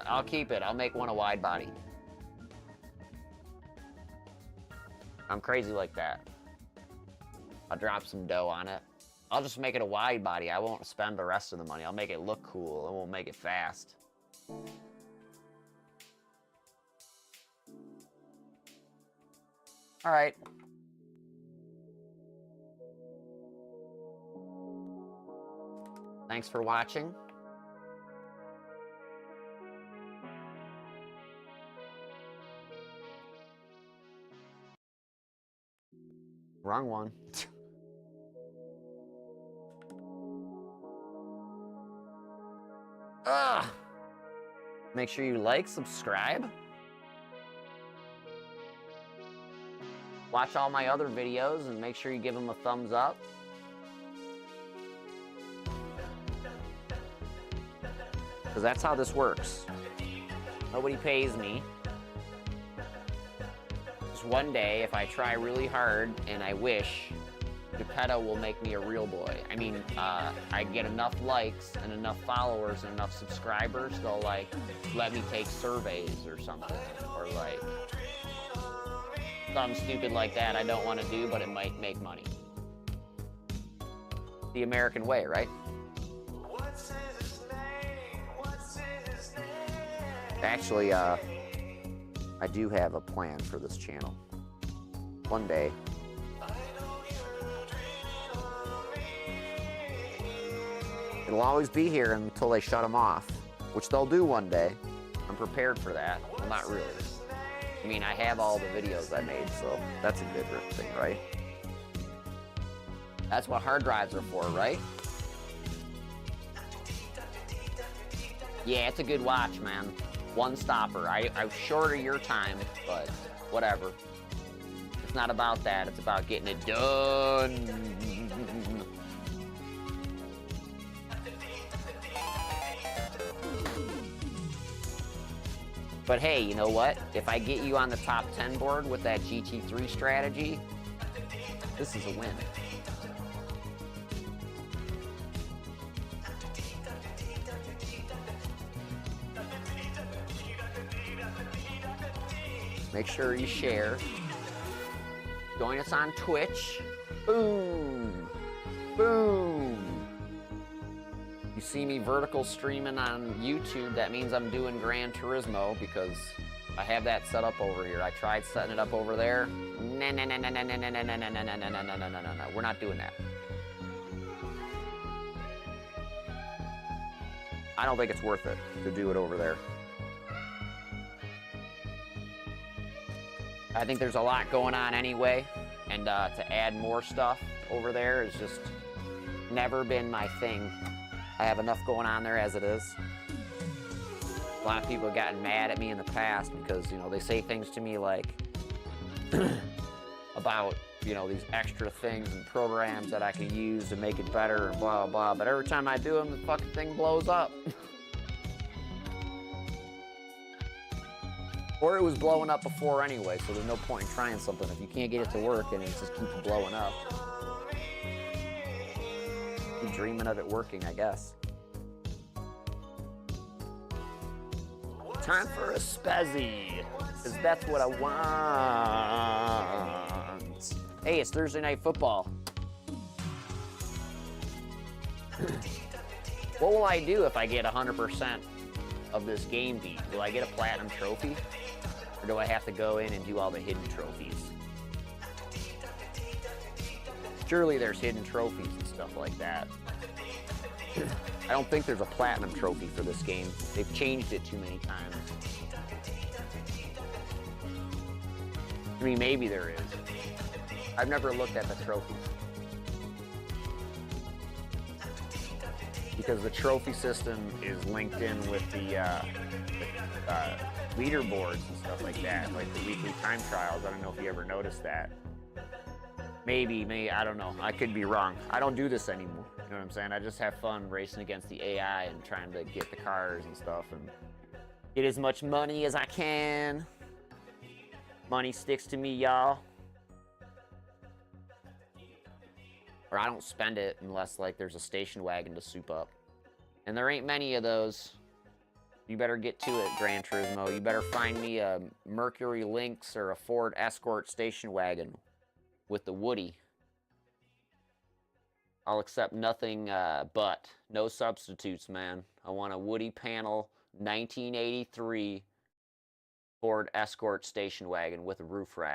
I'll keep it. I'll make one a wide body. I'm crazy like that. I'll drop some dough on it. I'll just make it a wide body. I won't spend the rest of the money. I'll make it look cool. I won't make it fast. All right. Thanks for watching. Wrong one. Ugh. Make sure you like, subscribe. Watch all my other videos and make sure you give them a thumbs up. Because that's how this works. Nobody pays me. Just one day, if I try really hard and I wish, Geppetto will make me a real boy. I mean, I get enough likes and enough followers and enough subscribers, they'll like let me take surveys or something. Or like something stupid like that I don't want to do, but it might make money. The American way, right? Actually, I do have a plan for this channel. One day. It'll always be here until they shut them off, which they'll do one day. I'm prepared for that. Well, not really. I mean, I have all the videos I made, so that's a good thing, right? That's what hard drives are for, right? Yeah, it's a good watch, man. One stopper. I shorter your time, but whatever. It's not about that. It's about getting it done. But hey, you know what? If I get you on the top 10 board with that GT3 strategy, this is a win. Make sure you share. Join us on Twitch. Boom. Boom. You see me vertical streaming on YouTube, that means I'm doing Gran Turismo because I have that set up over here. I tried setting it up over there. No. We're not doing that. I don't think it's worth it to do it over there. I think there's a lot going on anyway, and to add more stuff over there has just never been my thing. I have enough going on there as it is. A lot of people have gotten mad at me in the past because, you know, they say things to me like about, you know, these extra things and programs that I can use to make it better and blah, blah, but every time I do them, the fucking thing blows up. Or it was blowing up before anyway, so there's no point in trying something if you can't get it to work and it just keeps blowing up. Keep dreaming of it working, I guess. Time for a spezzy, because that's what I want. Hey, it's Thursday Night Football. What will I do if I get 100% of this game beat? Will I get a platinum trophy? Or do I have to go in and do all the hidden trophies? Surely there's hidden trophies and stuff like that. I don't think there's a platinum trophy for this game. They've changed it too many times. I mean, maybe there is. I've never looked at the trophies. Because the trophy system is linked in with the leaderboards and stuff like that, like the weekly time trials. I don't know if you ever noticed that. Maybe, I don't know. I could be wrong. I don't do this anymore. You know what I'm saying? I just have fun racing against the AI and trying to get the cars and stuff and get as much money as I can. Money sticks to me, y'all. Or I don't spend it unless, like, there's a station wagon to soup up. And there ain't many of those. You better get to it, Gran Turismo. You better find me a Mercury Lynx or a Ford Escort station wagon with the Woody. I'll accept nothing but. No substitutes, man. I want a Woody panel 1983 Ford Escort station wagon with a roof rack.